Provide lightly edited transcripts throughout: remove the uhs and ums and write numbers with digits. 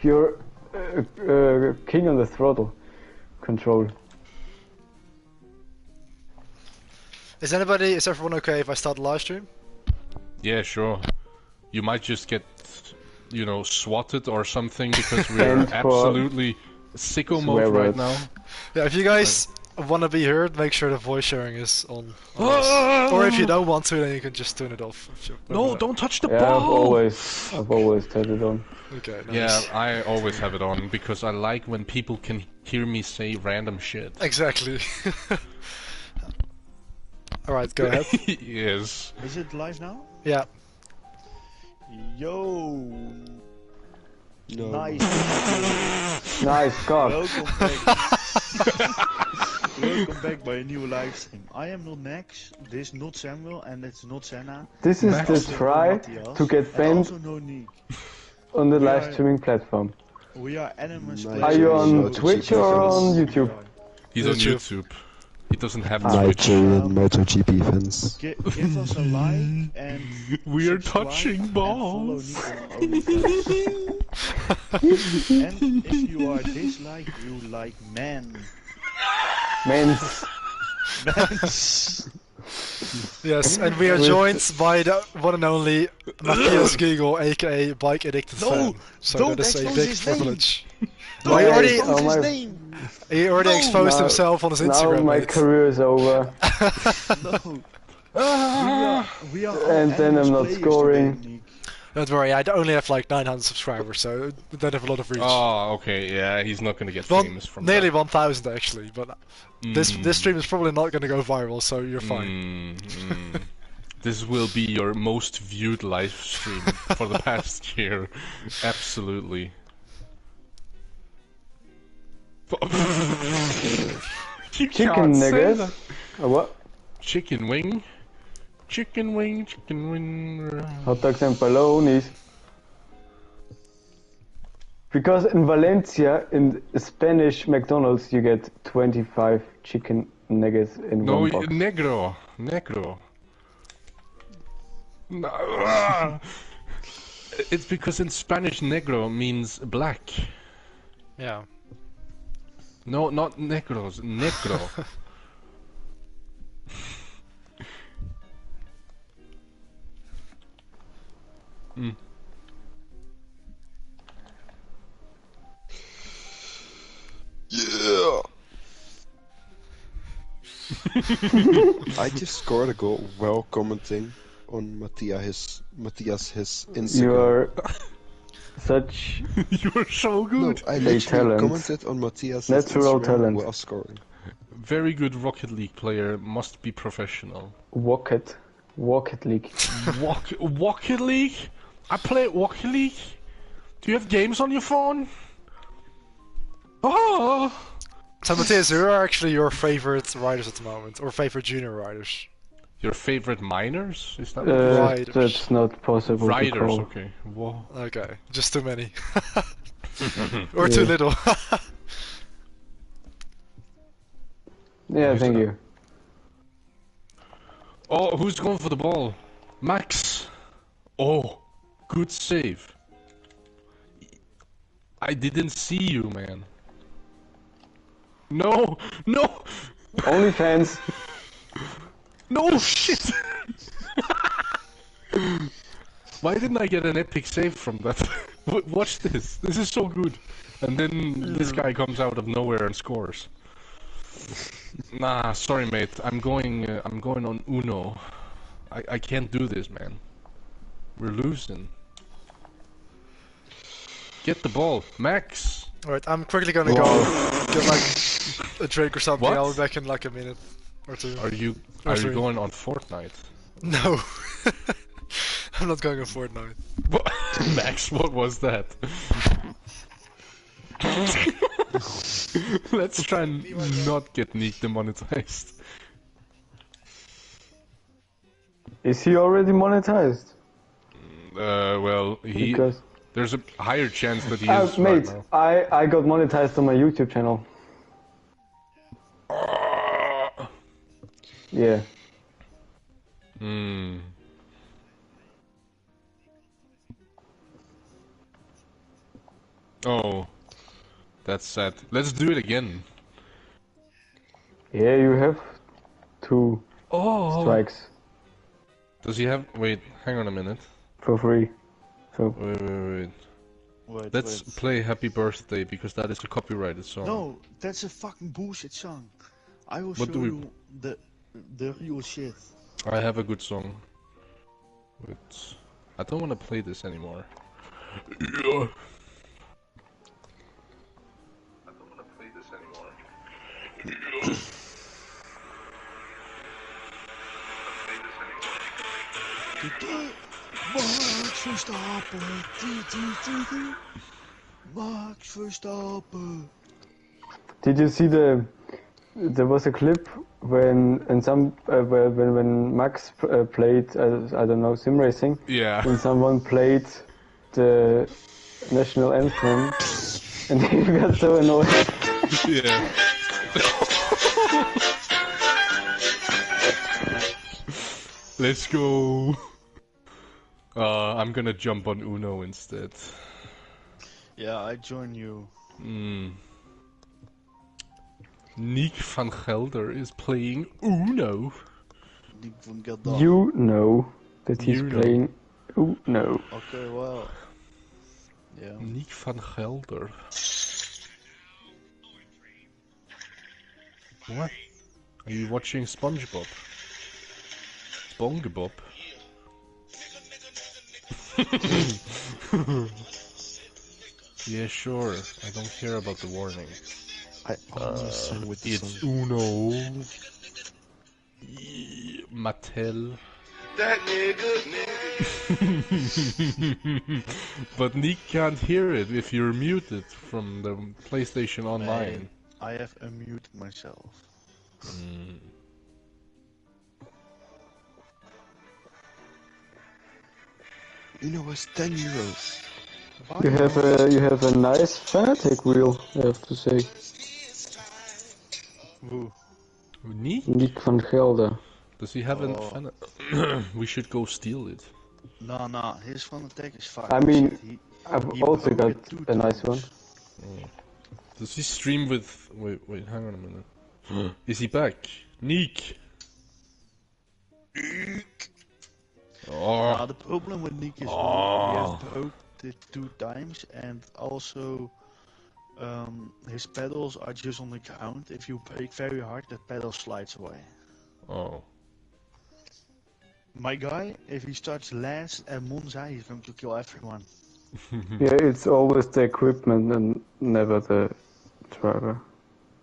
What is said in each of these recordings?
your king on the throttle control. Is everyone okay if I start the live stream? Yeah, sure. You might just get, you know, swatted or something because we're absolutely sicko mode right now. Yeah, if you guys want to be heard, make sure the voice sharing is on. Or if you don't want to, then you can just turn it off. No, don't touch the ball! I've always turned it on. Okay, nice. Yeah, I always have it on because I like when people can hear me say random shit. Exactly. Alright, go ahead. Yes. Is it live now? Yeah. Yo! No. Nice. Nice cock. Welcome back. Welcome back by a new live stream. I am not Max, this is not Samuel, and it's not Senna. This is the try to get banned on the live streaming platform. We are animals. Are you on Twitch or on YouTube? He's on YouTube. He doesn't have Twitch. Nigerian MotoGP fans. Give us a like and we're touching balls. And if you are dislike, you like men. Men's. Yes, and we are joined by the one and only Mathias Giegel, aka Bike Addicted Fan. So that is a big privilege. Don't he expose his name! He already exposed himself on his Instagram. Now my career is over. We are and then I'm not scoring. Don't worry, I only have like 900 subscribers, so I don't have a lot of reach. Oh, okay, yeah, he's not gonna get famous from nearly that. 1,000 actually, but this stream is probably not gonna go viral, so you're fine. This will be your most viewed live stream for the past year. Absolutely. Chicken nuggets? What? Chicken wing? Chicken wing, chicken wing. Hot dogs and bolognas. Because in Valencia, in Spanish McDonald's, you get 25 chicken nuggets in one box. No, negro. No. It's because in Spanish negro means black. Yeah. No, not negros, negro. Yeah. I just scored a goal while commenting on Mathias his Instagram. You're such. You're so good. No, I literally commented on Mathias' Instagram talent while scoring. Very good Rocket League player, must be professional. Rocket League. Rocket League? I play Rocket League? Do you have games on your phone? Oh! So Mathias, who are actually your favorite riders at the moment, or favorite junior riders? Your favorite minors? Is that riders? That's not possible. Riders, to call. okay. Whoa. Okay, just too many. Or too little. Yeah, thank you. Oh, who's going for the ball? Max! Oh, good save. I didn't see you, man. No! No! OnlyFans. No, shit! Why didn't I get an epic save from that? Watch this. This is so good. And then this guy comes out of nowhere and scores. Nah, sorry, mate. I'm going on Uno. I can't do this, man. We're losing. Get the ball, Max. Alright, I'm quickly gonna go get like a drink or something. What? I'll be back in like a minute or two. Are you going on Fortnite? No. I'm not going on Fortnite. What? Max, what was that? Let's try and not get Nick demonetized. Is he already monetized? Well, there's a higher chance that he is mate, right now. I got monetized on my YouTube channel. Yeah. Oh, that's sad. Let's do it again. Yeah, you have 2 strikes Does he have? Wait, hang on a minute. for free. So Wait. Let's play Happy Birthday because that is a copyrighted song. No, that's a fucking bullshit song. I will What show do we- you the real shit. I have a good song. Wait, I don't want to play this anymore. Yeah. I don't want to play this anymore. Max Verstappen. Max Verstappen. did you see there was a clip when when Max played I don't know, sim racing, Yeah. when someone played the national anthem and he got so annoyed. Yeah. Let's go. I'm gonna jump on Uno instead. Yeah, I join you. Nick van Gelder is playing Uno. Nick van Gelder. You know that he's You know. playing Uno. Okay, well. Yeah. Nick van Gelder. What? Are you watching SpongeBob? SpongeBob? Yeah, sure. I don't care about the warning. I almost sang with the It's song. Uno. Mattel. That nigga. But Nick can't hear it if you're muted from the PlayStation Online. I have unmuted myself. Uno was €10. You have a nice Fanatec wheel, I have to say. Woo. Nick? Nick van Gelder. Does he have an We should go steal it. Nah, his Fanatec is fine. I mean, He I've he also broke got it 2 a nice one. times. Does he stream with... Wait, hang on a minute. Is he back? Nick! Oh, The problem with Nick is he has broke it 2 times, and also his pedals are just on the ground. If you brake very hard, the pedal slides away. oh. My guy, if he starts last at Monza, he's going to kill everyone. Yeah, it's always the equipment and never the driver.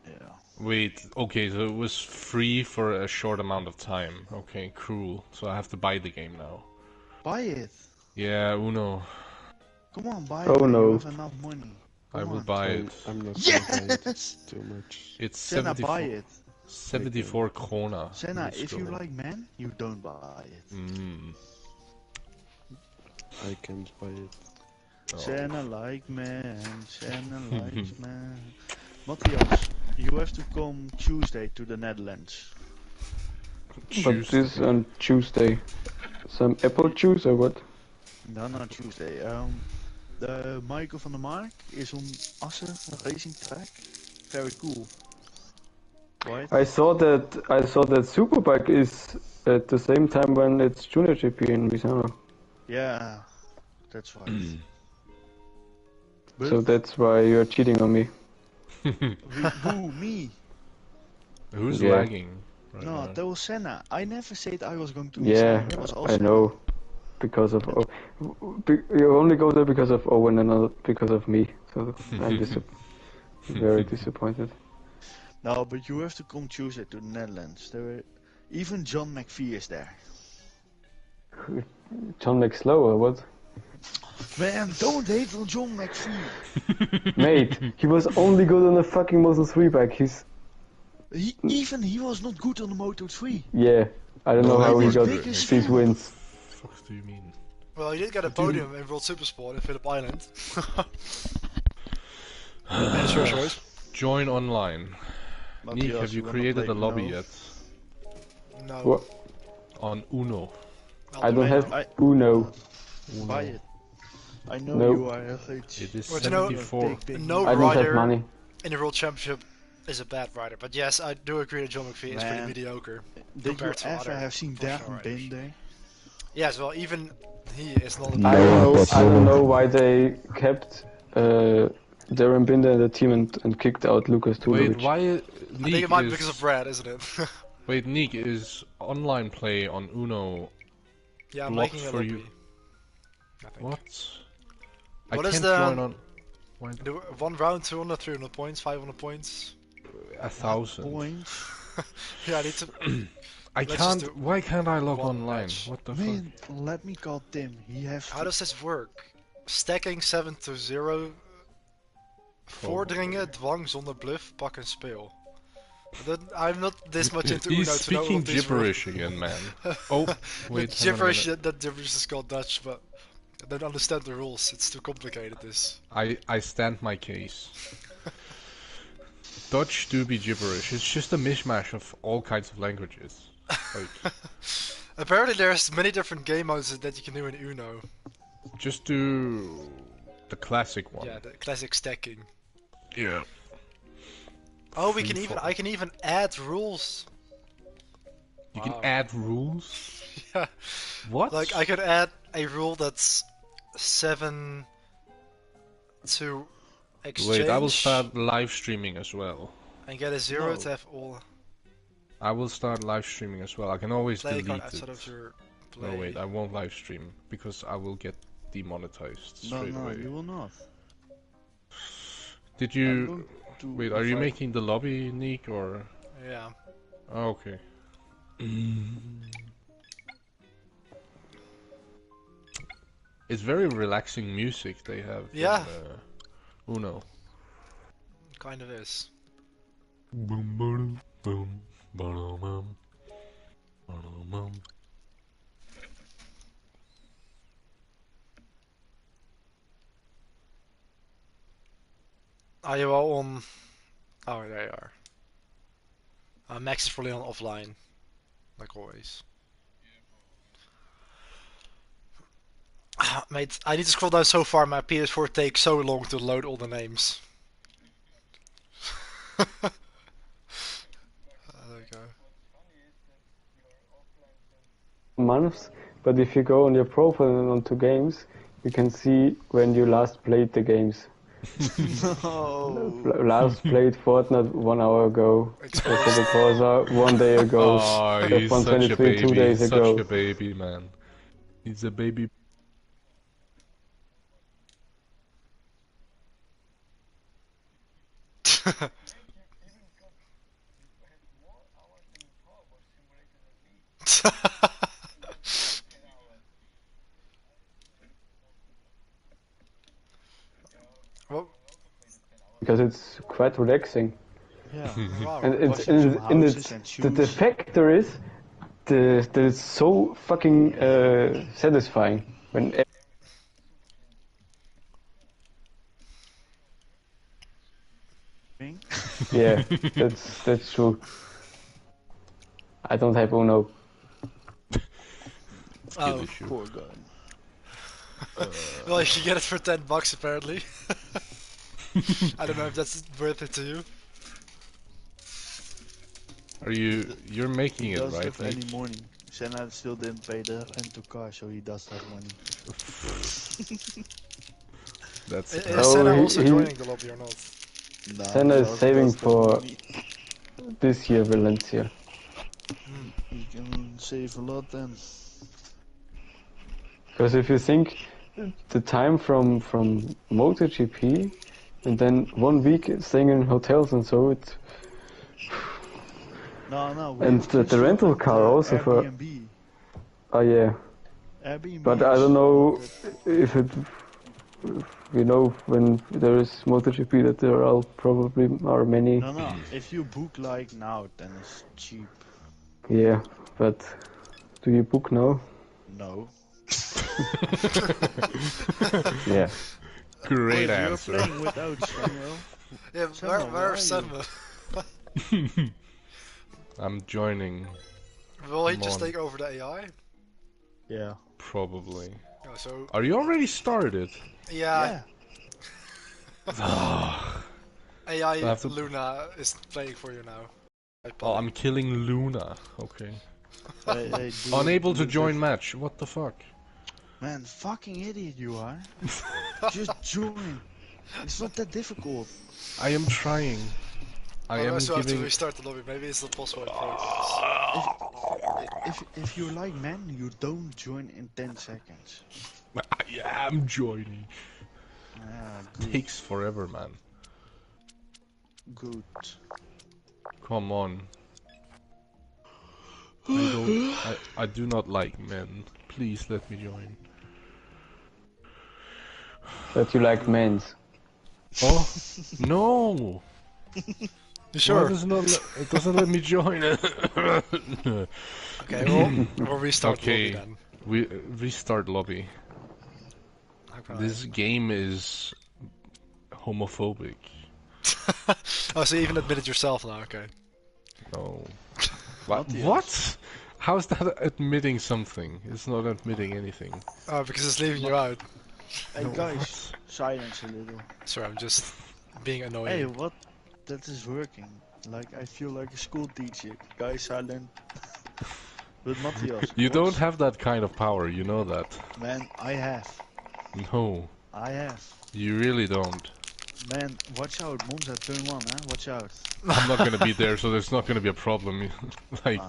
Yeah. Wait, okay, so it was free for a short amount of time. Okay, cool. So I have to buy the game now. Buy it. Yeah, Uno. Come on, buy Oh, it. no. You have enough money. I Come will on. buy it. I'm not gonna buy it. Yes! Too much. It's Senna, 74, buy it. 74 krona. Senna, Let's if you go. like men, you don't buy it. I can't buy it. Oh. Senna like man, Senna likes man. Matthias, you have to come Tuesday to the Netherlands. But this on Tuesday. Some apple juice or what? No, not Tuesday. The Michael van der Mark is on Assen racing track. Very cool. Right? I saw that Superbike is at the same time when it's Junior GP in Misano. Yeah, that's right. So that's why you're cheating on me. Who, me? Who's Yeah. lagging? Right No, now? that was Senna. I never said I was going to Yeah, Misano. It was all I Senna. know. Because of you only go there because of Owen and not because of me. So I'm very disappointed. No, but you have to come Tuesday to the Netherlands. Even John McPhee is there. John McSlow or what? Man, don't hate on John McPhee. Mate, he was only good on the fucking Moto 3 bike. He was not good on the Moto 3. Yeah, I don't know No, how he he was got big as these fuck. wins. What the fuck do you mean? Well, you did get a podium in World Supersport in Phillip Island. And it's your choice. Join online. Nick, Matthias, have you wanna created play a lobby Uno? yet? No. What? On Uno. I'll I do don't it. have Uno. Buy it. I know Nope. you are FH. It is Well, you know, 74. No I don't have rider money. in the World Championship is a bad rider, but yes, I do agree that John McPhee is pretty Man, mediocre Did you compared to ever other have seen professional Devin riders. been there? Yes, well, even he is not a I bad don't know why they kept Darren Binder in the team and kicked out Lucas Tulovic. Wait, why I think Neek it might be is... because of Brad, isn't it? Wait, Neek, is online play on Uno Yeah, I'm locked making a for lobby. you? I think. What? What I is can't the- join on... Why? The one round, 200, 300 points, 500 points. 1,000. Points? Yeah, I need to. I Let's can't... just do Why can't I log one online? match. What the Man, let me call Tim. He has How to... does this work? Stacking 7 to 0. Vordringen, dwang zonder bluff, pak en speel. I'm not this much fuck? into He's Uno to know speaking what these gibberish again, man. Oh, wait, the hang on a gibberish, minute. that gibberish is called Dutch, but I don't understand the rules. It's too complicated, this. I stand my case. Dutch do be gibberish. It's just a mishmash of all kinds of languages. Like, Apparently there's many different game modes that you can do in Uno. just do the classic one. Yeah, the classic stacking. Yeah. Oh, Free fall. I can even add rules. You Wow. can add rules? Yeah. What? Like, I could add a rule that's 7 to exchange. Wait, I will start live streaming as well. And get a 0 No. to have all I will start live streaming as well. I can always play delete card it. outside of your play. No, wait, I won't live stream because I will get demonetized No, straight no, away. you will not. Did I'm you... going to Wait, are you invite- making the lobby, Nick, or... Yeah. Oh, okay. It's very relaxing music they have Yeah. in Uno. Kind of is. Boom, boom, boom, boom, boom, boom. Are you all on? Oh, there you are. Max is probably on offline, like always. Mate, I need to scroll down so far. My PS4 takes so long to load all the names. There we go. Months, but if you go on your profile and onto games, you can see when you last played the games. No. Last played Fortnite 1 hour ago. Exposed Corsa 1 day ago. Oh, he's F1 such a 23 baby. 2 days Such ago. a baby, man. He's a baby. Well, Because it's quite relaxing. Yeah. wow. And it's Washing some in houses and the shoes. factor is that it's so fucking satisfying when yeah, that's true. I don't have Uno. Oh, issue. Poor guy. well, you can get it for $10 apparently. I don't know if that's worth it to you. Are you're making He it, doesn't right? have Nick? any money. Senna still didn't pay the rental car, so he does have money. That's Is Oh, Senna he- also he- joining the lobby or not? Nah, Senna he is also saving does have for money. this year Valencia. He can save a lot then. Because if you think the time from MotoGP and then 1 week staying in hotels and so it No, we and have the rental Clubsport car and, also for Airbnb. oh yeah, Airbnb but I is don't know good. if you know when there is MotoGP that there are probably are many. No, if you book like now, then it's cheap. Yeah, but do you book now? No. Yeah. great Wait, answer. You're playing without Samuel. Yeah, Senna, where are where's you? Senna? I'm joining, Will he Come just on. take over the AI? Yeah. probably. Oh, so Are you already started? yeah. AI have to... Luna is playing for you now. Oh, I'm killing Luna. Okay. Hey, Unable to join match. What the fuck? Man, fucking idiot you are. Just join. It's not that difficult. I am trying. I am also have to giving... restart the lobby. Maybe it's not possible in progress. If you're like man, you don't join in 10 seconds. I am joining. Ah, good. Takes forever, man. Good. Come on. I do not like men. Please let me join. But you like men's. Oh no! You sure? It doesn't let me join. Okay, we'll restart lobby then. We restart lobby. Okay. This game is homophobic. Oh, so you even admitted yourself now, okay. No. What? How's that admitting something? It's not admitting anything. Oh, because it's leaving you out. Hey guys, silence a little. Sorry, I'm just being annoying. Hey, what? That is working. Like, I feel like a school teacher. Guys, silent. But Mathias, You don't have that kind of power, you know that. Man, I have. No. I have. You really don't. Man, watch out, Monza, turn 1, huh? Watch out. I'm not gonna be there, so there's not gonna be a problem. Like,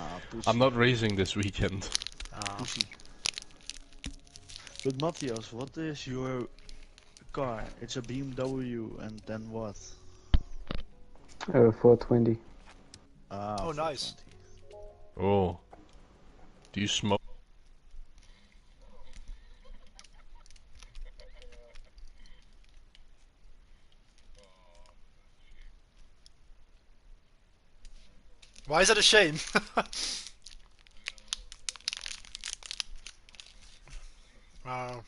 I'm not racing this weekend. Pussy. But Mathias, what is your car? It's a BMW, and then what? 420. Oh, nice. Oh. Do you smoke? Why is that a shame? Wow.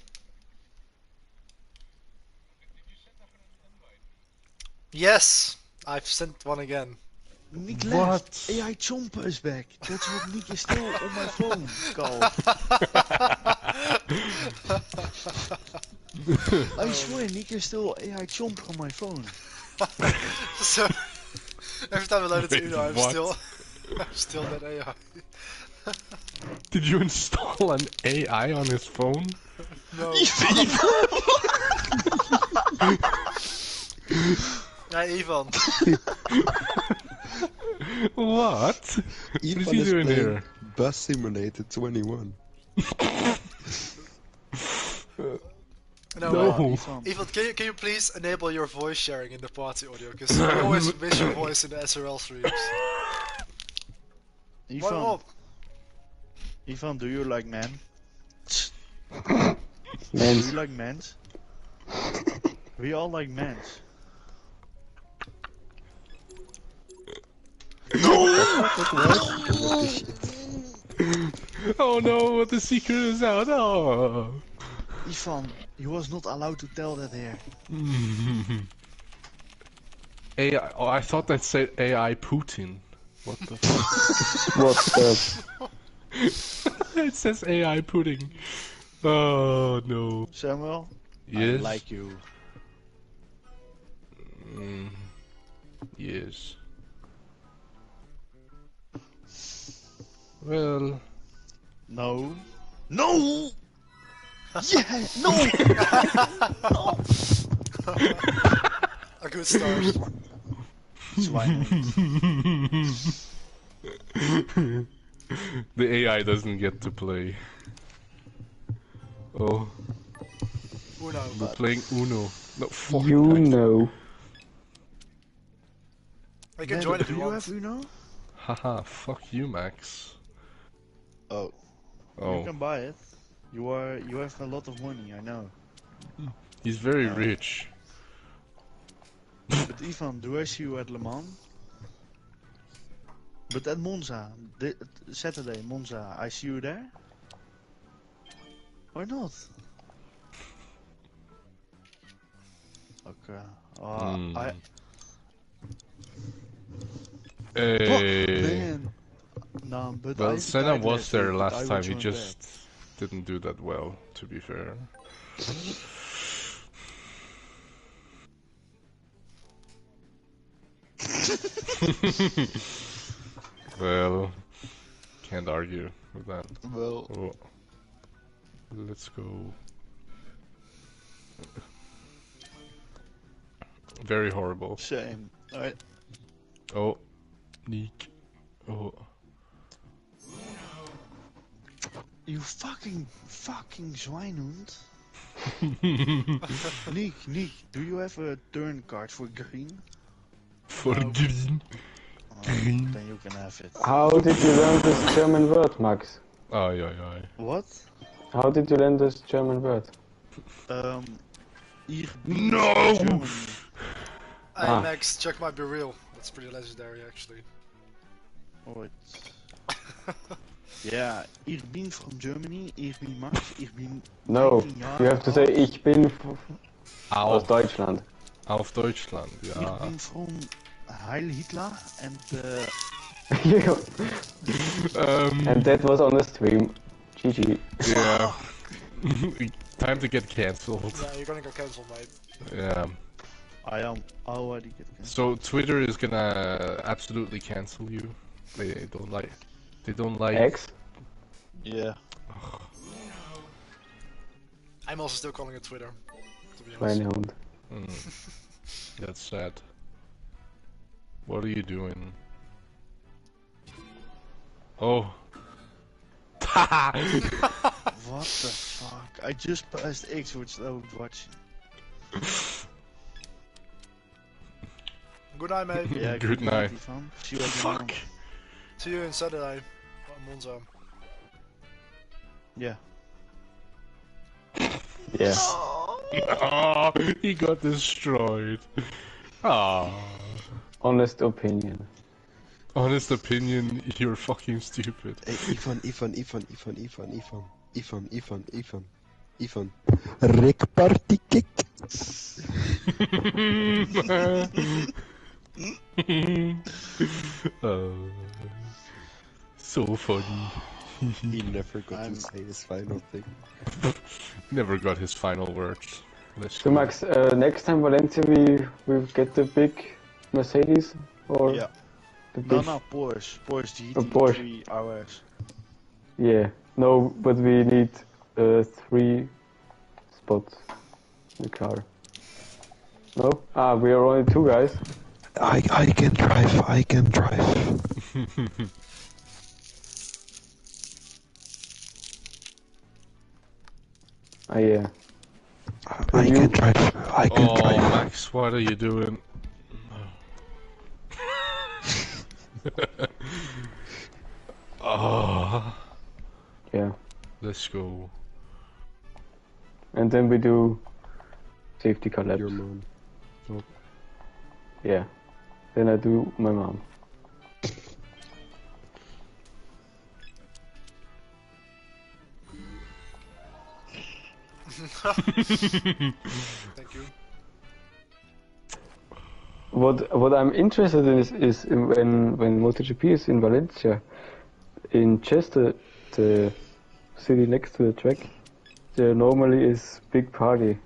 Yes! I've sent one again. Nick left! AI Chomper is back! That's what Nick is still on my phone, Carl. I swear, Nick is still AI Chomper on my phone. So, every time I load it to Wait, Uno, I'm what? still that AI. Did you install an AI on his phone? No. Hey, Ivan. What? What is he doing here? Bus Simulator 21. No. Ivan, can you please enable your voice sharing in the party audio? Because I always miss your voice in the SRL streams. Ivan, do you like men? Men's. Do you like men's? We all like men's. Oh no, the secret is out. Oh. Ivan, he was not allowed to tell that here. AI. Oh, I thought that said AI Putin. What the fuck? What the? It says AI pudding. Oh no. Samuel? Yes. I like you. Yes. Well. No. No! Yeah! No! No! A good start. The AI doesn't get to play. Oh. Uno. We're playing Uno. No, fuck. You know. I can join if you Do you want. have Uno? Haha, fuck you, Max. Oh. Oh. You can buy it. You have a lot of money, I know. He's very rich. But Ivan, do I see you at Le Mans? But at Monza, Saturday, Monza, I see you there? Or not? Okay. Hey. Man. No, but Well, I Senna was there last time, he just didn't do that well, to be fair. Well, can't argue with that. Well, Oh. Let's go. Very horrible. same. Alright. Oh, Neek. Oh. You fucking Schweinhund. Nick, do you have a turn card for green? For green. Then you can have it. How did you learn this German word, Max? Aye, aye, aye. What? How did you learn this German word? Ich bin No! from Germany. Hey Max, Chuck might be real. That's pretty legendary actually. Oh, yeah, ich bin from Germany, ich bin Max, ich bin No, 19 Jahre you have to say alt. ich bin aus Auf, Deutschland. auf Deutschland, Ich ja. bin from Heil Hitler and And that was on the stream. GG. Yeah. Time to get cancelled. Yeah, you're gonna get cancelled, mate. Yeah. I am already getting. So Twitter is gonna absolutely cancel you. They don't like. They don't like. X? Yeah. I'm also still calling it Twitter, to be honest. Schweinehund. That's sad. What are you doing? Oh. What the fuck? I just pressed X without watching. Good night, mate. Yeah, Good night. Ivan. See you again. Fuck. See you on Saturday. On Monza. Yeah. Yeah. Oh, he got destroyed. Ah. Honest opinion. Honest opinion, you're fucking stupid. Hey, Ivan. Rick party kick. So funny. He never got to say his final thing. Never got his final words. Let's So go. Max, next time Valencia we get the big Mercedes or Yeah. the big No, Porsche. Porsche GT3 Porsche. RS. Yeah. No, but we need 3 spots in the car. No? Ah, we are only 2 guys. I can drive. Ah, yeah. I can drive. Oh, Max, what are you doing? Oh, Yeah. let's go. And then we do safety car laps. Your mom. Yeah. Then I do my mom. Thank you. What I'm interested in is when MotoGP is in Valencia, in Chester, the city next to the track, there normally is big party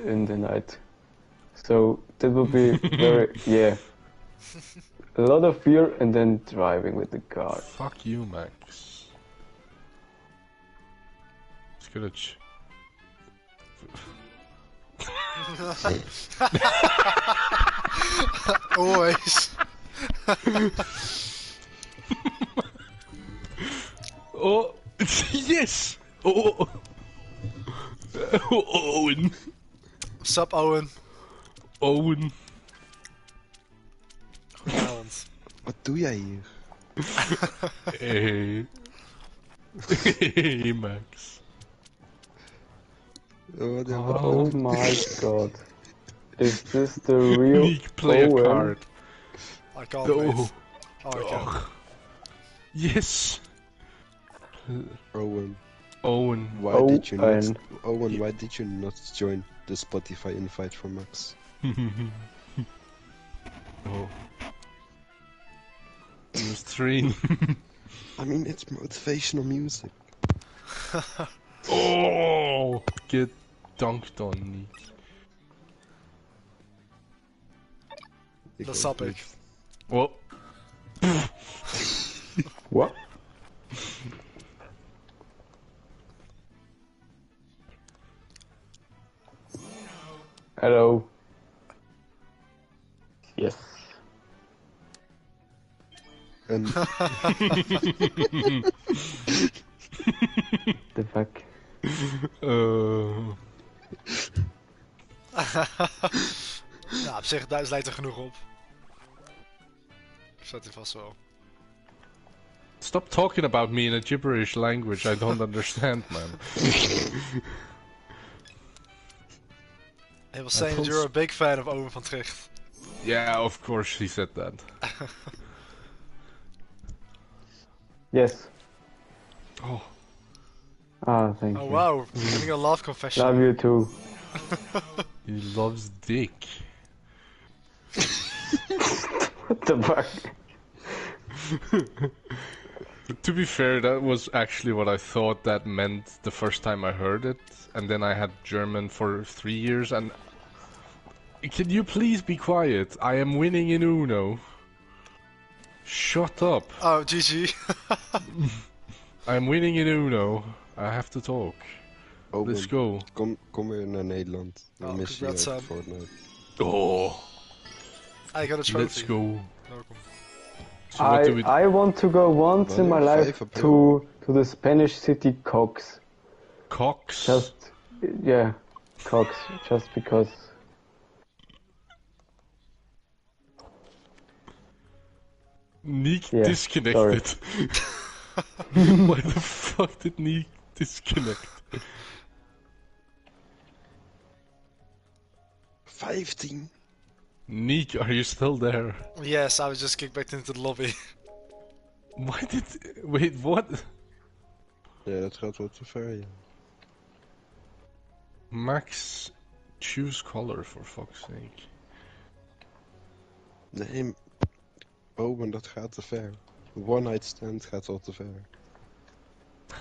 in the night. So that will be very a lot of beer and then driving with the car. Fuck you, Max. It's gonna Always. Oh, yes! Oh, Owen. Sup, Owen? Owen. Goedenavond. Wat doe jij hier? Hey. Hey, Max. Oh my god. Is this the real Neek, play Owen? a card. I can't No. wait. Oh, I can. Oh. Yes. Owen, Owen. why did you Owen. not? Owen, why did you not join the Spotify invite for Max? Oh. He was trained. I mean, it's motivational music. Oh, get dunked on, Nick. Dat snap ik. Well. What? Hello. Yes. En The fuck? Ja, op zich, Duits lijkt er genoeg op. Zet hij vast wel. Stop talking about me in a gibberish language I don't understand, man. He was saying that you're a big fan of Owen van Tricht. Yeah, of course he said that. Yes. Oh. Ah, thank you. Oh wow, having a love confession. Love you too. He loves dick. What the fuck? To be fair, that was actually what I thought that meant the first time I heard it, and then I had German for 3 years, and... Can you please be quiet? I am winning in Uno. Shut up. Oh, GG. I am winning in Uno. I have to talk. Owen, Let's go. kom weer naar Nederland. Dan mis je congrats, uit Fortnite. Oh. I got a trophy. Let's go. Welkom. So what do we I want to go once in my life 5 april. to the Spanish city Cox. Cox? Just, yeah, Cox. Just because. Neek Yeah, disconnected. Why the fuck did Neek disconnect? 15. Neek, are you still there? Yes, I was just kicked back into the lobby. Why did... Wait, what? Ja, dat gaat wel te ver, ja. Max, choose color for fuck's sake. Nee, Owen, dat gaat te ver. One night stand gaat al te ver.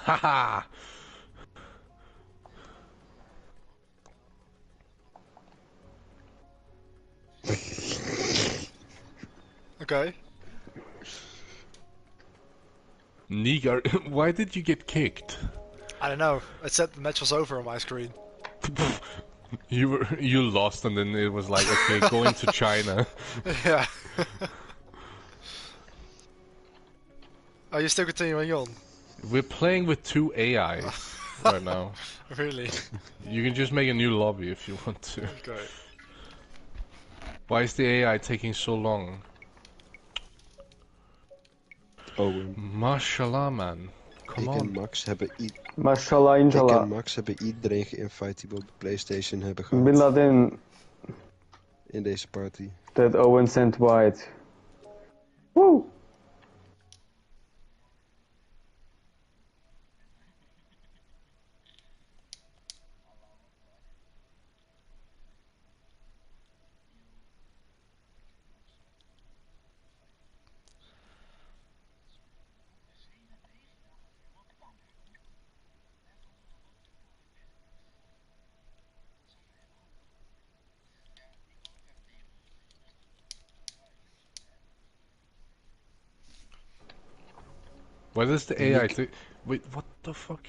Haha! Okay. Neek, why did you get kicked? I don't know. It said the match was over on my screen. You lost, and then it was like, okay, go into China. Yeah. Are you still continuing on? We're playing with 2 AIs right now. Really? You can just make a new lobby if you want to. Okay. Why is the AI taking so long? Owen. Mashallah, man. Come Ik en on. Max hebben Mashallah, Ik inshallah. en Max hebben iedereen geïnvite die we op de PlayStation hebben gehad. Bin Laden, In deze party. that Owen sent white. Woo! Why does the AI take... Wait, what the fuck?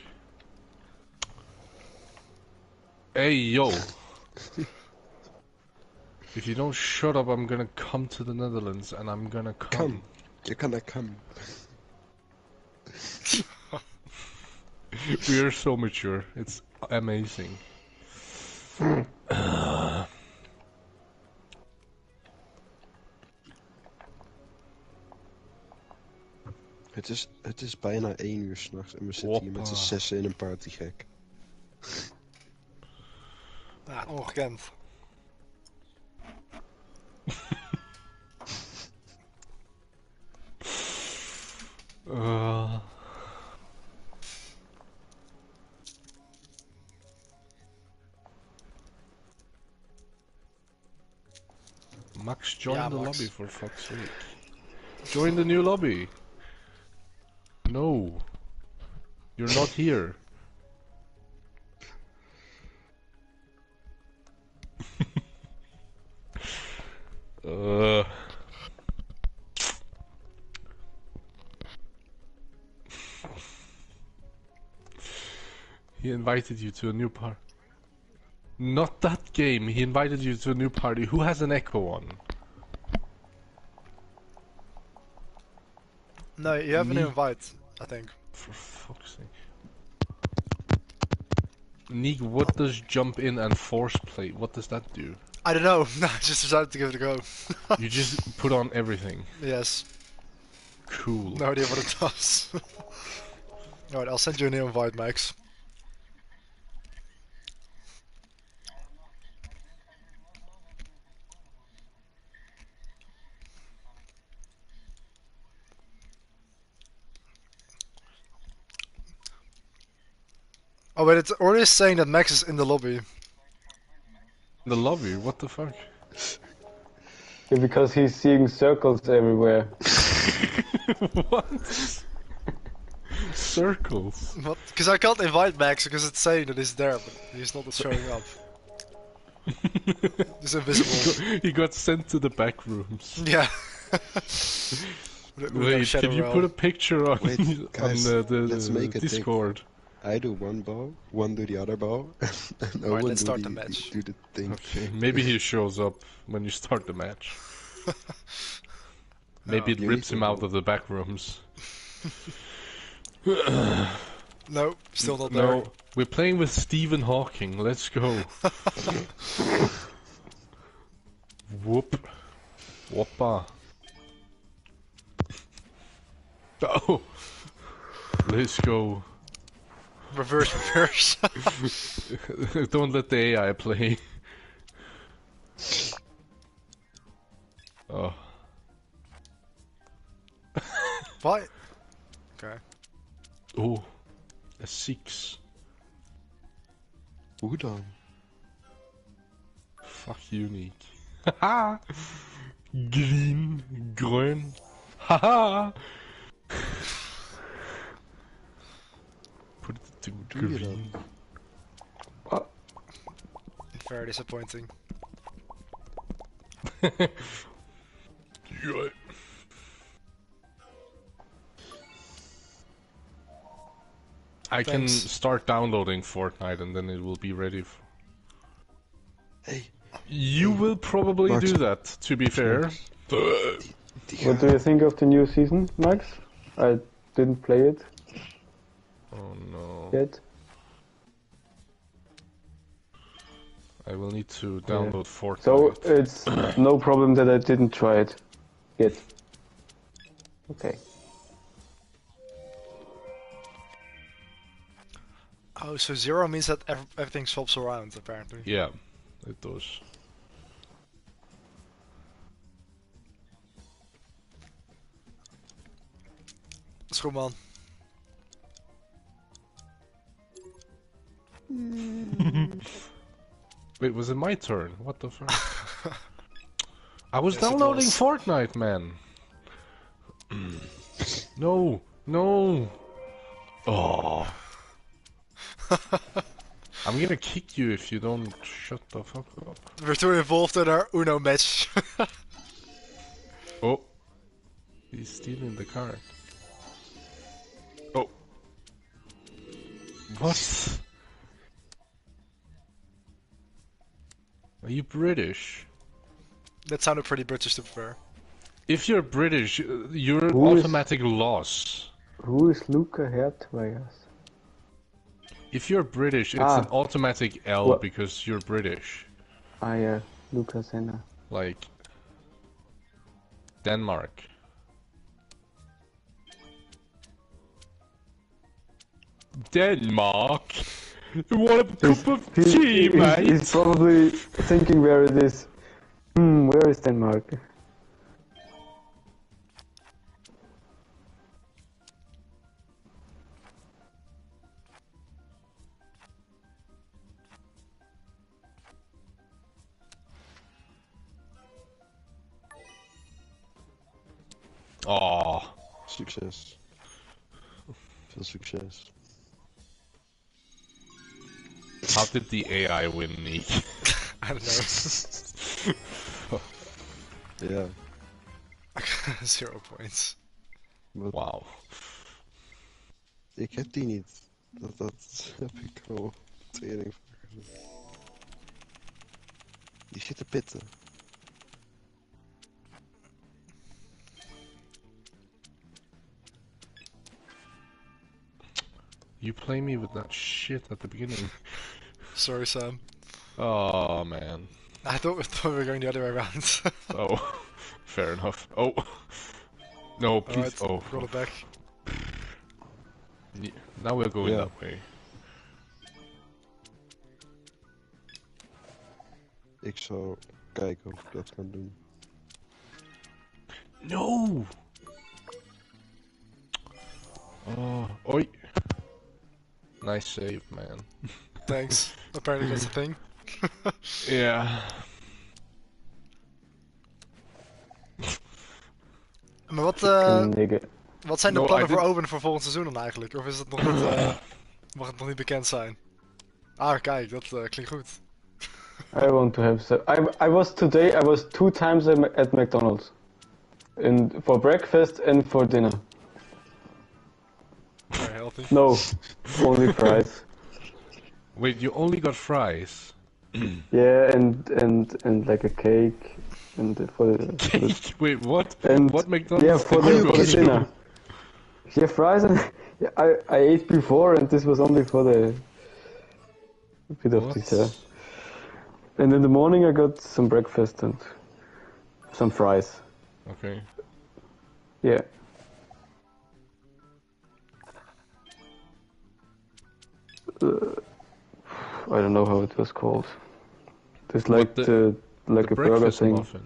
Hey, yo! If you don't shut up, I'm gonna come to the Netherlands, and I'm gonna come. Come. Je kan daar come. We are so mature. It's amazing. Het is bijna 1 uur 's nachts en we zitten hier met z'n 6 in een party, gek. Ja, ongekend. Max, join Ja, the Max. lobby for fuck's sake. Join the new lobby. No. You're not here. He invited you to a new party. Not that game. He invited you to a new party. Who has an echo on? No, you have an Me. invite, I think. For fuck's sake. Neek, what does jump in and force play? What does that do? I don't know. No, I just decided to give it a go. You just put on everything. Yes. Cool. No idea what it does. Alright, I'll send you a new invite, Max. Oh wait, it's already saying that Max is in the lobby. The lobby? What the fuck? Yeah, because he's seeing circles everywhere. What? Circles? What? Because I can't invite Max because it's saying that he's there, but he's not showing up. He's invisible. He got sent to the back rooms. Yeah. Wait, can you put a picture on, guys, on the let's make a Discord? I do one bow, one do the other bow, and Alright, Owen let's start the do match. do the thing. Okay, maybe he shows up when you start the match. Maybe it You rips need him to out go. of the back rooms. No, still not there. No, we're playing with Stephen Hawking. Let's go. Whoop. Whoppa. Oh. Let's go. Reverse. Don't let the AI play. Oh. Why? Okay. Oh. A 6. Udon. Fuck you, Nick. Haha. Green. Grün. Haha. Put it to green. What? Very disappointing. Yeah. I can Thanks. start downloading Fortnite and then it will be ready. Hey, You will probably Max. do that, to be fair. What do you think of the new season, Max? I didn't play it Oh no. yet. I will need to download Fortnite. So it's no problem that I didn't try it yet. Okay. Oh, so 0 means that everything swaps around, apparently. Yeah, it does. Is goed, man. Wait, was it my turn? What the fuck? I was Yes, it downloading was. Fortnite, man. No, no. Oh. I'm gonna kick you if you don't shut the fuck up. We're too involved in our Uno match. Oh. He's stealing the card. Oh. What? Are you British? That sounded pretty British, to be fair. If you're British, you're Who is- automatic loss. Who is Luca Hertweiers? If you're British, it's Ah. an automatic L What? because you're British. Ah yeah, Luca Senna. Like Denmark. Denmark? You want a cup of tea, mate? He's probably thinking where it is. Where is Denmark? Oh, Succes. Veel succes. how did the AI win, Nick? I don't know. Ja. 0 points. Wauw. Ik heb die niet. Dat heb ik al training voor gedaan. Die zit te pitten. You play me with that shit at the beginning. Sorry, Sam. Oh man. I thought we were going the other way around. Oh, fair enough. Oh, no, please. Alright, Oh, roll it back. now we're going Yeah. that way. Ik zou kijken of ik dat kan doen. No. Oh, oi. Nice save, man. Thanks. Apparently that's a thing. Yeah. Maar wat zijn de No, plannen I voor did- Owen voor volgend seizoen dan eigenlijk? Of is het nog niet, mag het nog niet bekend zijn? Ah, kijk, dat klinkt goed. I want to have. I was 2 times at McDonald's, for breakfast and for dinner. Very healthy. No, only fries. Wait, you only got fries? Yeah, and like a cake, and for the Wait, what? and What McDonald's? yeah, for did you the go to? dinner. Yeah, fries and yeah, I ate before, and this was only for the bit of What? dessert. And in the morning I got some breakfast and some fries. Okay. Yeah. I don't know how it was called. It's like the like The a burger breakfast thing. muffin.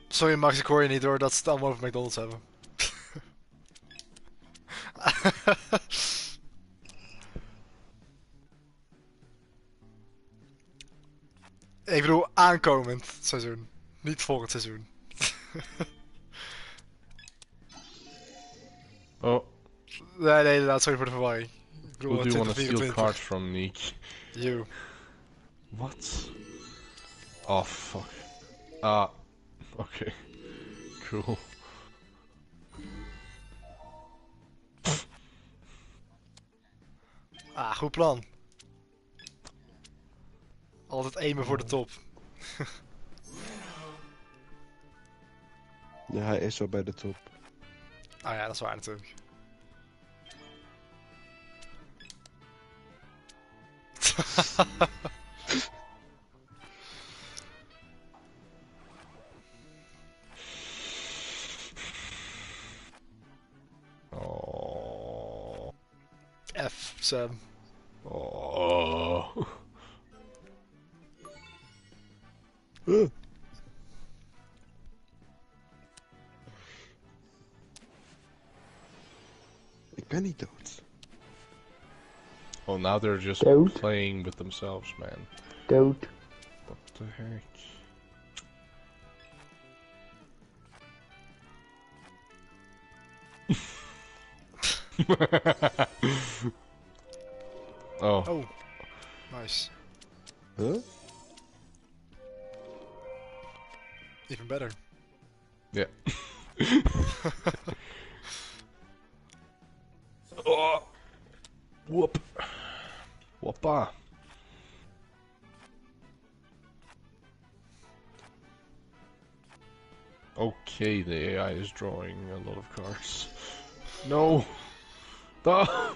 Sorry Max, ik hoor je niet hoor, dat ze het allemaal over McDonald's hebben. Ik bedoel aankomend seizoen, niet volgend seizoen. Oh, Nee, inderdaad, sorry voor de verwarring. Ik bedoel, who do you want to steal 2024. cards from, Nick? You. What? Oh, fuck. Ah, okay. Cool. Ah, goed plan. Altijd aimen voor de top. Ja, hij is al bij de top. Ah ja, dat is waar natuurlijk. Oh. F, Sam. Oh. Ik ben niet dood. Oh, now they're just Dood. playing with themselves, man. Dood. What the heck? Oh. Oh, nice. Huh? Even better. Yeah. Oh. Whoop. Whoppa. Okay, the AI is drawing a lot of cards. No. Oh,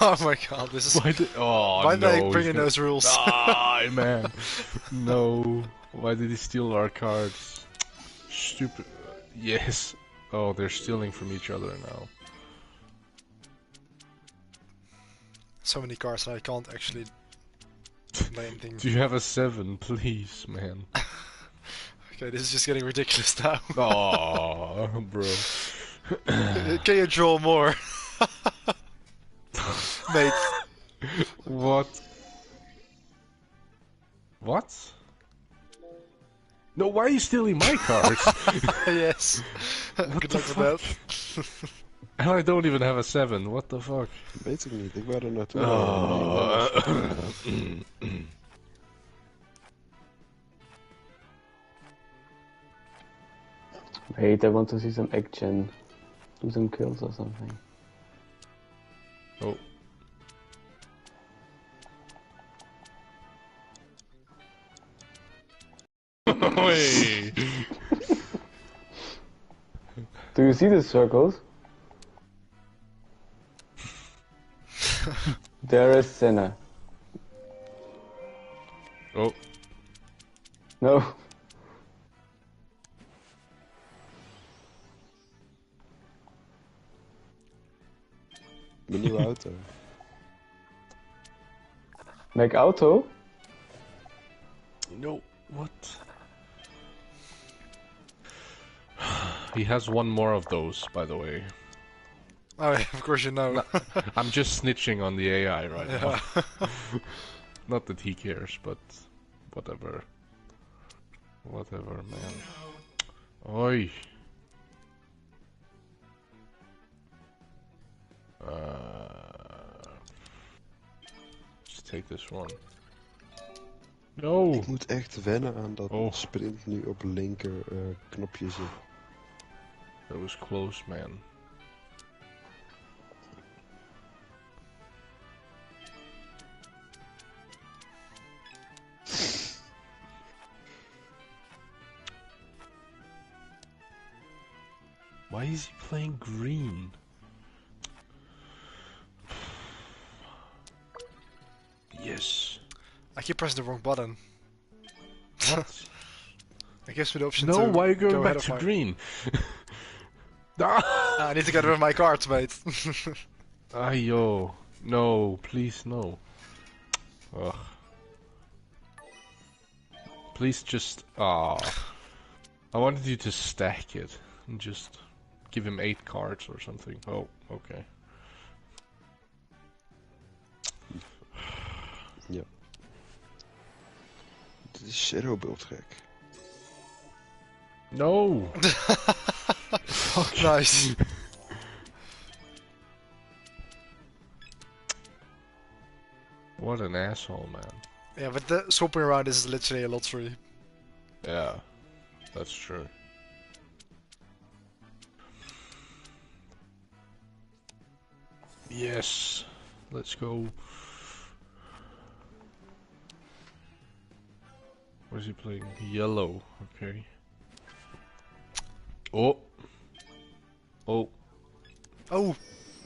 Oh my god, this is... why did? Oh Why no. did I bring he's in gonna those rules? die, man. No. Why did he steal our cards? Stupid. Yes. Oh, they're stealing from each other now. So many cards that I can't actually play anything. Do you have a 7, please, man? Okay, this is just getting ridiculous now. Oh, bro. Can you draw more? Mate. What? What? No, why are you stealing my cards? Yes. Good the luck with that. And I don't even have a 7. What the fuck? Weet ik niet, ik wou er naartoe. Oh. Wait, I want to see some action. Do some kills or something. Oh. Hey. Do you see the circles? There is Senna. Oh. No. Mijn nieuwe auto. Make auto? No. What? He has one more of those, by the way. Oh yeah, of course you know. No, I'm just snitching on the AI right Yeah. now. Not that he cares, but whatever. Whatever, man. Oi. Just take this one. No. Ik moet echt wennen aan dat Oh. sprint nu op linker knopje zit. That was close, man. Why is he playing green? Yes. I keep pressing the wrong button. What? It gives me the option No, to why are you going go back ahead to of my... green? Ah! I need to get rid of my cards, mate. Ayo. No, please no. Ugh. Please just... Ah. I wanted you to stack it and just give him 8 cards or something. Oh, okay. Ja. Dit is Shadow Track. No! Fuck. Nice. What an asshole, man. Yeah, but the swapping around is literally a lottery. Yeah, that's true. Yes, let's go. What is he playing? Yellow, okay. Oh! Oh! Oh!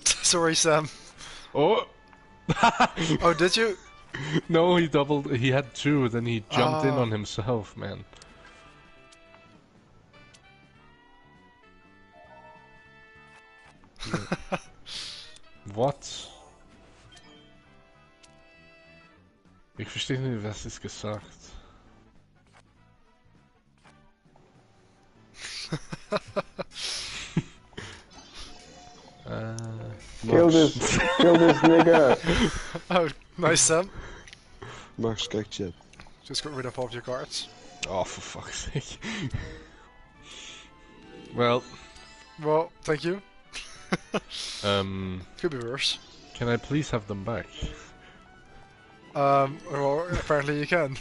Sorry, Sam. Oh! Oh, did you? No, he doubled. He had 2, then he jumped in Ah. on himself, man. What? Ich verstehe nicht, was ist gesagt. Kill this nigga. Oh, nice, Sam. Max, kijk chat. Just got rid of half your cards. Oh, for fuck's sake. Well, Well, thank you. Could be worse. Can I please have them back? Well, apparently you can.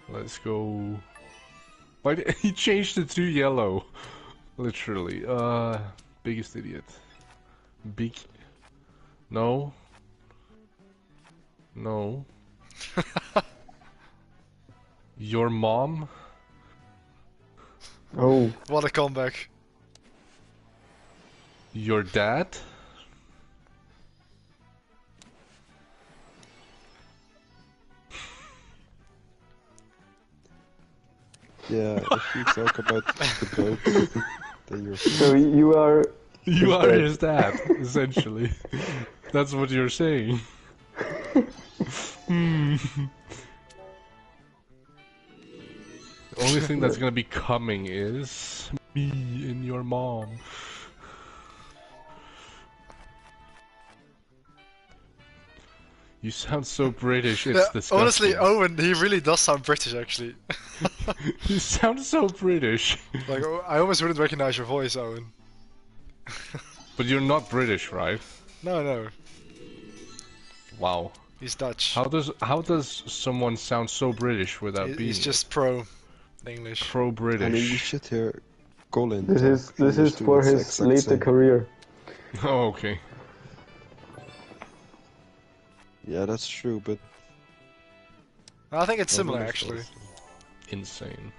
Let's go. Why did he changed it to yellow? Literally. Biggest idiot. Big. No. No. Your mom? Oh. What a comeback. Your dad? Yeah, if you talk about the boat, then you're... So you are... You are his dad, essentially. That's what you're saying. The only thing that's gonna be coming is me and your mom. You sound so British, it's disgusting. Honestly, Owen, he really does sound British, actually. You sound so British. Like, I almost wouldn't recognize your voice, Owen. But you're not British, right? No, no. Wow. He's Dutch. How does someone sound so British without being? He's just pro English. Pro British. And English shit here. Colin. This is for his later career. Oh, okay. Yeah, that's true, but I think it's similar actually. Insane.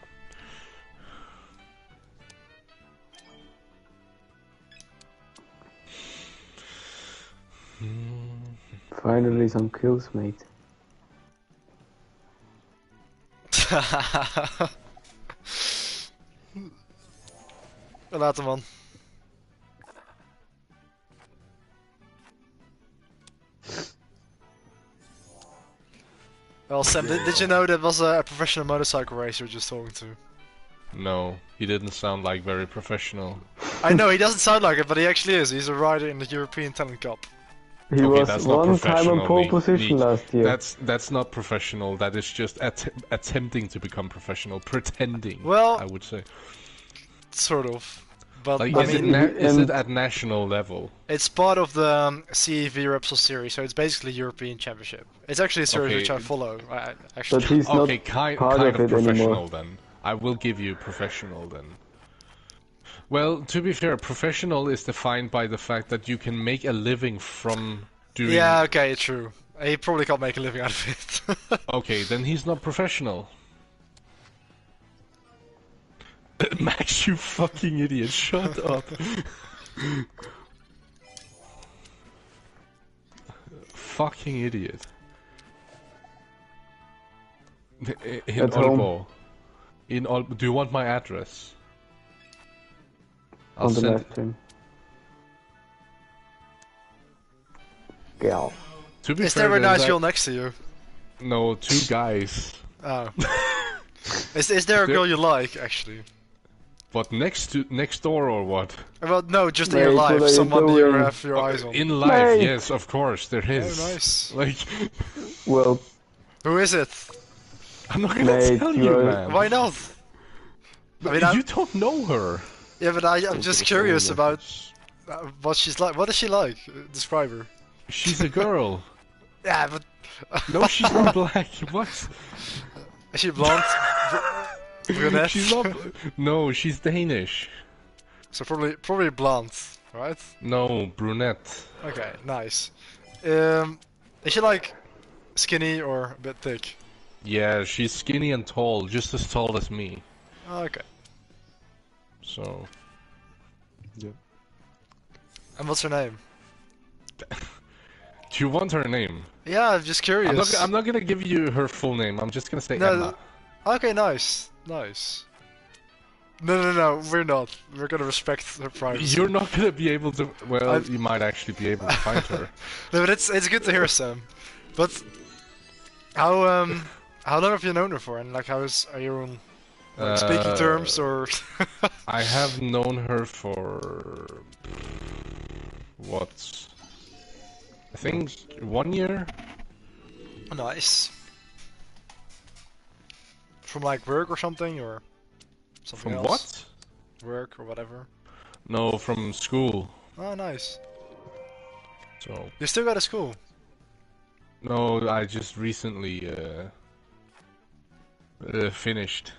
Finally some kills, mate. Later man. Well, Sam, did you know that was a professional motorcycle racer you're just talking to? No, he didn't sound like very professional. I know, he doesn't sound like it, but he actually is. He's a rider in the European Talent Cup. He was one time in pole position last year. That's not professional. That is just attempting to become professional, pretending. Well, I would say. Sort of. But like, I mean, is it at national level? It's part of the CEV RECentral series, so it's basically European Championship. It's actually a series which I follow. Actually. But he's not kind part of it professional anymore. Then. I will give you professional then. Well, to be fair, professional is defined by the fact that you can make a living from doing... Yeah, okay, true. He probably can't make a living out of it. Okay, then he's not professional. Max, you fucking idiot, shut up. Fucking idiot. In Olbo. Do you want my address? On the live stream. Gal. Is there a nice girl next to you? No, two guys. Oh. Is there a girl you like, actually? What, next door or what? Well, no, just in your life, someone you have your eyes on. In life, yes, of course, there is. Oh, nice. Like... Well... Who is it? I'm not gonna tell you, man. Why not? I mean, you don't know her. Yeah, but I'm just curious about what she's like. What is she like? Describe her. She's a girl. Yeah, but... No, she's not black. What? Is she blonde? Brunette? She's not... No, she's Danish. So probably blonde, right? No, brunette. Okay, nice. Is she like skinny or a bit thick? Yeah, she's skinny and tall, just as tall as me. Oh, okay. So... Yeah. And what's her name? Do you want her name? Yeah, I'm just curious. I'm not gonna give you her full name, I'm just gonna say Emma. Okay, nice. Nice. No, we're not. We're gonna respect her privacy. You're not gonna be able to... Well, you might actually be able to find her. No, but it's good to hear, Sam. But... How long have you known her for? And like, are you on speaking terms, or...? I have known her for... What? I think 1 year? Nice. From like work or something, or something from else? What? Work or whatever. No, from school. Oh, nice. So. You still go to school? No, I just recently finished.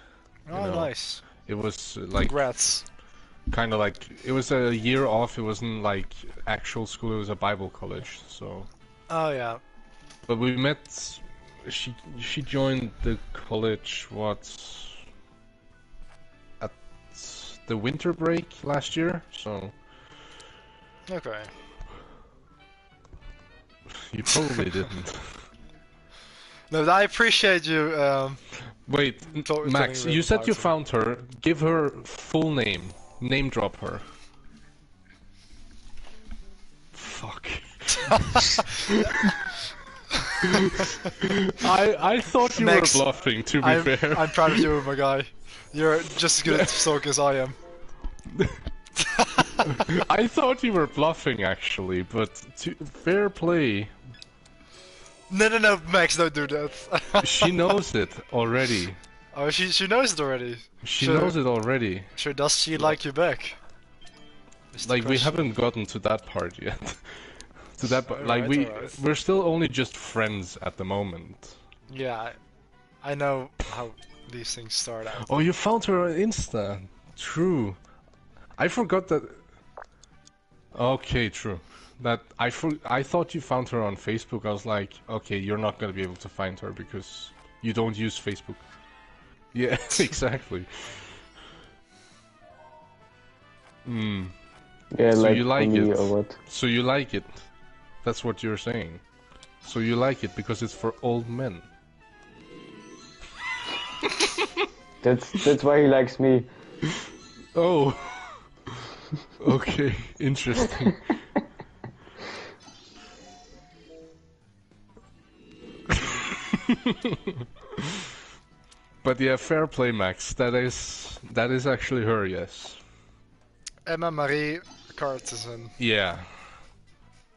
Oh, nice. It was like. Congrats. Kind of like it was a year off. It wasn't like actual school. It was a Bible college. So. Oh yeah. But we met. She joined the college at the winter break last year, so... Okay. You probably didn't. No, but I appreciate you, Wait, Max, you said you found her. Give her full name. Name drop her. Fuck. I thought you Max, were bluffing, to be fair. I'm proud of you, my guy. You're just as good at stalk as I am. I thought you were bluffing, actually, but fair play. No, Max, don't do that. She knows it already. Oh, she knows it already. She knows it already. Sure, does she like you back? Like, we haven't gotten to that part yet. to that, but like alright. we're still only just friends at the moment. Yeah, I know how these things start out. Oh, you found her on Insta. True. I forgot that. Okay, true. That I thought you found her on Facebook. I was like, okay, you're not gonna be able to find her because you don't use Facebook. Yeah, exactly. Yeah, So like you like for me it? or what? So you like it? That's what you're saying. So you like it because it's for old men. That's why he likes me. Oh. Okay, interesting. But yeah, fair play, Max. That is actually her, yes. Emma Marie Cartesen. Yeah.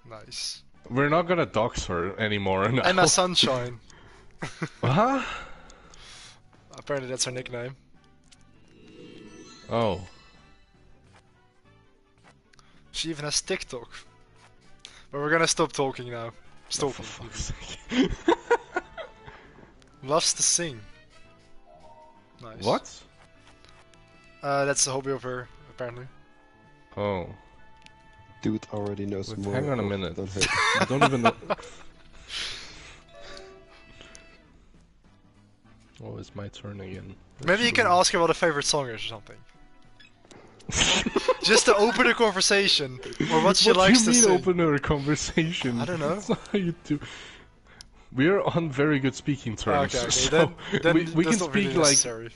Nice. We're not gonna dox her anymore now. Emma Sunshine. Huh? Apparently that's her nickname. Oh. She even has TikTok. But we're gonna stop talking now. Stop. For fuck's sake. Loves to sing. Nice. What? That's the hobby of her, apparently. Oh. Dude already knows Wait, more hang on a of minute. than her. I don't even know. Oh, it's my turn again. Maybe you can ask her what her favorite song is or something. Just to open a conversation, or what she likes to What do you sing. mean open a conversation? I don't know. That's not how you do. We're on very good speaking terms, Okay, so then we can that's not speak really like. necessary.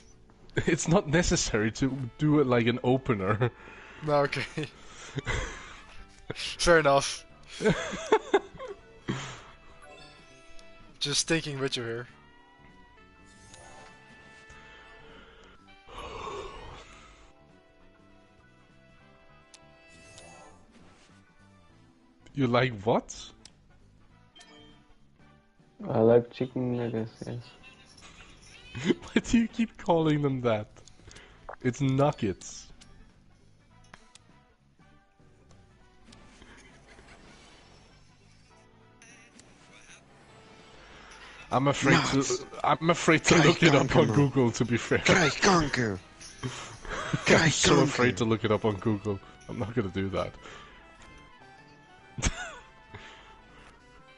It's not necessary to do it like an opener. No, okay. Fair enough. Just thinking with you here. You like what? I like chicken nuggets, yes. Why do you keep calling them that? It's nuggets. I'm afraid to look it up on Google, to be fair. Kanker! I'm so afraid to look it up on Google. I'm not gonna do that.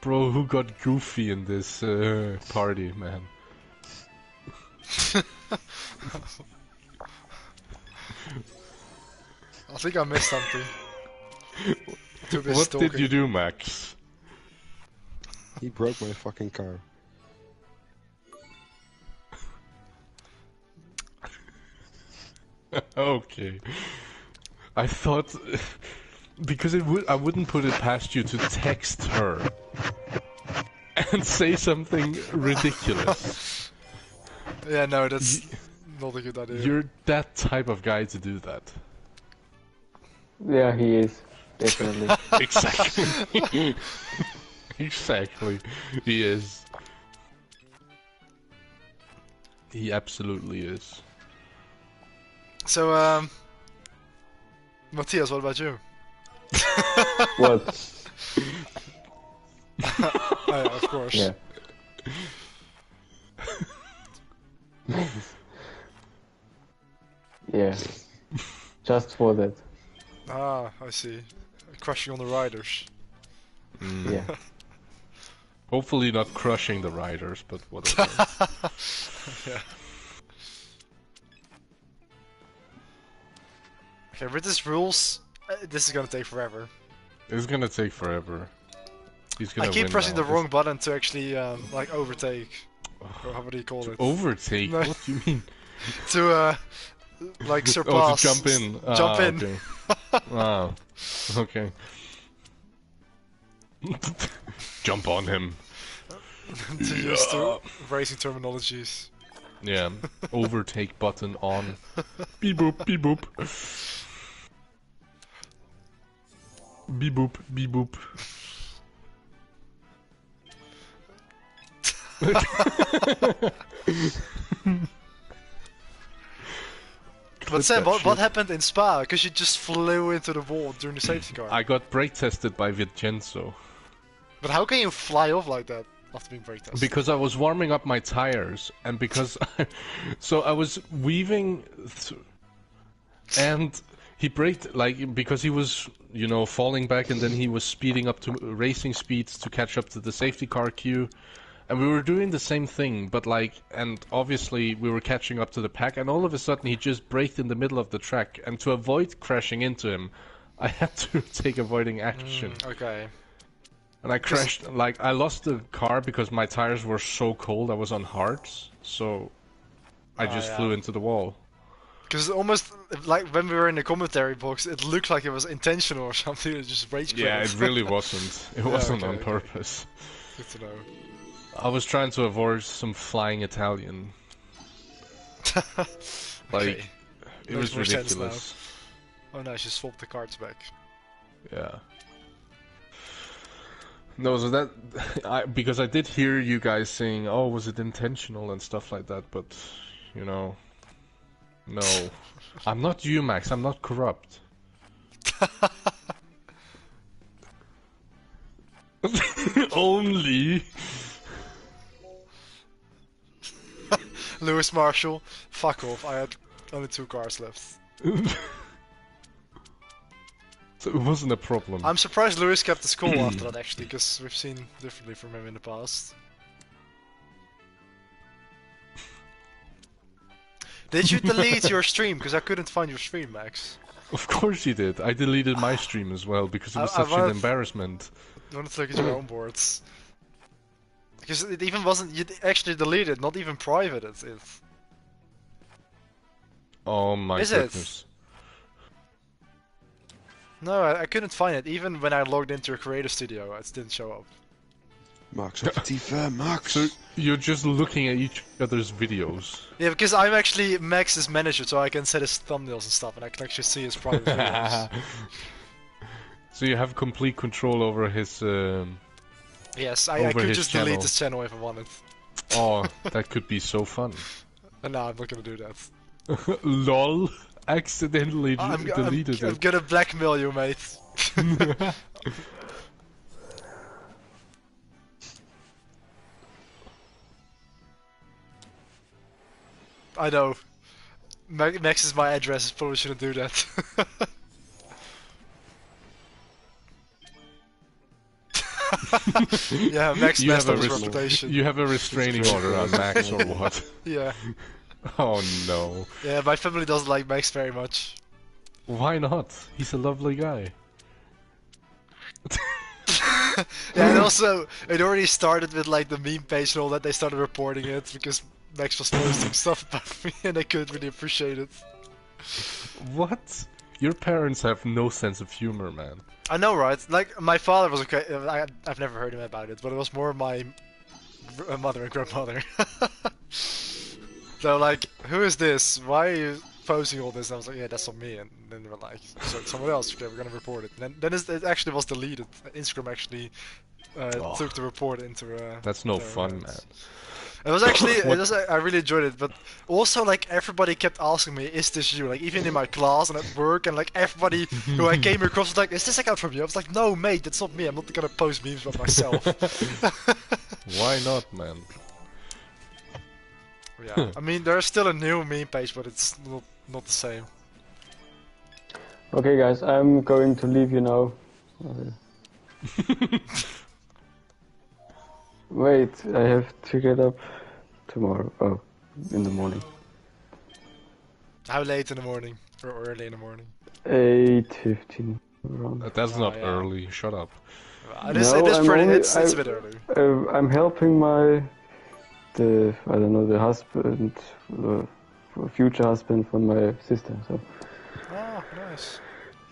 Bro, who got goofy in this party, man? I think I missed something. What did you do, Max? He broke my fucking car. Okay. I thought because I wouldn't put it past you to text her and say something ridiculous. Yeah, no, that's not a good idea. You're that type of guy to do that. Yeah, he is. Definitely. Exactly. Exactly. He is. He absolutely is. So, Matthias, what about you? What? Oh, yeah, of course. Yeah. Yeah. Just for that. Ah, I see. Crushing on the riders. Yeah. Hopefully not crushing the riders, but whatever. Yeah. Okay, with these rules, this is gonna take forever. It's gonna take forever. He's gonna I keep win pressing now. the wrong button to actually, like, overtake. Or how do you call it? Overtake? No. What do you mean? To, like, surpass. Oh, to jump in. Jump in. Okay. Wow. Okay. Jump on him. To use the racing terminologies. Yeah. Overtake button on. Beep boop, beep boop. Beep boop, beep boop. But Sam, what happened in Spa? Because you just flew into the wall during the safety car. I got brake tested by Vincenzo. But how can you fly off like that after being brake tested? Because I was warming up my tires, and because so I was weaving, and he braked because he was falling back, and then he was speeding up to racing speeds to catch up to the safety car queue, and we were doing the same thing, but and obviously we were catching up to the pack, and all of a sudden he just braked in the middle of the track, and to avoid crashing into him, I had to take avoiding action. Okay. And I crashed, I lost the car because my tires were so cold, I was on hards, so I just flew into the wall. Because almost, like, when we were in the commentary box, it looked like it was intentional or something, it just rage quit. Yeah, it really wasn't. It wasn't on purpose. Good to know. I was trying to avoid some flying Italian. It was ridiculous. Oh no, I should swap the cards back. Yeah. No, so that because I did hear you guys saying, "Oh, was it intentional?" and stuff like that, but no, I'm not you, Max. I'm not corrupt. Only. Lewis Marshall, fuck off. I had only 2 cars left. So it wasn't a problem. I'm surprised Lewis kept the score after that, actually, because we've seen differently from him in the past. Did you delete your stream? Because I couldn't find your stream, Max. Of course you did. I deleted my stream as well because it was such an embarrassment. I wanted to look at your own boards. Because it even wasn't... You actually deleted, not even private, it's... Oh my goodness. No, I couldn't find it. Even when I logged into your creator studio, it didn't show up. Max, Max. So you're just looking at each other's videos. Yeah, because I'm actually Max's manager, so I can set his thumbnails and stuff, and I can actually see his private videos. So you have complete control over his. Yes, I could just delete his channel if I wanted. Oh, that could be so fun. No, I'm not gonna do that. LOL. Accidentally deleted it. I'm gonna blackmail you, mate. I know. Max is my address, probably shouldn't do that. Yeah, Max messed up his reputation. You have a restraining order on Max or what? Yeah. Oh no. Yeah, my family doesn't like Max very much. Why not? He's a lovely guy. Yeah, and also, it already started with like the meme page and all that, they started reporting it because Max was posting stuff about me and they couldn't really appreciate it. What? Your parents have no sense of humor, man. I know, right? Like, my father was okay, I've never heard him about it, but it was more my mother and grandmother. So like, who is this? Why are you posting all this? And I was like, yeah, that's not me. And then they were like, so it's someone else. Okay, we're gonna report it. And then it actually was deleted. Instagram actually took the report into. That's no fun, man. It was actually, I really enjoyed it. But also, like, everybody kept asking me, "Is this you?" Like, even in my class and at work, and like everybody who I came across was like, "Is this account from you?" I was like, "No, mate, that's not me. I'm not gonna post memes about myself." Why not, man? Yeah, I mean, there's still a new meme page, but it's not the same. Okay, guys, I'm going to leave you now. Wait, I have to get up tomorrow. Oh, in the morning. How late in the morning? Or early in the morning? 8:15 around. That's not early. Shut up. It is pretty. It's a bit early. I'm helping the husband, future husband from my sister. So. Oh, nice.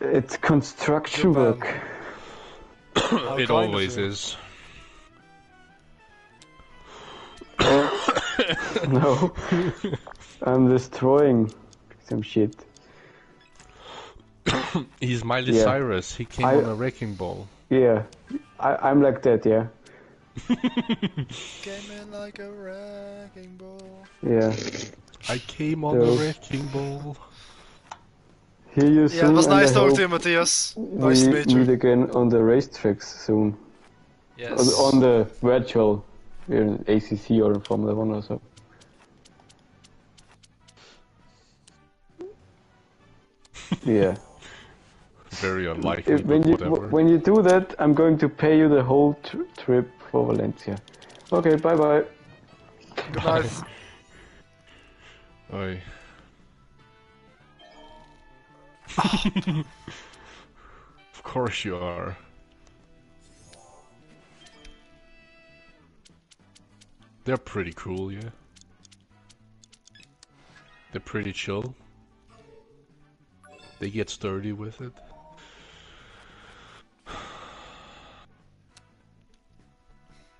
It's construction work. It always is. No, I'm destroying some shit. He's Miley Cyrus. He came on a wrecking ball. Yeah, I'm like that. Yeah. Came in like a wrecking ball. Yeah. I came on the wrecking ball. Hear you soon. Yeah, it was nice talking to you, Matthias. Nice to meet you. Meet again on the racetracks soon. Yes. On the virtual, in ACC or in Formula 1 or so. Yeah. Very unlikely, When but you whatever. when you do that, I'm going to pay you the whole trip for Valencia. Okay, bye bye. Good night. Oi. Of course you are. They're pretty cool, yeah. They're pretty chill. They get sturdy with it.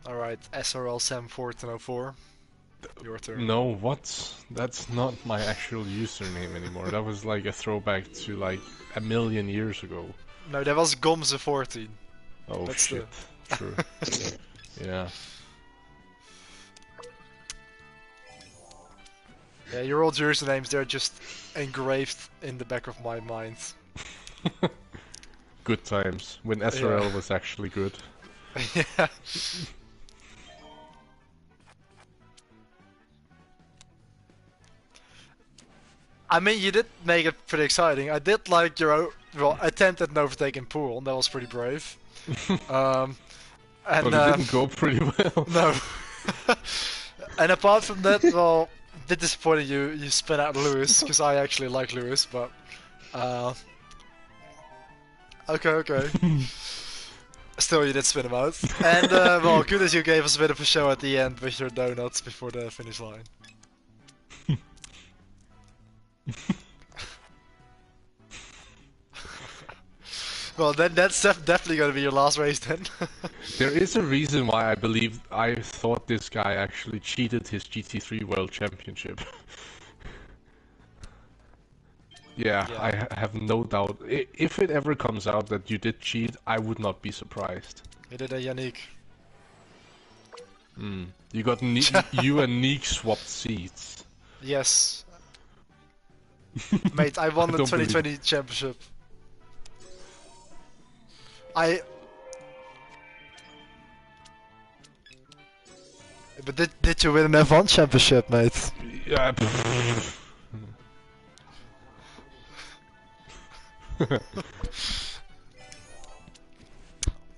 Alright, SRL 71404. Your turn. No, what? That's not my actual username anymore. That was like a throwback to like a million years ago. No, that was Gomze14. Oh That's shit. True. Yeah. Yeah, your old usernames, they're just engraved in the back of my mind. Good times. When SRL was actually good. Yeah. I mean, you did make it pretty exciting. I did like your attempt at an overtaking pool, and that was pretty brave. And But it didn't go pretty well. no. And apart from that, well, a bit disappointed you spin out Lewis, because I actually like Lewis, but okay. Still, you did spin him out. And well, good as you gave us a bit of a show at the end with your donuts before the finish line. Well, then that's definitely gonna be your last race then. There is a reason why I thought this guy actually cheated his GT3 World Championship. Yeah, I have no doubt. If it ever comes out that you did cheat, I would not be surprised. You did a Yannick. You got you and Neek swapped seats. Yes. Mate, I won the don't 2020 championship. But did you win an F1 championship, mate? Yeah.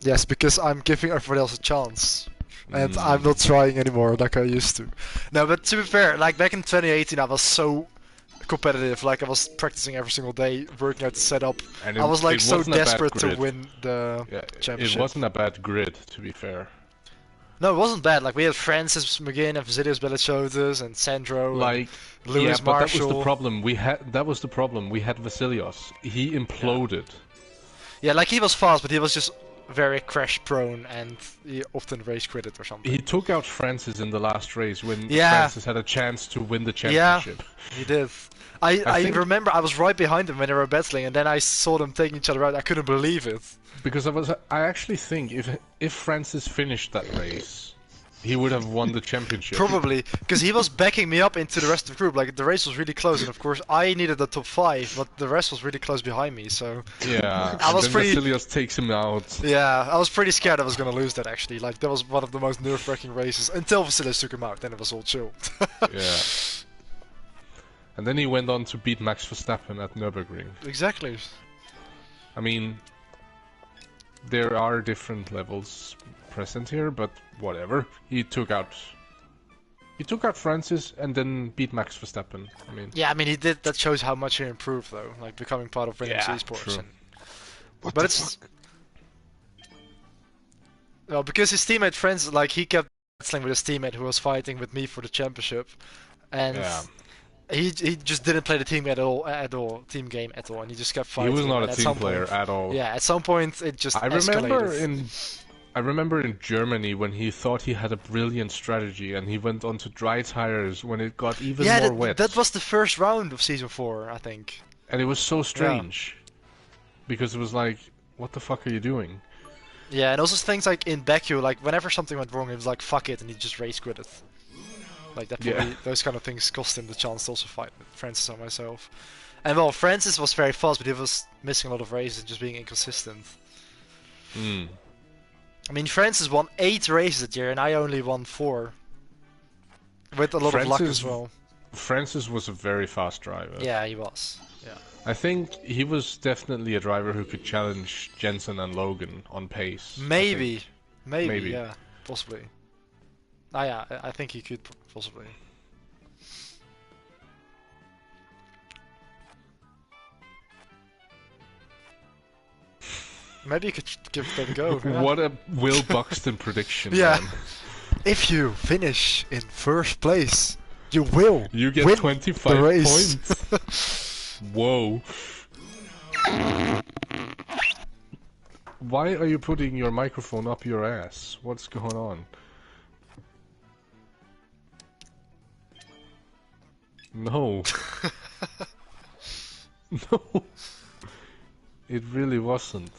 Yes, because I'm giving everybody else a chance. And I'm not trying anymore like I used to. No, but to be fair, like back in 2018 I was so competitive, like I was practicing every single day, working out the setup. And I was like so wasn't a bad desperate to grid. win the championship. It wasn't a bad grid, to be fair. No, it wasn't bad. Like we had Francis McGinn and Vasilios Belichotis and Sandro, Like and Lewis but Marshall. that was the problem. We had Vasilios. He imploded. Yeah, like he was fast, but he was just very crash prone and he often race quitted or something. He took out Francis in the last race when Yeah. Francis had a chance to win the championship. He did. I remember I was right behind them when they were battling, and then I saw them taking each other out. I couldn't believe it. Because I actually think if Francis finished that race, he would have won the championship. Probably, because he was backing me up into the rest of the group. Like the race was really close, and of course I needed the top 5, but the rest was really close behind me. So Yeah, I was and then pretty. Vasilios takes him out. Yeah, I was pretty scared I was gonna lose that actually. Like that was one of the most nerve-wracking races until Vasilios took him out. Then it was all chill. Yeah. And then he went on to beat Max Verstappen at Nürburgring. Exactly. I mean, there are different levels present here, but whatever. He took out Francis and then beat Max Verstappen. I mean, Yeah, I mean he did. That shows how much he improved though. Like becoming part of Williams Esports. true. And... But it's well because his teammate Francis, like he kept wrestling with his teammate who was fighting with me for the championship, and. Yeah. He just didn't play the team team game at all, and he just kept He fighting. was not and a at team some player point, at all. Yeah, at some point it just I escalated. remember in Germany when he thought he had a brilliant strategy and he went on to dry tires when it got even more wet. That was the first round of season 4, I think. And it was so strange. Because it was like, what the fuck are you doing? Yeah, and also things like in Baku, like whenever something went wrong, it was like fuck it, and he just race quit it. Like that probably, those kind of things cost him the chance to also fight with Francis and myself. And well, Francis was very fast, but he was missing a lot of races and just being inconsistent. I mean, Francis won 8 races that year, and I only won 4. With a lot of luck as well. Francis was a very fast driver. Yeah, he was. Yeah. I think he was definitely a driver who could challenge Jensen and Logan on pace. Maybe, yeah, possibly. Ah, yeah, I think he could possibly. Maybe you could give that a go. Yeah. What a Will Buxton prediction, Yeah. man. If you finish in first place, you will You get win 25 the race. points. Whoa. Why are you putting your microphone up your ass? What's going on? No. No. It really wasn't.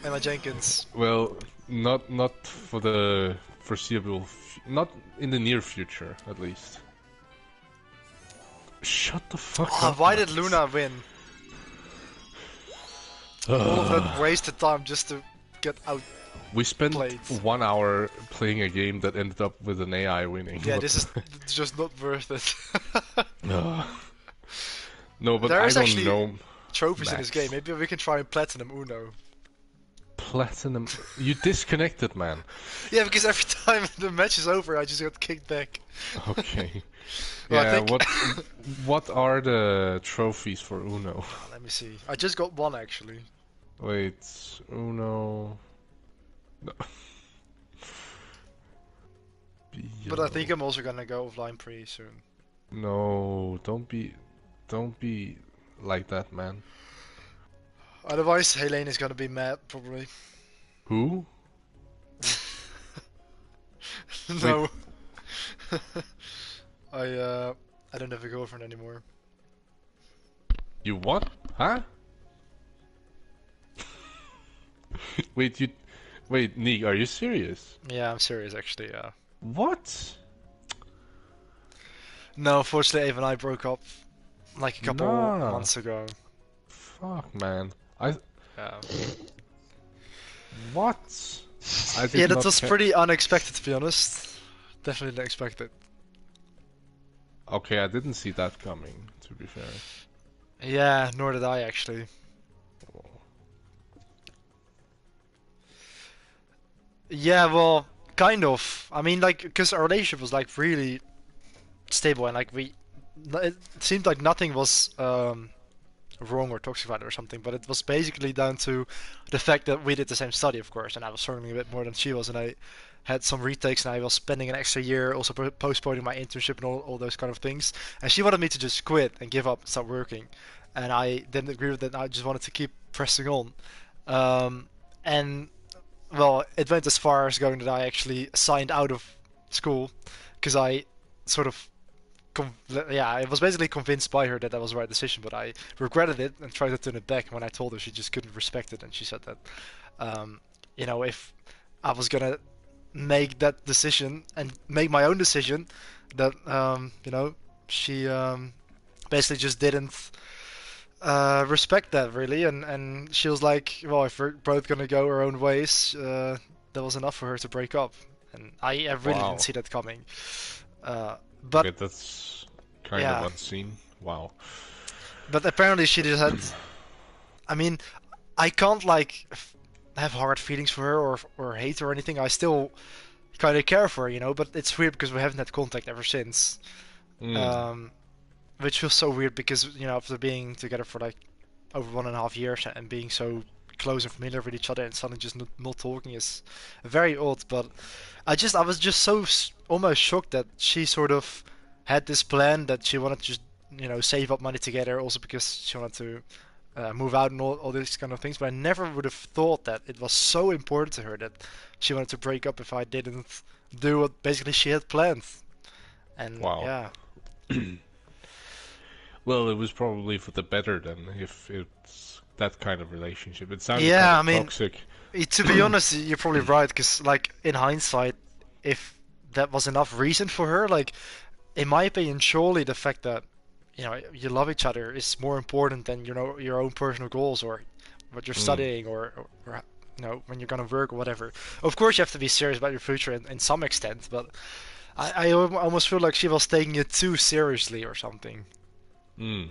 Emma Jenkins. Well, not for the foreseeable, not in the near future, at least. Shut the fuck up. Why did Max. Luna win? All of that wasted time just to get out. We spent played. 1 hour playing a game that ended up with an AI winning. Yeah, What this is just not worth it. the- No, but There I is don't actually know. trophies in Max. this game. Maybe we can try and platinum Uno. Platinum. You disconnected, man. Yeah, because every time the match is over, I just got kicked back. Okay. Well, I Yeah. think- What are the trophies for Uno? Let me see. I just got one actually. Wait, Uno. No. But I think I'm also gonna go offline pretty soon. No, don't be like that, man. Otherwise, Helene is gonna be mad, probably. Who? No. I don't have a girlfriend anymore. You what? Huh? Wait, Nick, are you serious? Yeah, I'm serious actually, yeah. What? No, unfortunately, Ava and I broke up like a couple Nah. months ago. Fuck, man. Yeah, What? I did yeah, that not was ca- pretty unexpected to be honest. Definitely didn't expect it. Okay, I didn't see that coming, to be fair. Yeah, nor did I actually. Yeah, well, kind of. I mean, like, because our relationship was like really stable and like it seemed like nothing was wrong or toxic about it or something, but it was basically down to the fact that we did the same study, of course, and I was struggling a bit more than she was, and I had some retakes and I was spending an extra year also postponing my internship and all those kind of things, and she wanted me to just quit and give up and start working, and I didn't agree with that. I just wanted to keep pressing on, and well, it went as far as going that I actually signed out of school because I sort of I was basically convinced by her that that was the right decision, but I regretted it and tried to turn it back. And when I told her, she just couldn't respect it, and she said that, if I was gonna make that decision and make my own decision, that she basically just didn't respect that really, and she was like, well, if we're both gonna go our own ways, that was enough for her to break up, and I really Wow. didn't see that coming. But Okay, that's kind Yeah. of unseen. Wow. But apparently she just had. I mean, I can't like have hard feelings for her or hate her or anything. I still kind of care for her, But it's weird because we haven't had contact ever since. Which feels so weird because after being together for like over 1.5 years and being so close and familiar with each other and suddenly just not talking is very odd. But I was just so almost shocked that she sort of had this plan that she wanted to just save up money together, also because she wanted to move out and all these kind of things. But I never would have thought that it was so important to her that she wanted to break up if I didn't do what basically she had planned. And Wow. yeah. Well, it was probably for the better then, if it's that kind of relationship. It sounded Yeah, kind I of mean, toxic. To be honest, you're probably right, because like in hindsight, if that was enough reason for her, like in my opinion, surely the fact that you know, you love each other is more important than, you know, your own personal goals or what you're studying or you know, when you're gonna work or whatever. Of course, you have to be serious about your future in some extent, but I almost feel like she was taking it too seriously or something. Mm.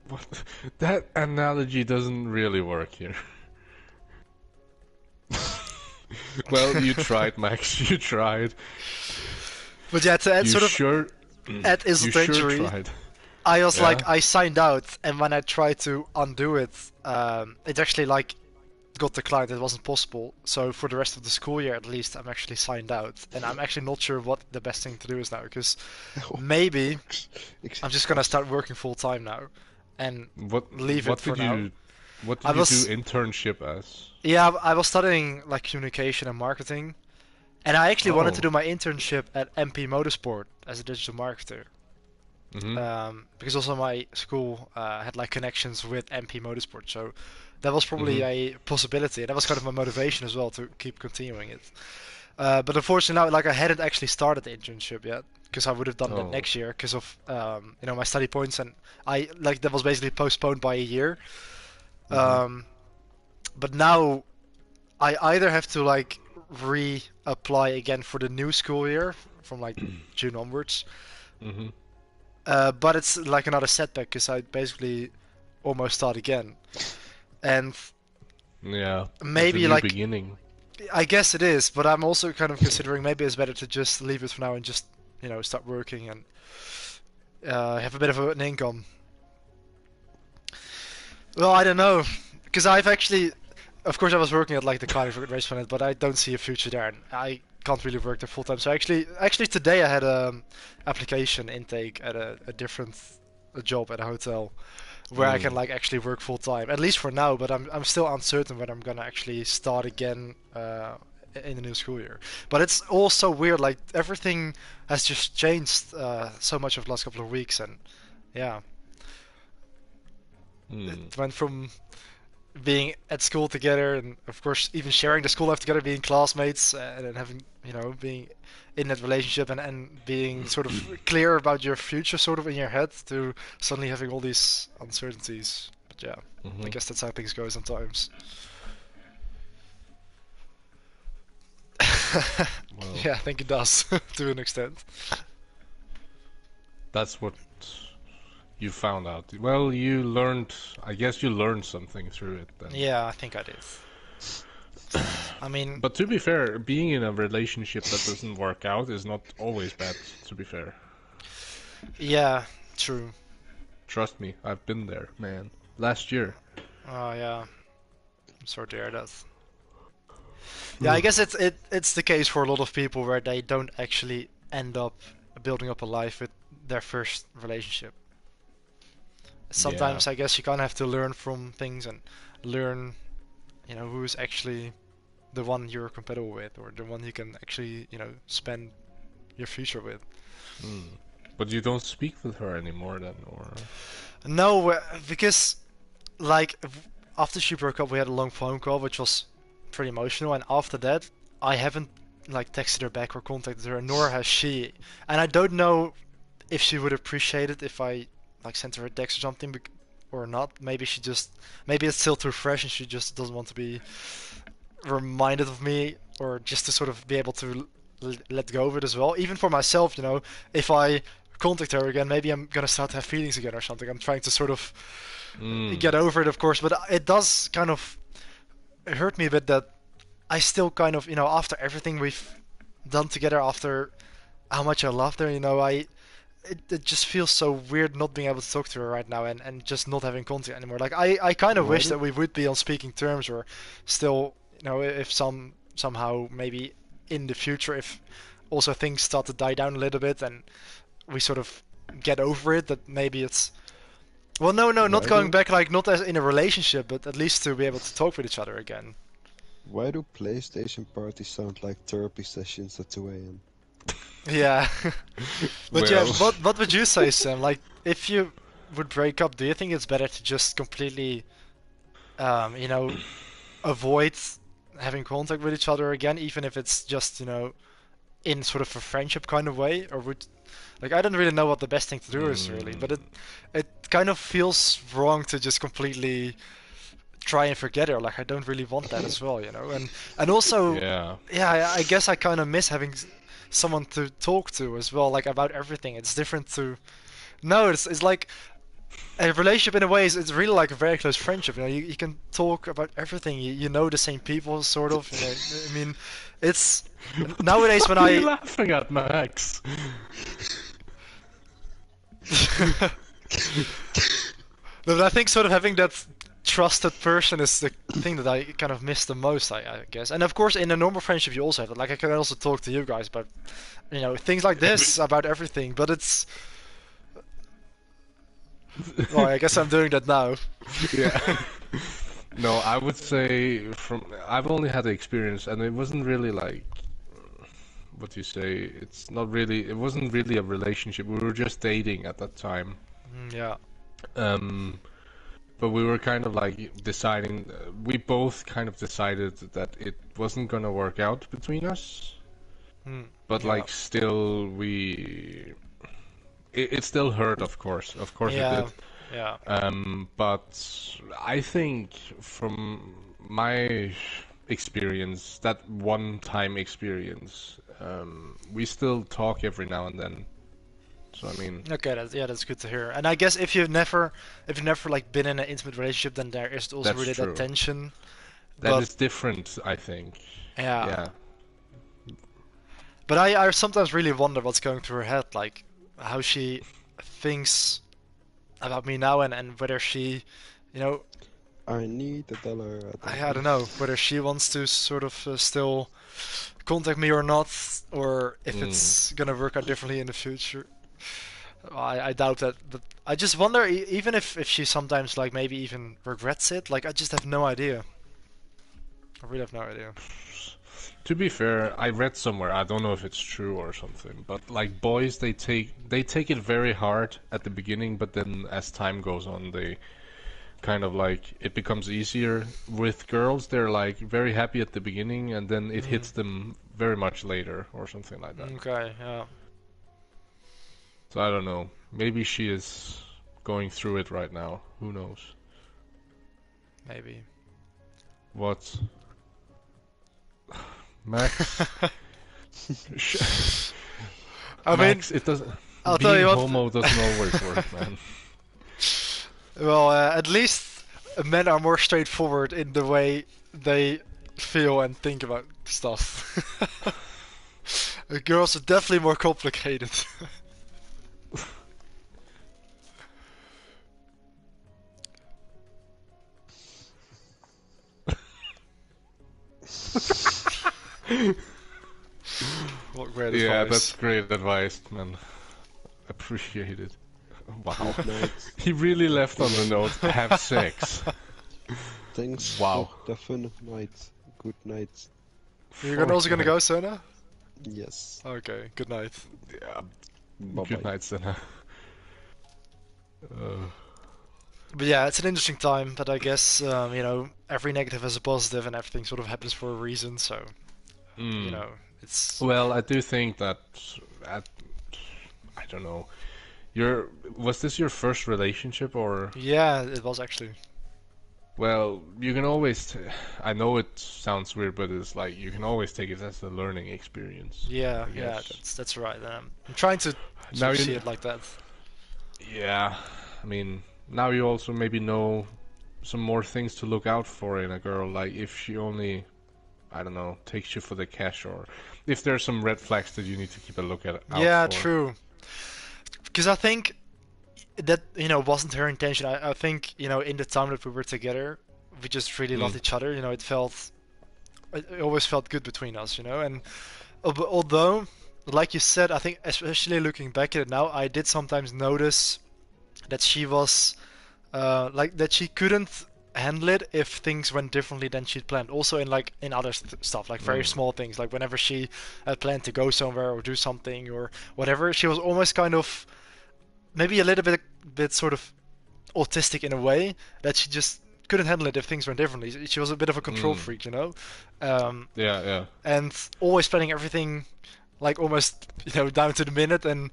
What? That analogy doesn't really work here. Well, you tried, Max. You tried. But yeah, to add You sort of sure? add You insult to sure injury, tried. I was Yeah? like, I signed out, and when I tried to undo it, it actually like got declined. It wasn't possible. So for the rest of the school year, at least, I'm actually signed out, and I'm actually not sure what the best thing to do is now, because maybe I'm just gonna start working full time now, and leave it for now. What I did you was- do internship as? Yeah, I was studying like communication and marketing, and I actually wanted to Oh. do my internship at MP Motorsport as a digital marketer. Mm-hmm. Because also my school had like connections with MP Motorsport, so that was probably a possibility, and that was kind of my motivation as well to keep continuing it. But unfortunately, now, like I hadn't actually started the internship yet, because I would have done that Oh. next year because of you know, my study points, and I like that was basically postponed by a year. But now I either have to like reapply again for the new school year from like June onwards. Mm-hmm. But it's like another setback because I basically almost start again. And Yeah. maybe it's a new like beginning. I guess it is, but I'm also kind of considering maybe it's better to just leave it for now and just, you know, start working and have a bit of an income. Well, I don't know, because I've actually, of course, I was working at like the Cardiff Race Planet, but I don't see a future there, and I can't really work there full time. So actually today I had a application intake at a different job at a hotel where I can like actually work full time, at least for now. But I'm still uncertain when I'm gonna actually start again in the new school year. But it's all so weird. Like everything has just changed so much over the last couple of weeks, and yeah, it went from being at school together, and of course even sharing the school life together, being classmates, and then having, you know, being in that relationship and being sort of clear about your future sort of in your head, to suddenly having all these uncertainties. But yeah, I guess that's how things go sometimes. Well, Yeah, I think it does to an extent. that's what you found out. Well, you learned. I guess you learned something through it then. Yeah, I think I did. I mean, But to be fair, being in a relationship that doesn't work out is not always bad, to be fair. yeah, true. Trust me, I've been there, man. Last year. Oh yeah, I'm sorry to hear that. Yeah, I guess it's the case for a lot of people where they don't actually end up building up a life with their first relationship. Sometimes I guess you kind of have to learn from things and learn, you know, who's actually the one you're compatible with, or the one you can actually, you know, spend your future with. But you don't speak with her anymore then, or? No, because like after she broke up, we had a long phone call, which was pretty emotional, and after that, I haven't like texted her back or contacted her, nor has she. And I don't know if she would appreciate it if I like sent her a text or something, or not. Maybe maybe it's still too fresh, and she just doesn't want to be reminded of me, or just to sort of be able to let go of it as well. Even for myself, you know, if I contact her again, maybe I'm gonna start to have feelings again or something. I'm trying to sort of get over it, of course, but it does kind of hurt me a bit that I still kind of, you know, after everything we've done together, after how much I loved her, you know, it just feels so weird not being able to talk to her right now, and just not having contact anymore. Like I kind of wish that we would be on speaking terms, or still, you know, if somehow maybe in the future, if also things start to die down a little bit and we sort of get over it, that maybe it's, well, no, not going back, like not as in a relationship, but at least to be able to talk with each other again. Why do PlayStation parties sound like therapy sessions at 2 a.m.? Yeah. But yeah, Well. what would you say, Sam? Like, if you would break up, do you think it's better to just completely, you know, avoid having contact with each other again, even if it's just, you know, in sort of a friendship kind of way, or would like I don't really know what the best thing to do is really, but it kind of feels wrong to just completely try and forget her. Like I don't really want that as well, you know. And also, Yeah. I guess I kind of miss having someone to talk to as well, like about everything. It's different to no, it's like a relationship in a way is it's really like a very close friendship. You know, you can talk about everything. You know the same people, sort of. You know, I mean, it's nowadays when What are you laughing at, Max? But I think sort of having that trusted person is the thing that I kind of miss the most, I guess. And of course, in a normal friendship, you also have that. Like I can also talk to you guys about, you know, things like this about everything. But it's well, I guess I'm doing that now. Yeah. No, I would say I've only had the experience, and it wasn't really like what do you say? It wasn't really a relationship. We were just dating at that time. Yeah. But we were kind of like deciding. We both kind of decided that it wasn't gonna work out between us. But like, still, it still hurt, of course. Of course it did. Yeah. But I think from my experience, that one-time experience, we still talk every now and then. So I mean, okay, that's good to hear. And I guess if you've never like been in an intimate relationship, then there is also That's really true. that tension. That is different, I think. Yeah. But I sometimes really wonder what's going through her head, like how she thinks about me now, and whether she, you know, I need $1. I don't know whether she wants to sort of still contact me or not, or if it's gonna work out differently in the future. I doubt that, but I just wonder, even if she sometimes like maybe even regrets it. Like I just have no idea. I really have no idea. To be fair, I read somewhere, I don't know if it's true or something, but like boys, they take it very hard at the beginning, but then as time goes on, they kind of like it becomes easier. With girls, they're like very happy at the beginning, and then it hits them very much later or something like that. Okay, yeah. So I don't know. Maybe she is going through it right now. Who knows? Maybe. What? Max? I Max, mean, it doesn't. I'll tell Being you what. homo doesn't always work, man. Well, at least men are more straightforward in the way they feel and think about stuff. Girls are definitely more complicated. What great advice. Yeah, that's great advice, man. Appreciate it. Wow. He really left on the note, have sex. Thanks Wow. for the fun night. Good night. You're also gonna go, Senna? Yes. Okay, good night. Yeah. Bye-bye. Good night, Senna. But yeah, it's an interesting time, but I guess, you know, every negative has a positive and everything sort of happens for a reason, so, you know, it's... Well, I do think that, I don't know, was this your first relationship, or? Yeah, it was actually. Well, you can always, I know it sounds weird, but it's like, you can always take it as a learning experience. Yeah, that's right. I'm trying to Now see it like that. Yeah, I mean, now you also maybe know some more things to look out for in a girl, like if she only, I don't know, takes you for the cash, or if there's some red flags that you need to keep a look at. Yeah, true. Because I think that, you know, wasn't her intention. I think, you know, in the time that we were together, we just really loved each other. You know, it always felt good between us, you know. And although, like you said, I think especially looking back at it now, I did sometimes notice that she was, like, that she couldn't handle it if things went differently than she'd planned. Also in other stuff, like very small things, like whenever she had planned to go somewhere or do something or whatever, she was almost kind of maybe a little bit sort of autistic in a way, that she just couldn't handle it if things went differently. She was a bit of a control freak, you know. Yeah. And always planning everything like almost down to the minute. And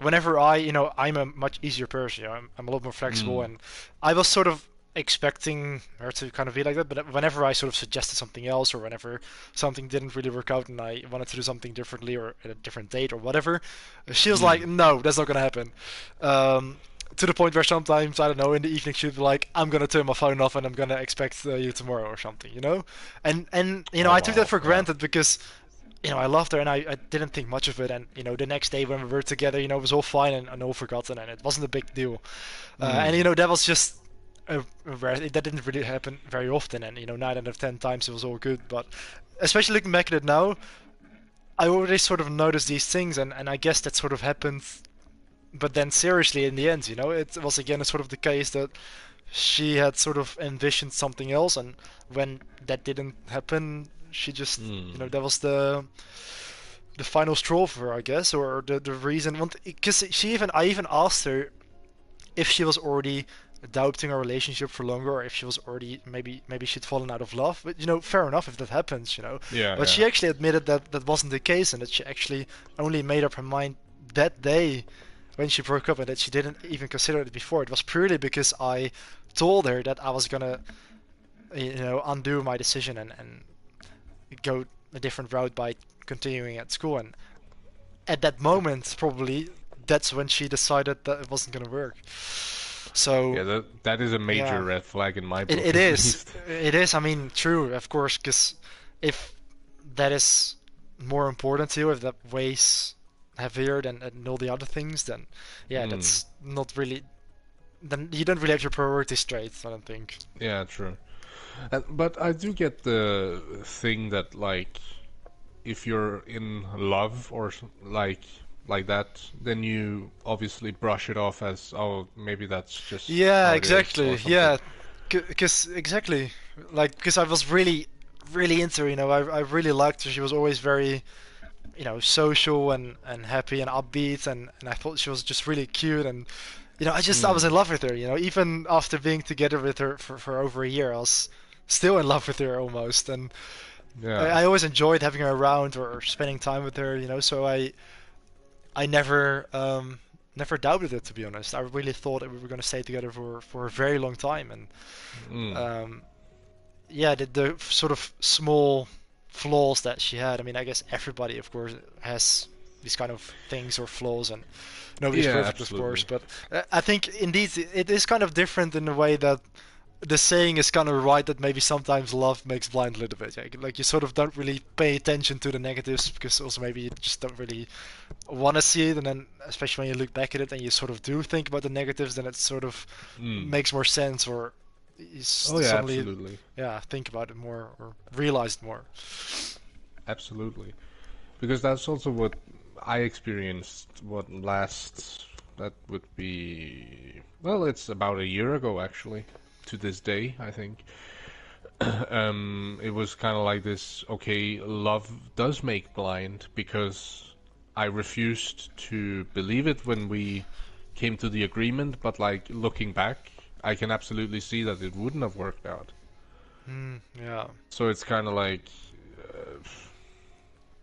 whenever I'm a much easier person. I'm a lot more flexible, and I was sort of expecting her to kind of be like that. But whenever I sort of suggested something else, or whenever something didn't really work out and I wanted to do something differently or at a different date or whatever, she was like, "No, that's not gonna happen." To the point where sometimes, I don't know, in the evening she'd be like, "I'm gonna turn my phone off and I'm gonna expect you tomorrow or something," And Oh, I took that wow, for yeah. granted because I loved her and I didn't think much of it. And the next day when we were together, it was all fine and all forgotten and it wasn't a big deal. And that was just that didn't really happen very often. And 9 out of 10 times it was all good. But especially looking back at it now, I already sort of noticed these things, and I guess that sort of happened. But then seriously, in the end, it was again sort of the case that she had sort of envisioned something else, and when that didn't happen, she just, that was the final straw for her, I guess, or the reason. Because I even asked her if she was already doubting our relationship for longer, or if she was already maybe she'd fallen out of love. But fair enough if that happens. Yeah, But she actually admitted that that wasn't the case, and that she actually only made up her mind that day when she broke up, and that she didn't even consider it before. It was purely because I told her that I was gonna, undo my decision and go a different route by continuing at school. And at that moment, probably that's when she decided that it wasn't gonna work. So Yeah, that is a major yeah. red flag in my book. it at is. least. It is. I mean, true, of course, because if that is more important to you, if that weighs heavier than all the other things, then yeah, that's not really. Then you don't really have your priorities straight, I don't think. Yeah, true. But I do get the thing that, like, if you're in love or like that, then you obviously brush it off as, oh, maybe that's just Yeah, how it is, or exactly. something. Yeah, because exactly, like, because I was really, really into her. I really liked her. She was always very, social and happy and upbeat, and I thought she was just really cute. And I was in love with her. Even after being together with her for over a year, I was still in love with her almost. And Yeah. I always enjoyed having her around or spending time with her. So I never doubted it, to be honest. I really thought that we were going to stay together for a very long time. And yeah, the sort of small flaws that she had. I mean, I guess everybody, of course, has these kind of things or flaws, and nobody's Yeah, perfect, absolutely. of course. But I think indeed it is kind of different in the way that the saying is kind of right, that maybe sometimes love makes blind a little bit. Yeah? Like you sort of don't really pay attention to the negatives because also maybe you just don't really want to see it, and then especially when you look back at it and you sort of do think about the negatives, then it sort of makes more sense, or you Oh yeah, suddenly absolutely. think about it more or realize it more. Absolutely. Because that's also what I experienced, that would be, well, it's about a year ago actually, to this day, I think. It was kind of like this, okay, love does make blind, because I refused to believe it when we came to the agreement, but like looking back, I can absolutely see that it wouldn't have worked out. Yeah. So it's kind of like,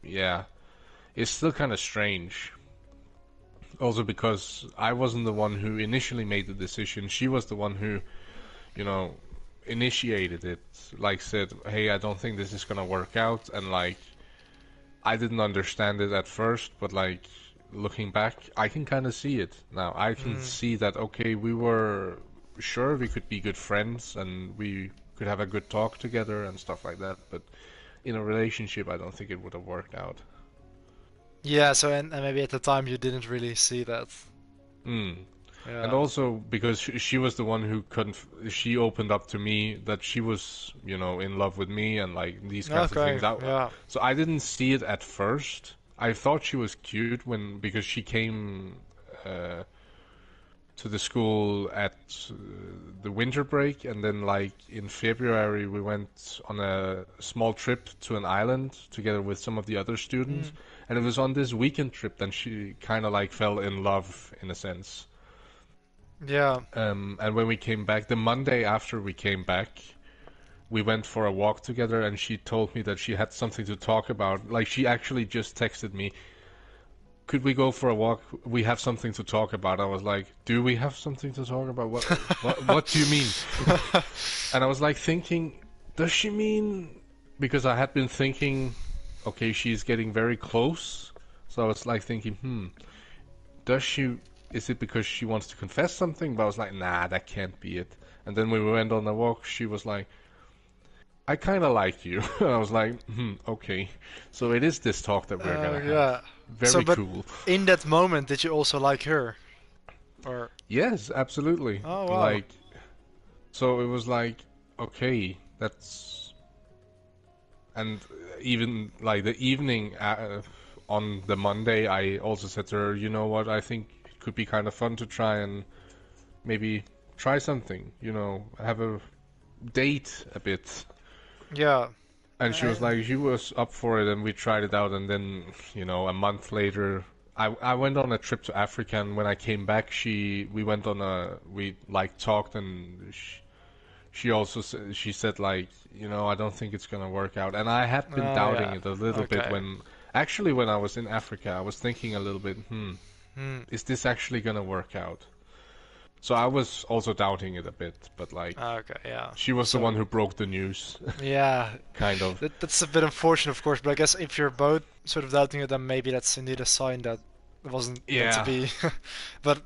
yeah, it's still kind of strange. Also because I wasn't the one who initially made the decision. She was the one who, initiated it. Like said, hey, I don't think this is gonna work out. And like, I didn't understand it at first, but like, looking back, I can kind of see it now. I can see that, okay, we were sure we could be good friends and we could have a good talk together and stuff like that. But in a relationship, I don't think it would have worked out. Yeah, so and maybe at the time you didn't really see that. Yeah. And also because she was the one who she opened up to me that she was, in love with me and like these kinds of things. Yeah. So I didn't see it at first. I thought she was cute because she came to the school at the winter break, and then like in February we went on a small trip to an island together with some of the other students. And it was on this weekend trip that she kind of like fell in love in a sense. Yeah. And when we came back, the Monday after we came back, we went for a walk together, and she told me that she had something to talk about. Like, she actually just texted me, could we go for a walk? We have something to talk about. I was like, do we have something to talk about? What do you mean? And I was like thinking, does she mean... Because I had been thinking, okay, she's getting very close. So I was like thinking, does she... Is it because she wants to confess something? But I was like, nah, that can't be it. And then when we went on the walk, she was like, I kind of like you. And I was like, okay. So it is this talk that we're gonna have. Very but cool. in that moment, did you also like her? Or Yes, absolutely. Oh, wow. Like, so it was like, okay, that's... And even like the evening on the Monday, I also said to her, you know what, I think it could be kind of fun to try and maybe try something, you know, have a date a bit. yeah. And she was like, she was up for it, and we tried it out, and then, you know, a month later, I went on a trip to Africa, and when I came back, we like talked, and she also she said like, you know, I don't think it's gonna work out, and I had been doubting it a little bit when I was in Africa. I was thinking a little bit, is this actually gonna work out? So I was also doubting it a bit, but like, she was the one who broke the news. Yeah, kind of. That's a bit unfortunate, of course, but I guess if you're both sort of doubting it, then maybe that's indeed a sign that it wasn't meant to be. But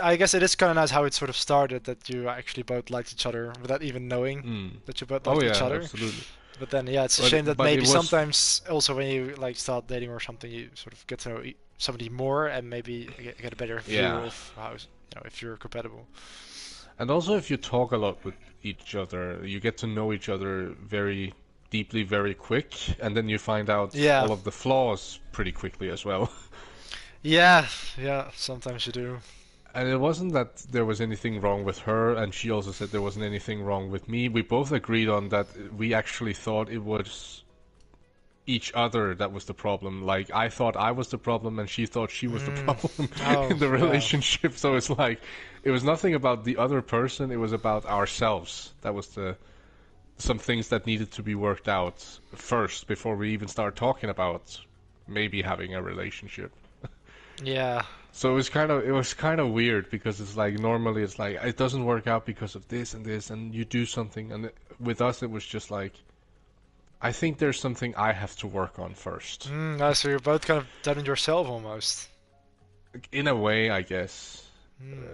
I guess it is kind of nice how it sort of started, that you actually both liked each other without even knowing that you both liked each other. Absolutely. But then, yeah, it's a shame that maybe sometimes also when you like start dating or something, you sort of get to know somebody more and maybe get a better view of how, you know, if you're compatible. And also, if you talk a lot with each other, you get to know each other very deeply, very quick, and then you find out all of the flaws pretty quickly as well. Yeah, sometimes you do. And it wasn't that there was anything wrong with her, and she also said there wasn't anything wrong with me. We both agreed on that. We actually thought it was each other that was the problem. Like, I thought I was the problem, and she thought she was the problem in the relationship. So it's like, it was nothing about the other person, it was about ourselves. That was some things that needed to be worked out first before we even start talking about maybe having a relationship. Yeah. So it was kind of weird, because it's like, normally it's like, it doesn't work out because of this and this, and you do something, and with us it was just like, I think there's something I have to work on first. So you're both kind of done it yourself almost. In a way, I guess.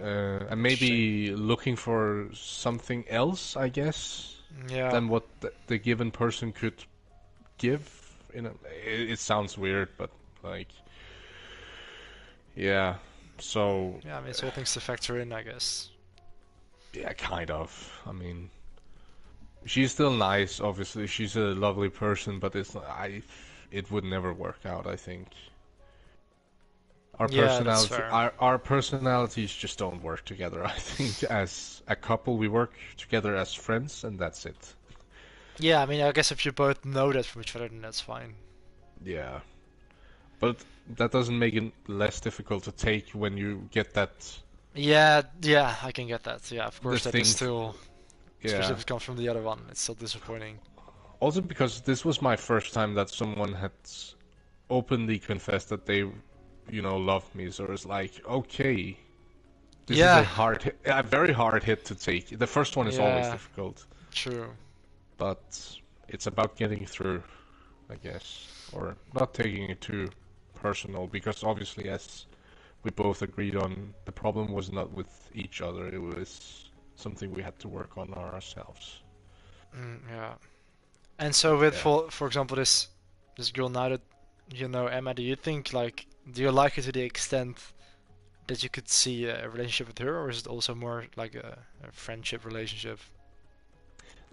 And maybe looking for something else, I guess, than what the given person could give. It sounds weird, but like... Yeah, so... Yeah, I mean, it's all things to factor in, I guess. Yeah, kind of. I mean, she's still nice, obviously. She's a lovely person, but it would never work out, I think. Our personalities just don't work together, I think. As a couple, we work together as friends, and that's it. Yeah, I mean, I guess if you both know that from each other, then that's fine. Yeah. But that doesn't make it less difficult to take when you get that... Yeah, I can get that. Yeah, of course, that is still... Especially if it comes from the other one, it's still disappointing. Also because this was my first time that someone had openly confessed that they, you know, loved me. So it's like, okay, this is a very hard hit to take. The first one is always difficult. True. But it's about getting through, I guess. Or not taking it too personal, because obviously, as we both agreed on, the problem was not with each other, it was something we had to work on ourselves. Yeah. And so with, for example, this girl, now that you know Emma, do you think, like, do you like her to the extent that you could see a relationship with her, or is it also more like a friendship relationship?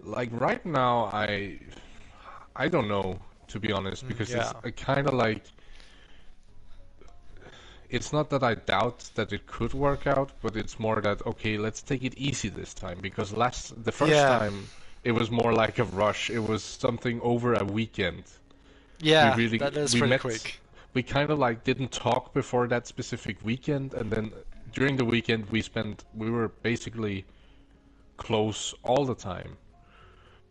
Like, right now, I don't know, to be honest, because it's kind of like... It's not that I doubt that it could work out, but it's more that, okay, let's take it easy this time, because the first time it was more like a rush. It was something over a weekend. Yeah, that is pretty quick. We kind of like didn't talk before that specific weekend, and then during the weekend we were basically close all the time.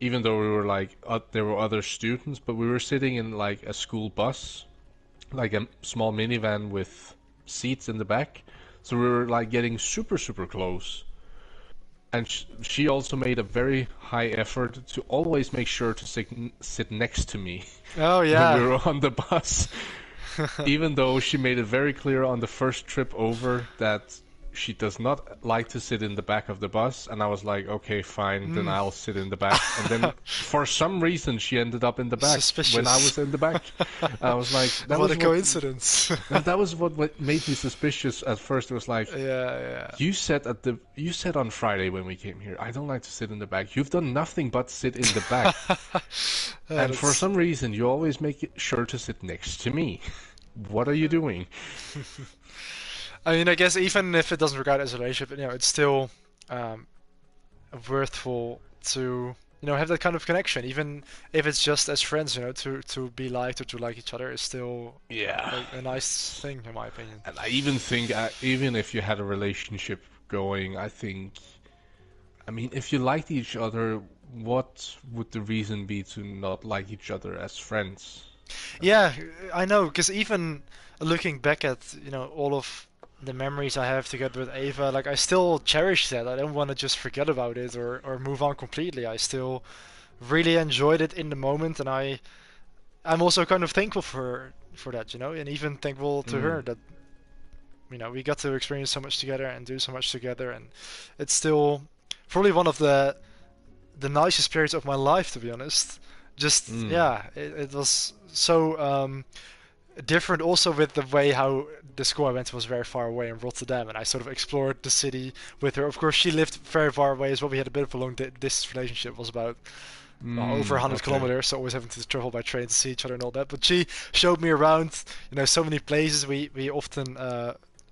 even though we were like there were other students, but we were sitting in like a school bus, like a small minivan with seats in the back, so we were like getting super super close. And she also made a very high effort to always make sure to sit next to me Oh when yeah. we were on the bus. Even though she made it very clear on the first trip over that she does not like to sit in the back of the bus, and I was like, okay, fine, then I'll sit in the back. And then for some reason she ended up in the back when I was in the back. I was like, What a coincidence. that was what made me suspicious at first. It was like, Yeah. you said on Friday when we came here, I don't like to sit in the back. You've done nothing but sit in the back. And for some reason, you always make sure to sit next to me. What are you doing? I mean, I guess even if it doesn't work out as a relationship, it's still worthwhile to have that kind of connection, even if it's just as friends. To be liked or to like each other is still a nice thing, in my opinion. And I even think, even if you had a relationship going, I mean, if you liked each other, what would the reason be to not like each other as friends? Yeah, I know, because even looking back at all of the memories I have together with Ava, like I still cherish that. I don't want to just forget about it or move on completely. I still really enjoyed it in the moment, and I'm also kind of thankful for that, and even thankful to her that we got to experience so much together and do so much together, and it's still probably one of the nicest periods of my life, to be honest. Just it was so different also with the way how the school I went to was very far away in Rotterdam, and I sort of explored the city with her. Of course, she lived very far away as well. We had a bit of a long distance relationship. It was about over 100 kilometers, so always having to travel by train to see each other and all that. But she showed me around, so many places. We often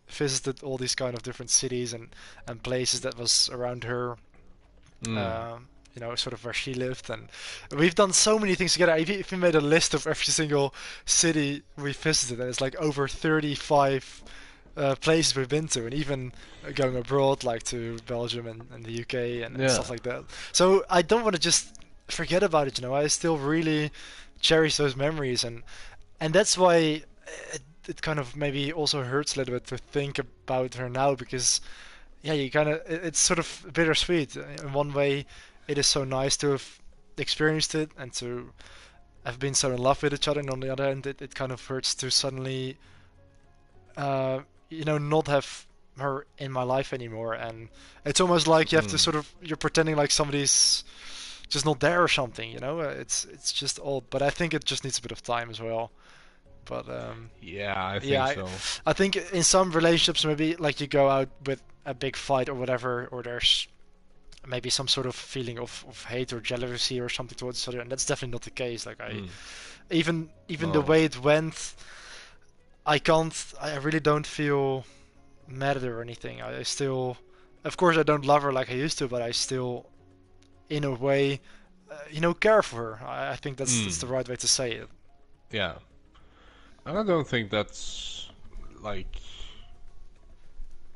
visited all these kind of different cities and places that was around her. Sort of where she lived, and we've done so many things together. I even made a list of every single city we visited, and it's like over 35 places we've been to, and even going abroad, like to Belgium and the UK and stuff like that. So I don't want to just forget about it. I still really cherish those memories, and that's why it kind of maybe also hurts a little bit to think about her now, because you kind of it's sort of bittersweet. In one way, it is so nice to have experienced it and to have been so in love with each other, and on the other hand, it kind of hurts to suddenly, not have her in my life anymore. And it's almost like you have to you're pretending like somebody's just not there or something. It's just odd. But I think it just needs a bit of time as well. But I think so. I think in some relationships, maybe like you go out with a big fight or whatever, or there's maybe some sort of feeling of hate or jealousy or something towards each other, and that's definitely not the case. Like even the way it went, I really don't feel mad at her or anything. I still, of course, I don't love her like I used to, but I still, in a way, care for her. I think that's the right way to say it. Yeah, and I don't think that's like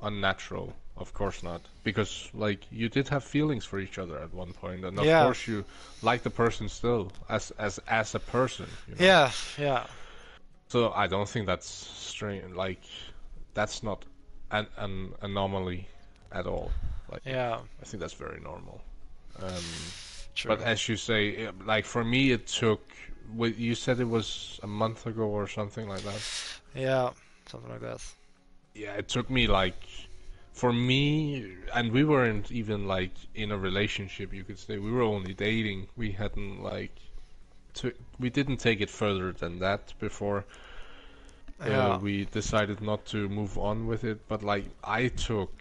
unnatural. Of course not, because like you did have feelings for each other at one point, and of course you like the person still as a person. Yeah. So I don't think that's strange. Like that's not an anomaly at all. Like I think that's very normal. True. But as you say, like for me, it took. You said it was a month ago or something like that. Yeah, something like that. Yeah, it took me like. For me, and we weren't even like in a relationship, you could say. We were only dating. We hadn't like, we didn't take it further than that before we decided not to move on with it. But like, I took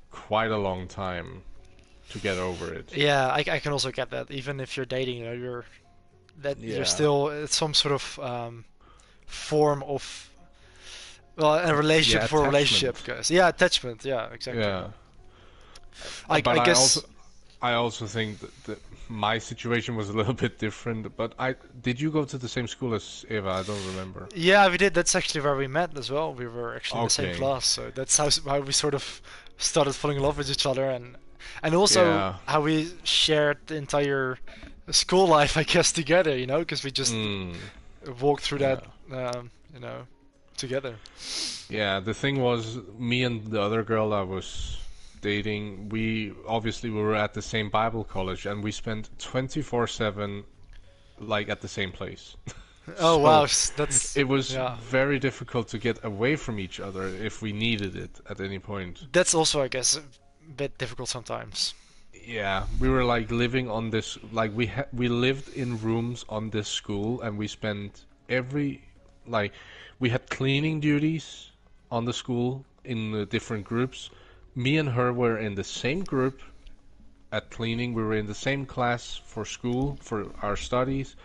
quite a long time to get over it. Yeah, I can also get that. Even if you're dating, you're still some sort of form of. Well, a relationship for a relationship, guys. Yeah, attachment. Yeah, exactly. Yeah. I guess. I also think that my situation was a little bit different. But did you go to the same school as Eva? I don't remember. Yeah, we did. That's actually where we met as well. We were actually in the same class, so that's how we sort of started falling in love with each other, and also how we shared the entire school life, I guess, together, you know, because we just walked through Yeah. that, you know, together. Yeah, the thing was, me and the other girl I was dating, we were at the same Bible college, and we spent 24/7 like at the same place. Oh So wow, that's it was yeah. very difficult to get away from each other if we needed it at any point. That's also, I guess, a bit difficult sometimes. Yeah, we were like living on this, like we lived in rooms on this school, and we spent like we had cleaning duties on the school in the different groups. Me and her were in the same group at cleaning. We were in the same class for school for our studies,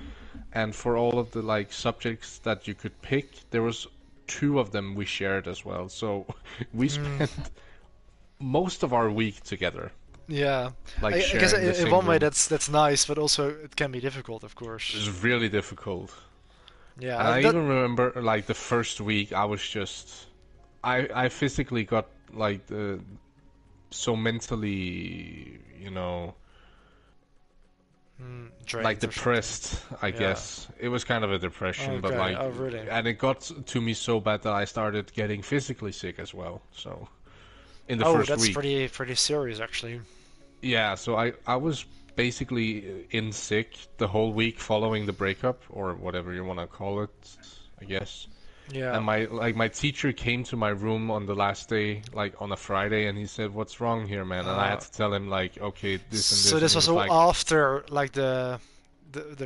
and for all of the like subjects that you could pick, there was two of them we shared as well. So we spent most of our week together. Yeah, Like I guess sharing the in same one way room. that's nice, but also it can be difficult, of It course. was really difficult. Yeah, And I that, even remember like the first week I was just I physically got like so mentally, you know, drained like or something. depressed, I Yeah. guess. It was kind of a depression, but Okay, like oh, really? and it got to me so bad that I started getting physically sick as well. So in the Oh, first that's week. pretty serious actually. Yeah, so I was basically in sick the whole week following the breakup, or whatever you want to call it, I guess. Yeah. And my teacher came to my room on the last day, like on a Friday, and he said, "What's wrong here, man?" And I had to tell him like, "Okay, this and this." So And this he was was all like, after like the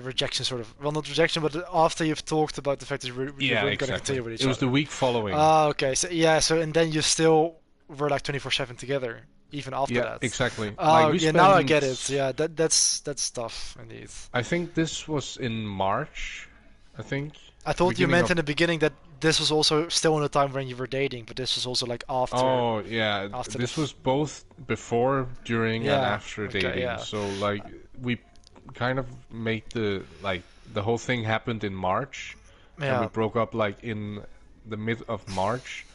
rejection sort of, well, not rejection, but after you've talked about the fact that you "Yeah, weren't going to exactly." continue with each It was other. the week following. Ah, okay. So yeah, so and then you still were like 24/7 together even after Yeah, that. exactly. Like Oh, we yeah, now I spent. get it. Yeah, that's tough indeed. I think this was in March. I think. I thought you Beginning meant of. in the beginning that this was also still in the time when you were dating, but this was also like after. Oh yeah, after this the was both before, during, and Yeah. after Okay. dating. Yeah. So like we kind of made the whole thing happened in March, and we Yeah. broke up like in the mid of March,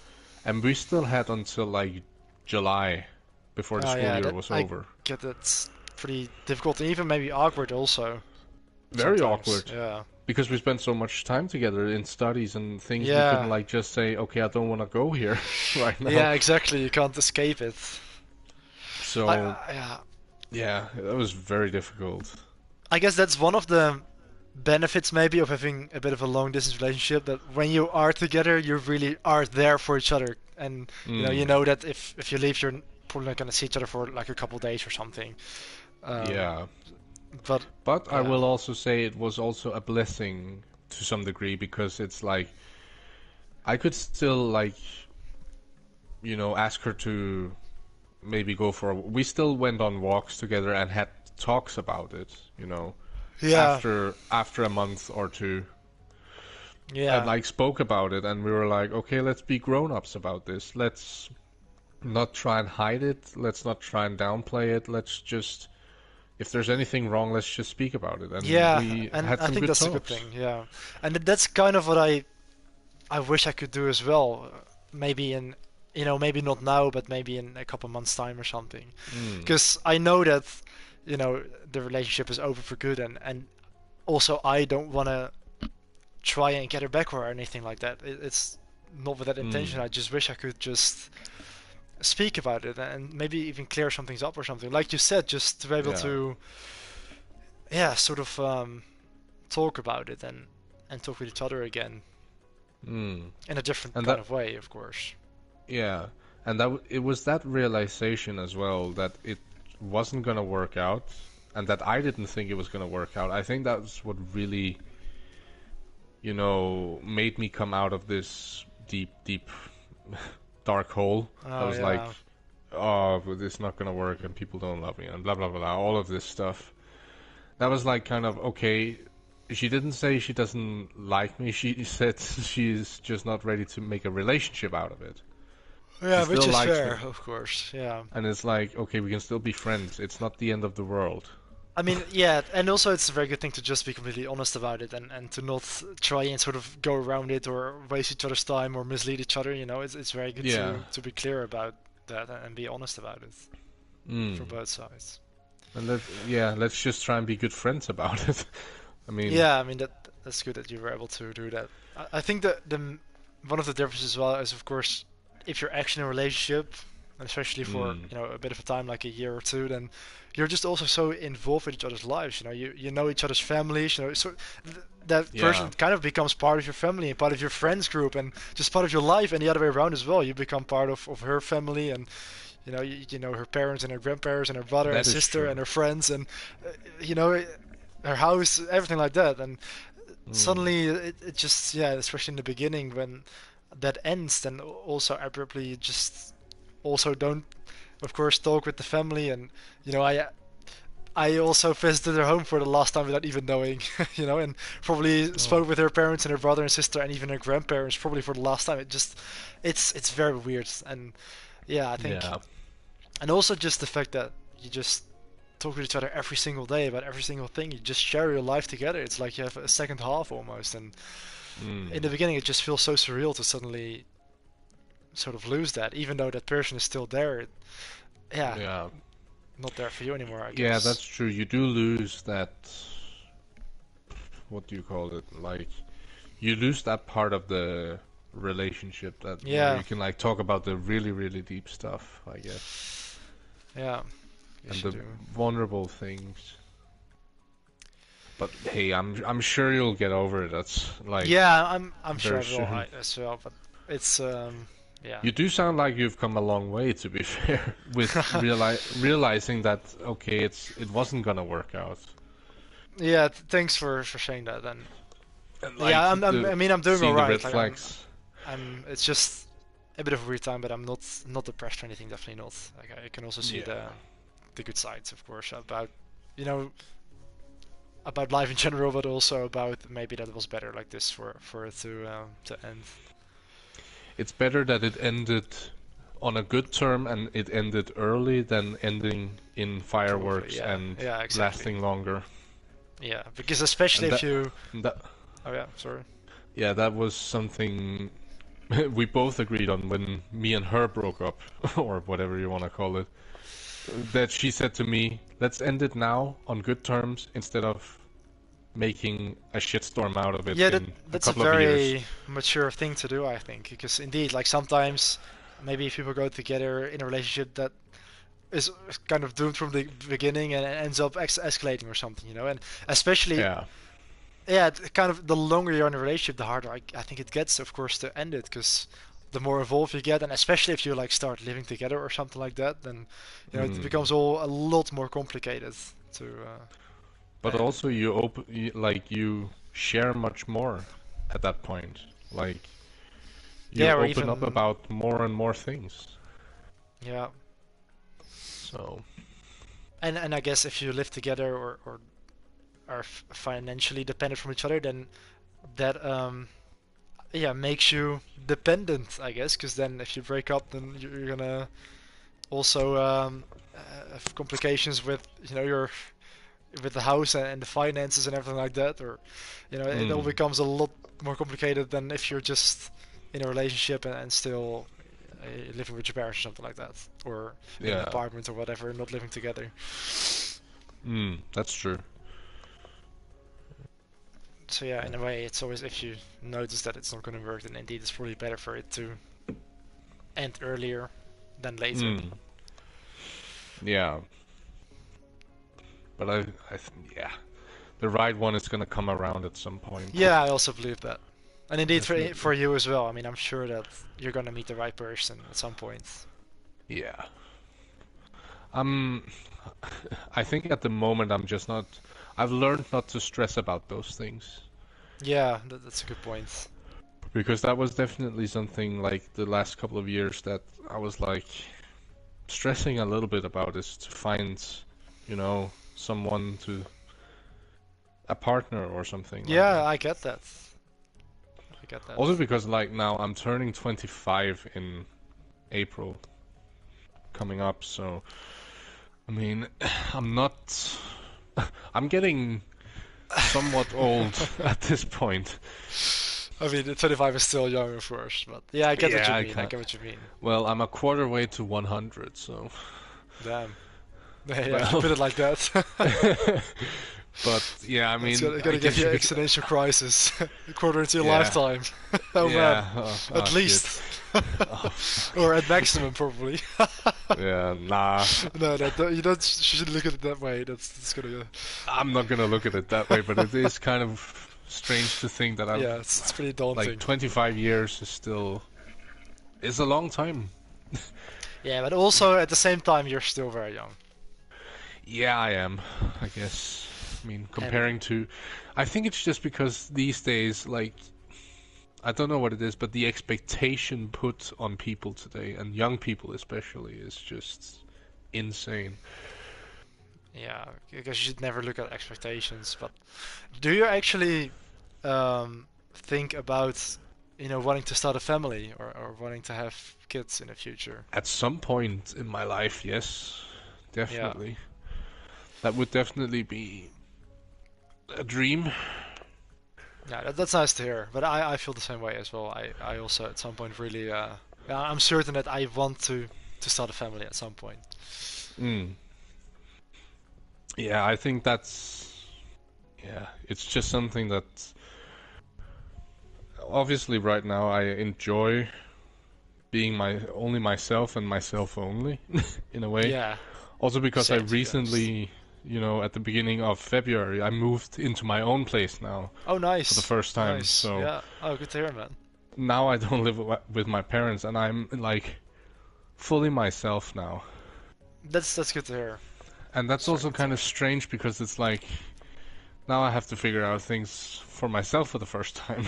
and we still had until like July before the Oh school yeah. year That was I over. get that's pretty difficult and even maybe awkward also. Very Sometimes. awkward Yeah. because we spent so much time together in studies and things. We couldn't Yeah. like just say, okay, I don't want to go here right now. Yeah. Exactly. You can't escape it. So Yeah. yeah, that was very difficult. I guess that's one of the benefits maybe of having a bit of a long distance relationship, that when you are together you really are there for each other, and you know that if you leave you're probably not going to see each other for like a couple days or something. Yeah. But But I yeah. will also say it was also a blessing to some degree, because it's like I could still like, you know, ask her to maybe go for we still went on walks together and had talks about it, you know, Yeah. after a month or two, and Yeah. like spoke about it, and we were like, okay, let's be grown-ups about this. Let's not try and hide it. Let's not try and downplay it. Let's just, if there's anything wrong, let's just speak about it. And Yeah, we and had I some think good that's a good talks. thing. Yeah, and that's kind of what I wish I could do as well. Maybe in, maybe not now, but maybe in a couple months' time or something. Because I know that, the relationship is over for good, and also I don't want to try and get her back or anything like that. It's not with that intention. I just wish I could just speak about it and maybe even clear some things up or something. Like you said, just to be able Yeah. to, yeah, sort of talk about it and talk with each other again in a different And kind that- of way, of course. Yeah, and it was that realization as well that it wasn't gonna work out, and that I didn't think it was gonna work out. I think that's what really, you know, made me come out of this deep, deep, dark hole. I Oh, was yeah. like, oh, but it's not gonna work, and people don't love me, and blah blah blah, all of this stuff. That was like kind of okay. She didn't say she doesn't like me. She said she's just not ready to make a relationship out of it. Yeah, She which still is likes fair, me. of course. Yeah. And it's like, okay, we can still be friends. It's not the end of the world. I mean, yeah, and also it's a very good thing to just be completely honest about it and to not try and sort of go around it or waste each other's time or mislead each other. It's very good Yeah. to be clear about that and be honest about it for both sides. And let's just try and be good friends about it. I mean, Yeah, I mean that's good that you were able to do that. I think that one of the differences as well is, of course, if you're actually in a relationship, and especially for a bit of a time, like a year or two, then you're just also so involved with each other's lives. You know each other's families. So that person kind of becomes part of your family and part of your friends group and just part of your life, and the other way around as well. You become part of her family, and you know her parents and her grandparents and her brother and that is sister true. and her friends, and you know her house, everything like that. And suddenly it just, yeah, especially in the beginning when that ends, then also abruptly you just also don't, of course, talk with the family. And I also visited her home for the last time without even knowing, and probably spoke with her parents and her brother and sister and even her grandparents probably for the last time. It's very weird. And yeah, I think, Yeah. and also just the fact that you just talk with each other every single day about every single thing. You just share your life together. It's like you have a second half almost. And in the beginning, it just feels so surreal to suddenly sort of lose that, even though that person is still there. Yeah. Not there for you anymore, I guess. Yeah, that's true. You do lose that. What do you call it? Like, you lose that part of the relationship where you can like talk about the really, really deep stuff, I guess. Yeah. And the vulnerable things. But hey, I'm sure you'll get over it. That's like, yeah, I'm sure I very will soon. as well. But it's yeah. You do sound like you've come a long way, to be fair, with realizing that okay, it wasn't gonna work out. Yeah, thanks for saying that. And And like yeah, I mean, I'm doing seeing the alright. red flags. I'm. It's just a bit of a weird time, but I'm not depressed or anything. Definitely not. Like, I can also see the good sides, of course, about about life in general, but also about maybe that it was better like this for it to end. It's better that it ended on a good term and it ended early than ending in fireworks and exactly. lasting longer. Yeah, because especially if you. That, Oh yeah, sorry. yeah, that was something we both agreed on when me and her broke up, or whatever you want to call it. That she said to me, "Let's end it now on good terms instead of making a shitstorm out of it in that's a couple of years." a very mature thing to do, I think, because indeed, like sometimes, maybe if people go together in a relationship that is kind of doomed from the beginning and ends up escalating or something, and especially, kind of the longer you're in a relationship, the harder I think it gets, of course, to end it, because the more involved you get, and especially if you like start living together or something like that, then it becomes all a lot more complicated to. But also you share much more at that point. Like you open up about more and more things. Yeah. So. And I guess if you live together or are financially dependent from each other, then that makes you dependent, I guess, because then if you break up, then you're gonna also have complications with your with the house and the finances and everything like that, or it all becomes a lot more complicated than if you're just in a relationship and still living with your parents or something like that, or in an apartment or whatever, not living together. That's true. So yeah, in a way, it's always, if you notice that it's not going to work, then indeed it's probably better for it to end earlier than later. Yeah. But the right one is going to come around at some point. Yeah, I also believe that. And indeed for you as well. I mean, I'm sure that you're going to meet the right person at some point. Yeah. I think at the moment I've learned not to stress about those things. Yeah, that's a good point. Because that was definitely something like the last couple of years that I was like stressing a little bit about, is to find, someone a partner or something. Yeah, I get that. Also because like now I'm turning 25 in April coming up, so I mean I'm getting somewhat old at this point. I mean, 25 is still young, of course, but yeah, I get what you mean. Well, I'm a quarter way to 100, so. Damn. Yeah, if Well. you put it like that. But yeah, I mean, It's gonna I give guess you you could. existential crisis a quarter into your Yeah. lifetime. Oh Yeah. man, Oh, at least, or at maximum probably. Yeah. Nah. No, you don't. You shouldn't look at it that way. That's gonna. I'm not gonna look at it that way, but it is kind of strange to think that I've Yeah, it's pretty daunting. like 25 years is still is a long time. Yeah, but also at the same time, you're still very young. Yeah, I am. I guess. I mean, comparing to, I think it's just because these days, like, I don't know what it is, but the expectation put on people today, and young people especially, is just insane. Yeah, because you should never look at expectations. But do you actually think about, wanting to start a family or wanting to have kids in the future? At some point in my life, yes, definitely. That would definitely be a dream. Yeah, that's nice to hear. But I feel the same way as well. I also at some point really, yeah, I'm certain that I want to start a family at some point. Mm. Yeah, I think that's. Yeah, it's just something that. Obviously, right now I enjoy being only myself and myself only, in a way. Yeah. Also because Same, I to be honest. recently, at the beginning of February, I moved into my own place now Oh, nice. for the first time. Nice. So Yeah. Oh, good to hear, man. now I don't live with my parents, and I'm like fully myself now. That's good to hear. And that's also kind of strange because it's like now I have to figure out things for myself for the first time.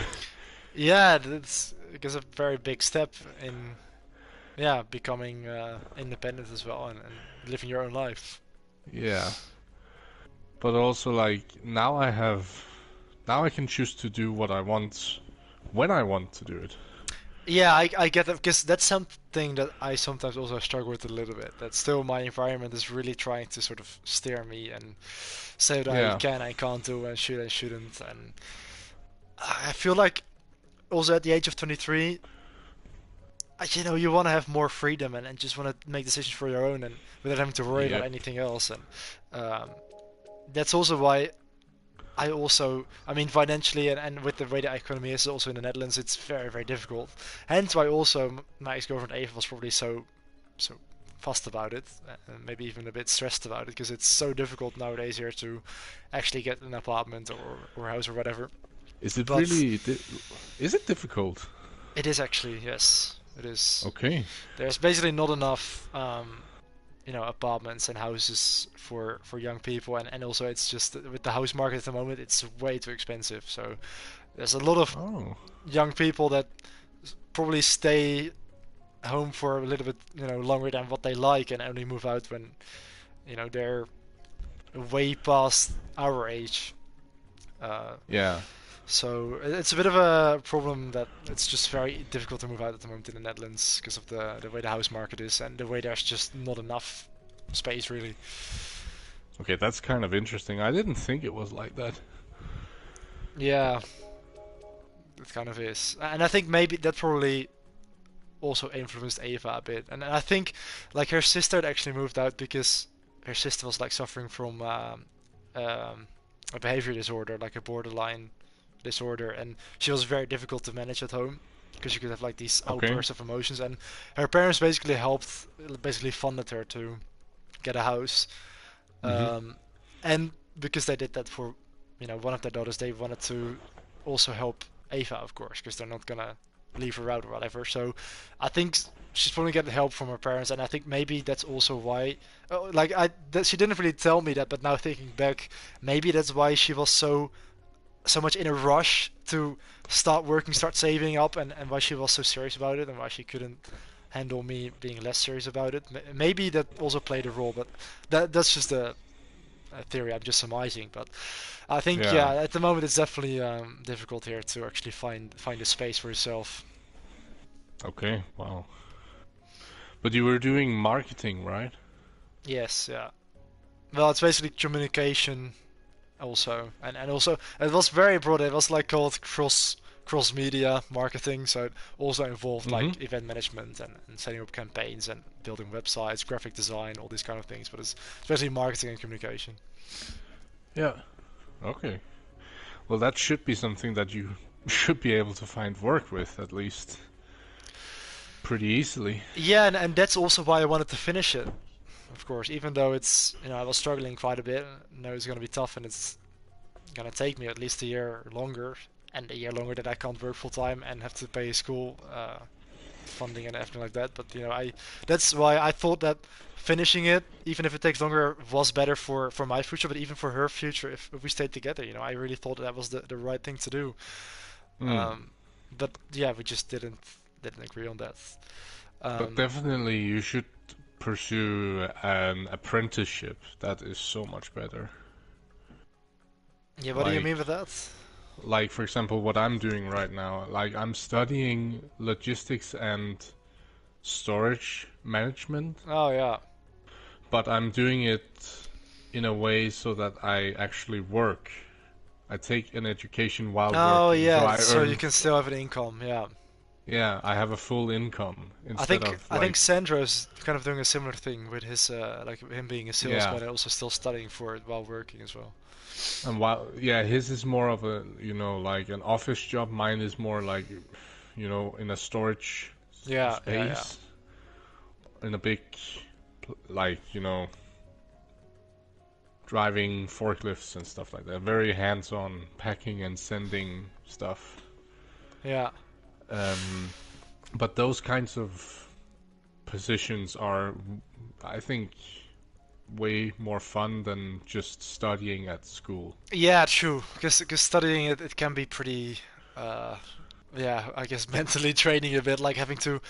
Yeah, that's because a very big step in, becoming independent as well and living your own life. Yeah. But also like now I can choose to do what I want when I want to do it. Yeah, I get that because that's something that I sometimes also struggle with a little bit. That still my environment is really trying to sort of steer me and say what I Yeah. can and can't do and should and shouldn't. And I feel like also at the age of 23, you want to have more freedom and just want to make decisions for your own and without having to worry about Yep. anything else. And that's also why I mean, financially and with the way the economy is also in the Netherlands, it's very, very difficult. Hence why also my ex-girlfriend Eva was probably so fussed about it and maybe even a bit stressed about it because it's so difficult nowadays here to actually get an apartment or house or whatever. Is it But- really is it difficult? It is actually, yes. It is. Okay. There's basically not enough apartments and houses for young people and also it's just with the house market at the moment it's way too expensive, so there's a lot of Oh. young people that probably stay home for a little bit longer than what they like and only move out when they're way past our age. Yeah. So it's a bit of a problem that it's just very difficult to move out at the moment in the Netherlands because of the way the house market is and the way there's just not enough space really. Okay, that's kind of interesting. I didn't think it was like that. Yeah, it kind of is, and I think maybe that probably also influenced Eva a bit. And I think like her sister had actually moved out because her sister was like suffering from a behavior disorder, like a borderline disorder, and she was very difficult to manage at home because she could have like these Okay. outbursts of emotions. And her parents basically funded her to get a house. And because they did that for one of their daughters, they wanted to also help Eva, of course, because they're not gonna leave her out or whatever. So I think she's probably getting help from her parents, and I think maybe that's also why. She didn't really tell me that, but now thinking back, maybe that's why she was so much in a rush to start working, start saving up, and why she was so serious about it, and why she couldn't handle me being less serious about it. Maybe that also played a role, but that's just a theory. I'm just surmising, but I think Yeah. at the moment it's definitely difficult here to actually find a space for yourself. Okay, wow. But you were doing marketing, right? Yes, yeah. Well, it's basically communication also, and also it was very broad. It was like called cross cross-media marketing, so it also involved like Mhm. event management and setting up campaigns and building websites, graphic design, all these kind of things. But it's especially marketing and communication. Yeah. Okay. Well, that should be something that you should be able to find work with, at least pretty easily. Yeah, and that's also why I wanted to finish it. Of course, even though it's, I was struggling quite a bit. I know it's gonna be tough, and it's gonna take me at least a year longer, and a year longer that I can't work full time and have to pay school funding and everything like that. But that's why I thought that finishing it, even if it takes longer, was better for my future, but even for her future, if we stayed together. I really thought that was the right thing to do. Mm. But yeah, we just didn't agree on that. But definitely you should pursue an apprenticeship. That is so much better. Yeah, what do you mean with that? Like, for example, what I'm doing right now, like I'm studying logistics and storage management, Oh yeah. but I'm doing it in a way so that I actually work. I take an education while Oh working, so yeah, I so you earn. can still have an income. Yeah. Yeah, I have a full income I instead think of I think like. Sandro's kind of doing a similar thing with his like him being a Yeah, salesman and also still studying for it while working as well. and while yeah, his is more of a like an office job. Mine is more like in a storage Yeah, yeah, yeah. space in a big like driving forklifts and stuff like that. Very hands-on packing and sending stuff. Yeah. Um, but those kinds of positions are, I think, way more fun than just studying at school. Yeah, true. Because studying it can be pretty, uh, yeah, I guess mentally draining a bit. Like having to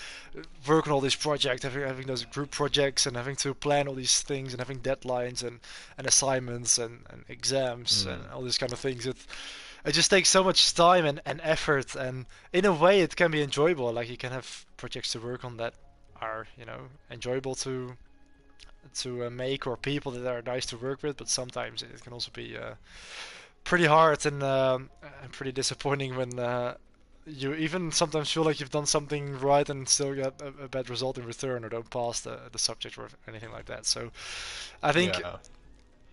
work on all these projects, having those group projects, and having to plan all these things, and having deadlines and assignments and exams and all these kind of things. It just takes so much time and effort, and in a way, it can be enjoyable. Like you can have projects to work on that are enjoyable to make, or people that are nice to work with. But sometimes it can also be pretty hard and pretty disappointing when you even sometimes feel like you've done something right and still get a bad result in return, or don't pass the subject or anything like that. So I think, Yeah.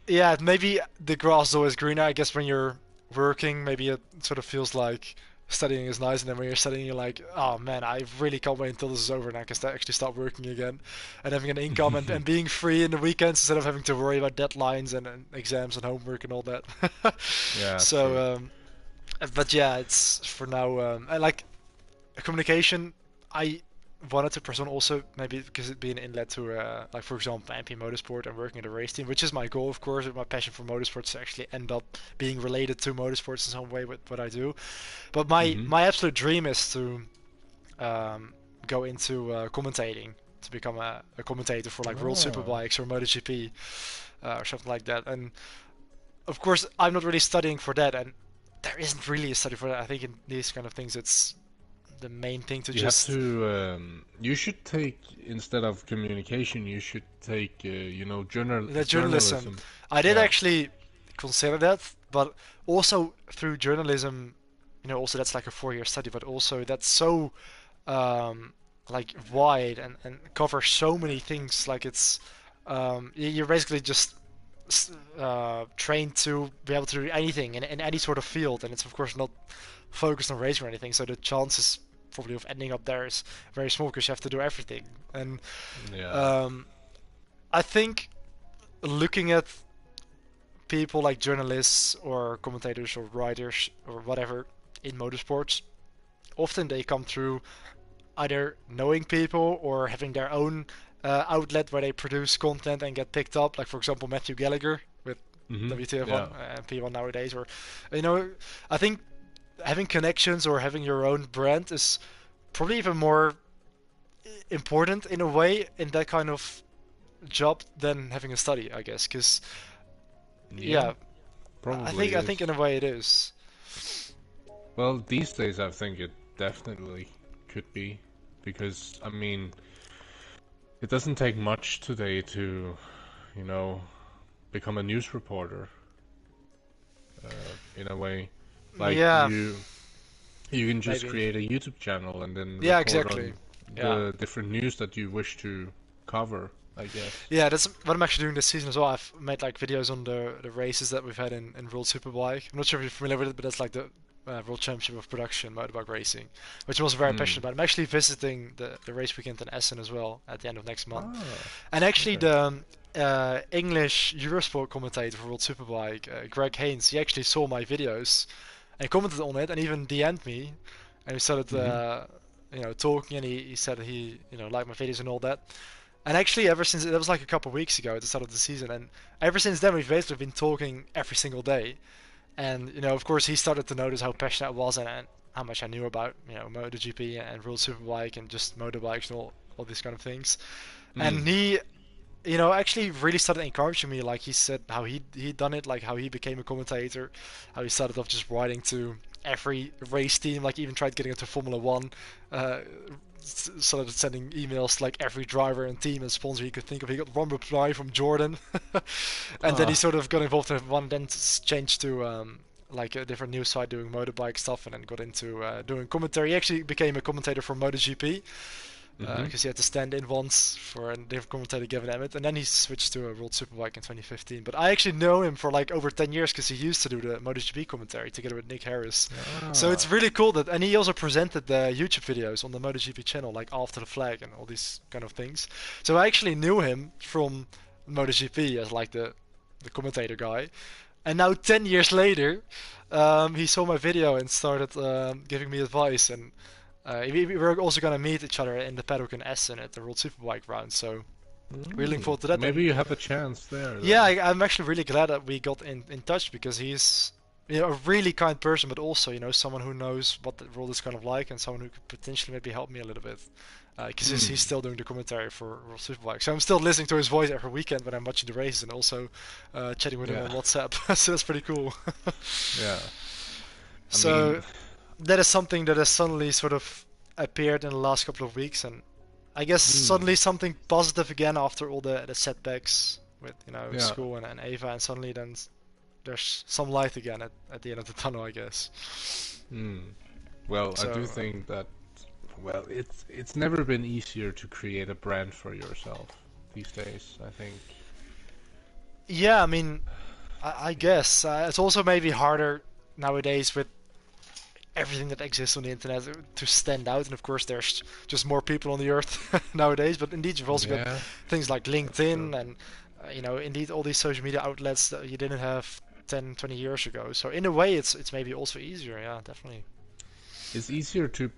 yeah, maybe the grass is always greener. I guess when you're working, maybe it sort of feels like studying is nice, and then when you're studying, you're like, oh man, I really can't wait until this is over and I can actually start working again, and having an income and being free in the weekends instead of having to worry about deadlines and exams and homework and all that. Yeah, true. So, but yeah, it's for now. I like communication. I wanted to pursue also maybe because it being an inlet to like for example MP Motorsport and working at a race team, which is my goal, of course, with my passion for motorsports to actually end up being related to motorsports in some way with what I do. But my absolute dream is to go into commentating, to become a commentator for like World Superbikes or MotoGP or something like that. And of course, I'm not really studying for that, and there isn't really a study for that. I think in these kind of things, it's the main thing to You just. have to. You should take instead of communication. You should take. The journalism. Journalism. I did Yeah. actually consider that, but also through journalism, also that's like a 4-year study, but also that's so like wide and covers so many things. Like it's you're basically just trained to be able to do anything in any sort of field, and it's of course not focused on racing or anything. So the chances probably of ending up there is very small because you have to do everything. And Yeah. I think looking at people like journalists or commentators or writers or whatever in motorsports, often they come through either knowing people or having their own outlet where they produce content and get picked up. Like for example, Matthew Gallagher with WTF1 and P1 nowadays. Or I think having connections or having your own brand is probably even more important in a way in that kind of job than having a study, I guess. Because yeah, Probably I think in a way it is. Well, these days I think it definitely could be, because I mean, it doesn't take much today to, become a news reporter. In a way, like Yeah. You can just maybe. create a YouTube channel and then Yeah, report exactly. on the different news that you wish to cover, I guess. Yeah, that's what I'm actually doing this season as well. I've made like videos on the races that we've had in World Superbike. I'm not sure if you're familiar with it, but that's like the World Championship of Production motorbike racing, which I'm also very passionate about. I'm actually visiting the race weekend in Essen as well at the end of next month. And actually, okay. the English Eurosport commentator for World Superbike, Greg Haynes, he actually saw my videos and commented on it, and even DM'd me, and we started, talking, and he said he, liked my videos and all that. And actually, ever since that was like a couple of weeks ago at the start of the season, and ever since then we've basically been talking every single day. And of course, he started to notice how passionate I was and how much I knew about MotoGP and World Superbike and just motorbikes and all these kind of things. And he, actually really started encouraging me. Like he said, how he done it, like how he became a commentator, how he started off just writing to every race team, like even tried getting into Formula One. Started sending emails to like every driver and team and sponsor he could think of. He got one reply from Jordan, and then he sort of got involved in one. Then changed to like a different news site doing motorbike stuff, and then got into doing commentary. He actually became a commentator for MotoGP because he had to stand in once for a different commentator, Gavin Emmett, and then he switched to a World Superbike in 2015. But I actually know him for like over 10 years because he used to do the MotoGP commentary together with Nick Harris. So it's really cool that, and he also presented the YouTube videos on the MotoGP channel, like After the Flag and all these kind of things. So I actually knew him from MotoGP as like the commentator guy. And now 10 years later, he saw my video and started giving me advice, and we were also gonna meet each other in the paddock in Essen at the World Superbike round. So we're looking forward to that. Maybe you have a chance there. Yeah, I'm actually really glad that we got in touch because he's a really kind person, but also someone who knows what the world is kind of like and someone who could potentially maybe help me a little bit. Because he's still doing the commentary for World Superbike, so I'm still listening to his voice every weekend when I'm watching the races and also chatting with him on WhatsApp. So that's pretty cool. Yeah. So that is something that has suddenly sort of appeared in the last couple of weeks, and I guess suddenly something positive again after all the setbacks with school and Ava, and suddenly then there's some light again at the end of the tunnel, I guess. Well, so, I do think that it's never been easier to create a brand for yourself these days, I think. Yeah, I mean, I guess it's also maybe harder nowadays with everything that exists on the internet to stand out, and of course there's just more people on the earth nowadays, but indeed you've also got things like LinkedIn and indeed all these social media outlets that you didn't have 10-20 years ago. So in a way it's maybe also easier. Yeah, definitely. It's easier to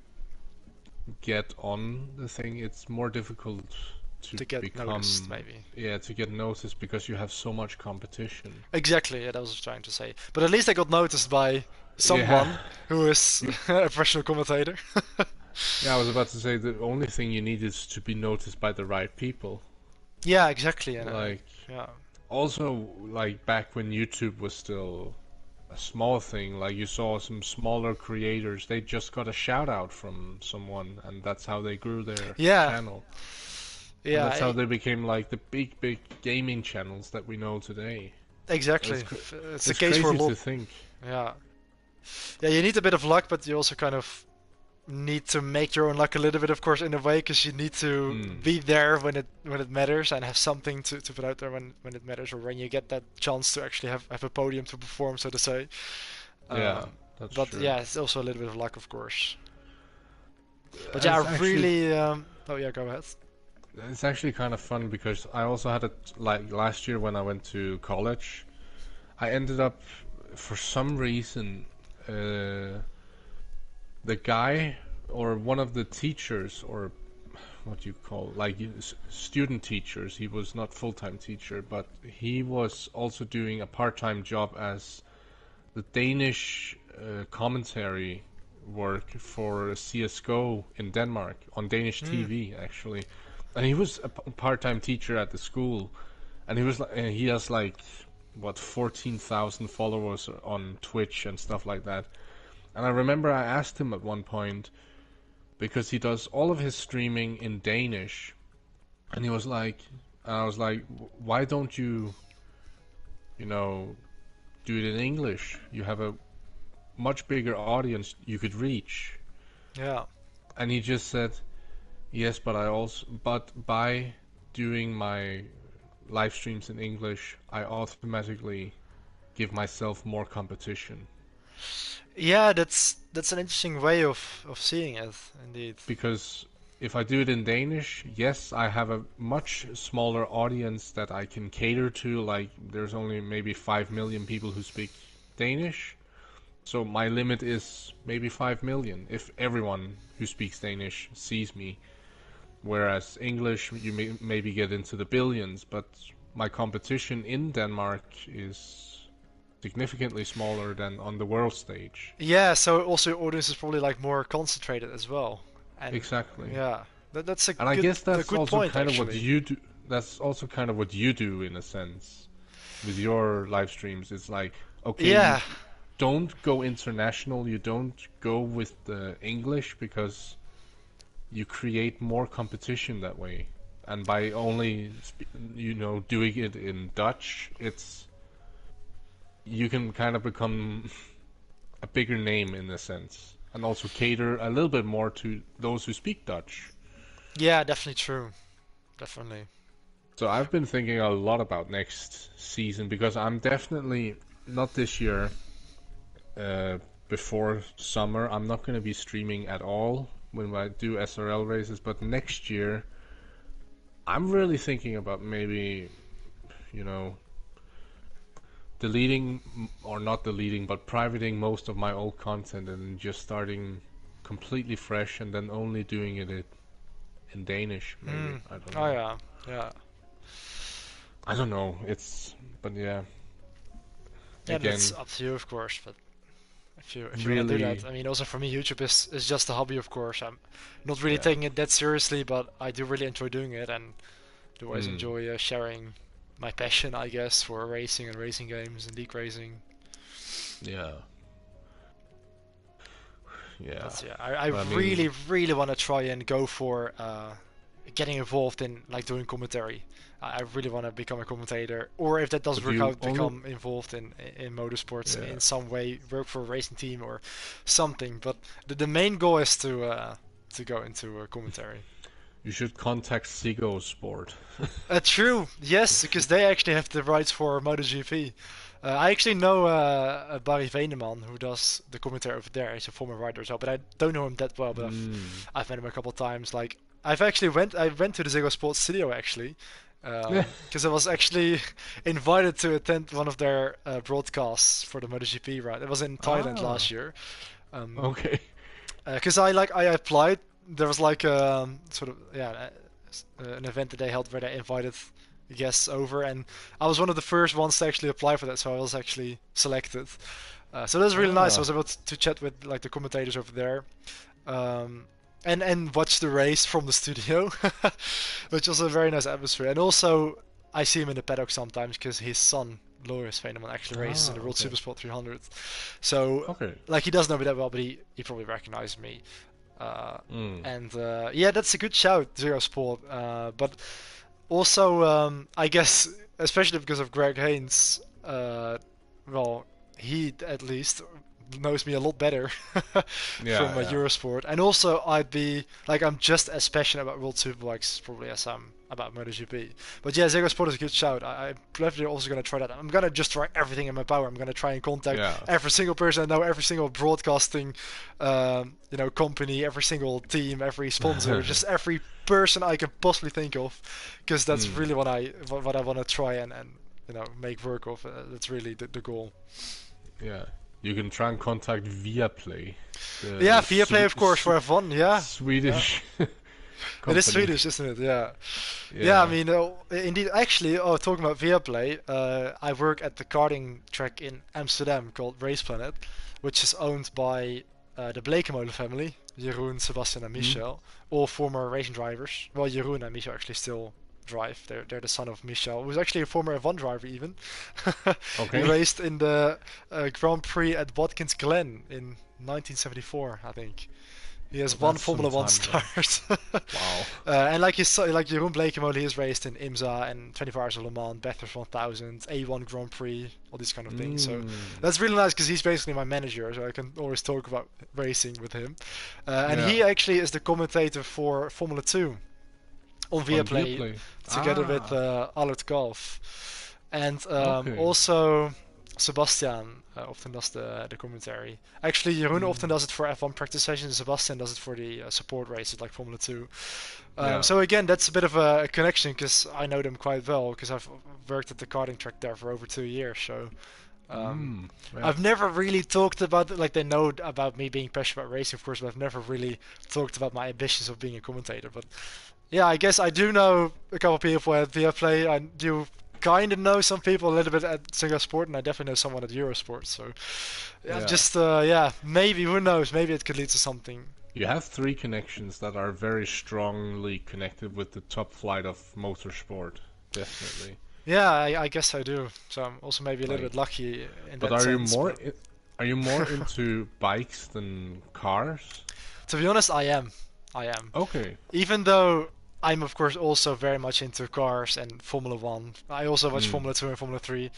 get on the thing. It's more difficult to get noticed, maybe. Yeah, to get noticed because you have so much competition. Exactly, yeah, that was what I was trying to say. But at least I got noticed by someone who is a professional commentator. Yeah, I was about to say the only thing you need is to be noticed by the right people. Yeah, exactly. And also, like back when YouTube was still a small thing, like you saw some smaller creators, they just got a shout out from someone, and that's how they grew their channel. Yeah, and that's how they became like the big gaming channels that we know today. Exactly. It's a case for a lot. To think. Yeah. Yeah, you need a bit of luck, but you also kind of need to make your own luck a little bit, of course, in a way, because you need to be there when it matters and have something to put out there when it matters, or when you get that chance to actually have a podium to perform, so to say. Yeah, that's true. But yeah, it's also a little bit of luck, of course. But yeah, I really... oh yeah, go ahead. It's actually kind of fun because I also had it like last year when I went to college. I ended up, for some reason, the guy or one of the teachers, or what you call like student teachers, he was not full-time teacher, but he was also doing a part-time job as the Danish commentary work for CSGO in Denmark on Danish TV actually. And he was a part-time teacher at the school, and he has like what 14,000 followers on Twitch and stuff like that. And I remember I asked him at one point, because he does all of his streaming in Danish, and I was like, why don't you do it in English? You have a much bigger audience you could reach. Yeah. And he just said, yes, but by doing my live streams in English, I automatically give myself more competition. Yeah, that's an interesting way of seeing it, indeed. Because if I do it in Danish, yes, I have a much smaller audience that I can cater to. Like, there's only maybe 5 million people who speak Danish. So my limit is maybe 5 million if everyone who speaks Danish sees me. Whereas English, you maybe get into the billions, but my competition in Denmark is significantly smaller than on the world stage. Yeah, so also your audience is probably like more concentrated as well. And Exactly. yeah, that's a And I guess that's good also point, kind of what actually. you do. That's also kind of what you do in a sense with your live streams. It's like, okay, Yeah. you don't go international, you don't go with the English because you create more competition that way. And by only, doing it in Dutch, you can kind of become a bigger name in a sense, and also cater a little bit more to those who speak Dutch. Yeah, definitely true. Definitely. So I've been thinking a lot about next season because I'm definitely not this year. Before summer, I'm not going to be streaming at all when I do SRL races, but next year, I'm really thinking about maybe, deleting, or not deleting, but privating most of my old content and just starting completely fresh and then only doing it in Danish, maybe. I don't know. Oh yeah, yeah. I don't know. But yeah. Yeah, Again, that's up to you, of course. But if you want to do really, that, I mean, also for me, YouTube is just a hobby, of course. I'm not really Yeah. taking it that seriously, but I do really enjoy doing it, and do always enjoy sharing my passion, I guess, for racing and racing games and league racing. yeah. Yeah. But yeah, I But I mean- really, really want to try and go for getting involved in like doing commentary. I really want to become a commentator, or if that doesn't But work you out, only- become involved in motorsports Yeah. in some way, work for a racing team or something. But the main goal is to go into commentary. You should contact Sigo Sport. True, yes, because they actually have the rights for MotoGP. I actually know Barry Veneman, who does the commentary over there. He's a former rider as well, but I don't know him that well. But I've met him a couple of times. Like I went to the Ziggo Sports studio actually, because I was actually invited to attend one of their broadcasts for the MotoGP ride. It was in Thailand last year. Okay. Because I applied. There was like sort of an event that they held where they invited guests over, and I was one of the first ones to actually apply for that, so I was actually selected. So that was really nice. I was able to chat with like the commentators over there, and watch the race from the studio, which was a very nice atmosphere. And also, I see him in the paddock sometimes because his son Loris Veneman actually races in the World Supersport 300. So like he doesn't know me that well, but he probably recognized me. And yeah, that's a good shout, Zero Sport. But also, I guess, especially because of Greg Haynes, well, he at least knows me a lot better from Eurosport. And also, I'm just as passionate about World Superbikes probably as I'm about MotoGP. But yeah, Zero Sport is a good shout. I'm definitely also going to try that. I'm going to just try everything in my power. I'm going to try and contact every single person I know, every single broadcasting company, every single team, every sponsor, just every person I can possibly think of, because that's really what I want to try and make work of. That's really the goal. Yeah. You can try and contact Viaplay. Viaplay, of course, for F1, yeah. Swedish. It is Swedish, isn't it? Yeah. Yeah, I mean, indeed. Actually, talking about Viaplay, I work at the karting track in Amsterdam called RacePlanet, which is owned by the Blekemolen family, Jeroen, Sebastian, and Michel, all former racing drivers. Well, Jeroen and Michel actually still drive. They're the son of Michel, who's actually a former F1 driver even. He raced in the Grand Prix at Watkins Glen in 1974, I think. He has Well, one that's Formula One some time start. Wow. And like like Jeroen Blekemolen, he has raced in IMSA and 24 Hours of Le Mans, Bathurst 1000, A1 Grand Prix, all these kind of things. So that's really nice because he's basically my manager, so I can always talk about racing with him. And he Yeah. actually is the commentator for Formula 2 on Viaplay, together with Allard Golf. And Okay. also Sebastian often does the commentary. Actually, Jeroen often does it for F1 practice sessions, and Sebastian does it for the support races like Formula 2. Yeah. So again, that's a bit of a connection because I know them quite well because I've worked at the karting track there for over 2 years. So Yeah. I've never really talked about it. Like they know about me being passionate about racing, of course, but I've never really talked about my ambitions of being a commentator. But yeah, I guess I do know a couple of people at Viaplay. I do kind of know some people a little bit at Clubsport, and I definitely know someone at Eurosport. So Yeah. just maybe, who knows? Maybe it could lead to something. You have 3 connections that are very strongly connected with the top flight of motorsport. Definitely. Yeah, I guess I do. So I'm also maybe a little Like- bit lucky in But that are you sense. more but are you more into bikes than cars? to be honest, I am. Okay. Even though I'm of course also very much into cars and Formula 1. I also watch Formula 2 and Formula 3.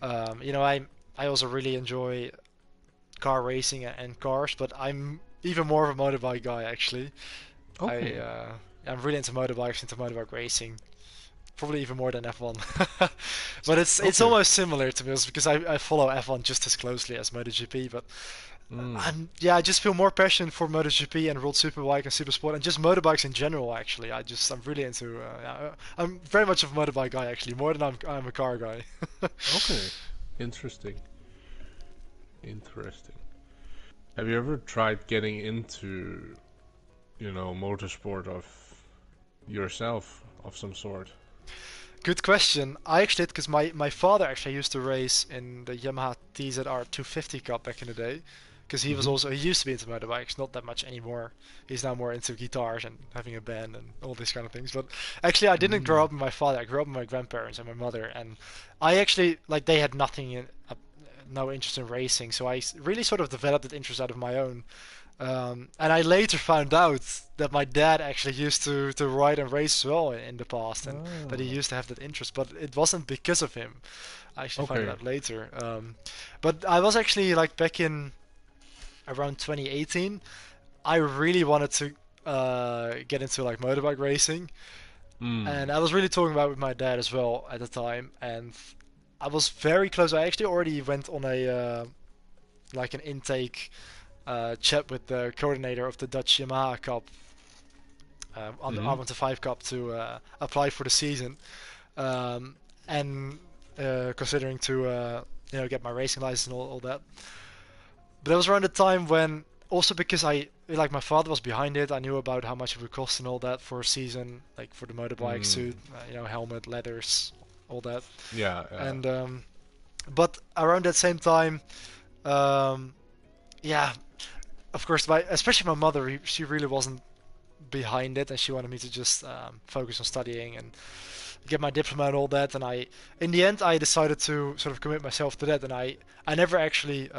I also really enjoy car racing and cars, but I'm even more of a motorbike guy actually. Okay. I'm really into motorbikes, into motorbike racing. Probably even more than F1. But it's Okay. almost similar to me because I follow F1 just as closely as MotoGP, but I just feel more passion for MotoGP and World Superbike and Supersport and just motorbikes in general. Actually, I'm really into. I'm very much of a motorbike guy actually, more than I'm a car guy. Okay. Interesting. Have you ever tried getting into, motorsport of yourself of some sort? Good question. I actually did because my father actually used to race in the Yamaha TZR 250 Cup back in the day. Because he was he used to be into motorbikes, not that much anymore. He's now more into guitars and having a band and all these kind of things. But actually, I didn't grow up with my father. I grew up with my grandparents and my mother, and I actually they had no interest in racing. So I really sort of developed that interest out of my own. And I later found out that my dad actually used to ride and race as well in the past, and that he used to have that interest. But it wasn't because of him. I actually found it out later. But I was actually back in around 2018, I really wanted to get into motorbike racing, and I was really talking about it with my dad as well at the time, and I was very close. I actually already went on a an intake chat with the coordinator of the Dutch Yamaha Cup on the R125 Cup to apply for the season, and considering to get my racing license and all that. But that was around the time when, also because my father was behind it, I knew about how much it would cost and all that for a season, for the motorbike suit, helmet, leathers, all that. Yeah. And but around that same time, of course, especially my mother, she really wasn't behind it, and she wanted me to just focus on studying and get my diploma and all that. And in the end, I decided to sort of commit myself to that, and I never actually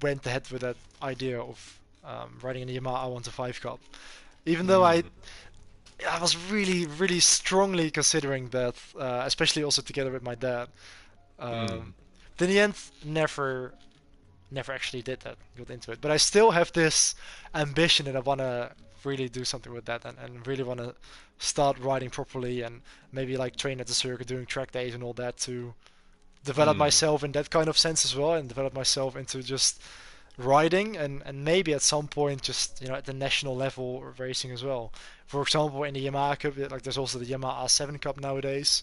went ahead with that idea of riding in the Yamaha R125 Cup, even though I was really, really strongly considering that, especially also together with my dad. But in the end, never actually did that, got into it. But I still have this ambition that I want to really do something with that, and really want to start riding properly, and maybe train at the circuit, doing track days and all that, to develop myself in that kind of sense as well, and develop myself into just riding, and maybe at some point just at the national level racing as well. For example, in the Yamaha Cup, there's also the Yamaha R7 Cup nowadays,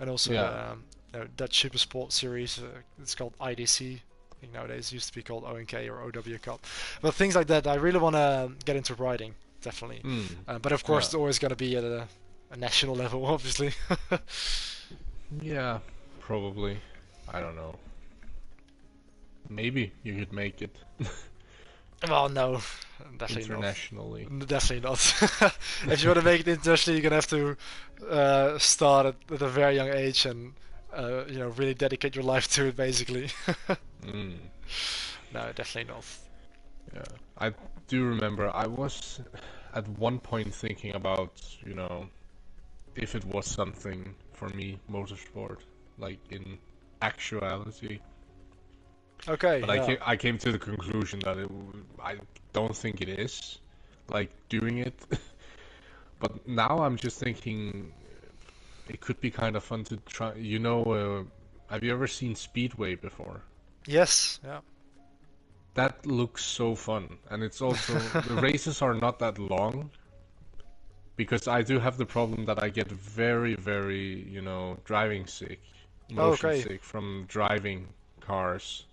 and also Dutch Supersport series. It's called IDC. I think nowadays it used to be called ONK or OW Cup. But things like that, I really want to get into riding, definitely. But of course, it's always going to be at a national level, obviously. Yeah, probably. I don't know. Maybe you could make it. Well, no, definitely internationally. not. Definitely not. If you want to make it internationally, you're gonna have to start at a very young age and really dedicate your life to it, basically. No, definitely not. Yeah, I do remember I was at one point thinking about, you know, if it was something for me, motorsport, like in actuality. Okay, But yeah. I came to the conclusion that I don't think it is, like doing it. But now I'm just thinking it could be kind of fun to try. You know, have you ever seen Speedway before? Yes, yeah. That looks so fun, and it's also the races are not that long. Because I do have the problem that I get very, very, you know, driving sick, motion Okay. sick from driving cars.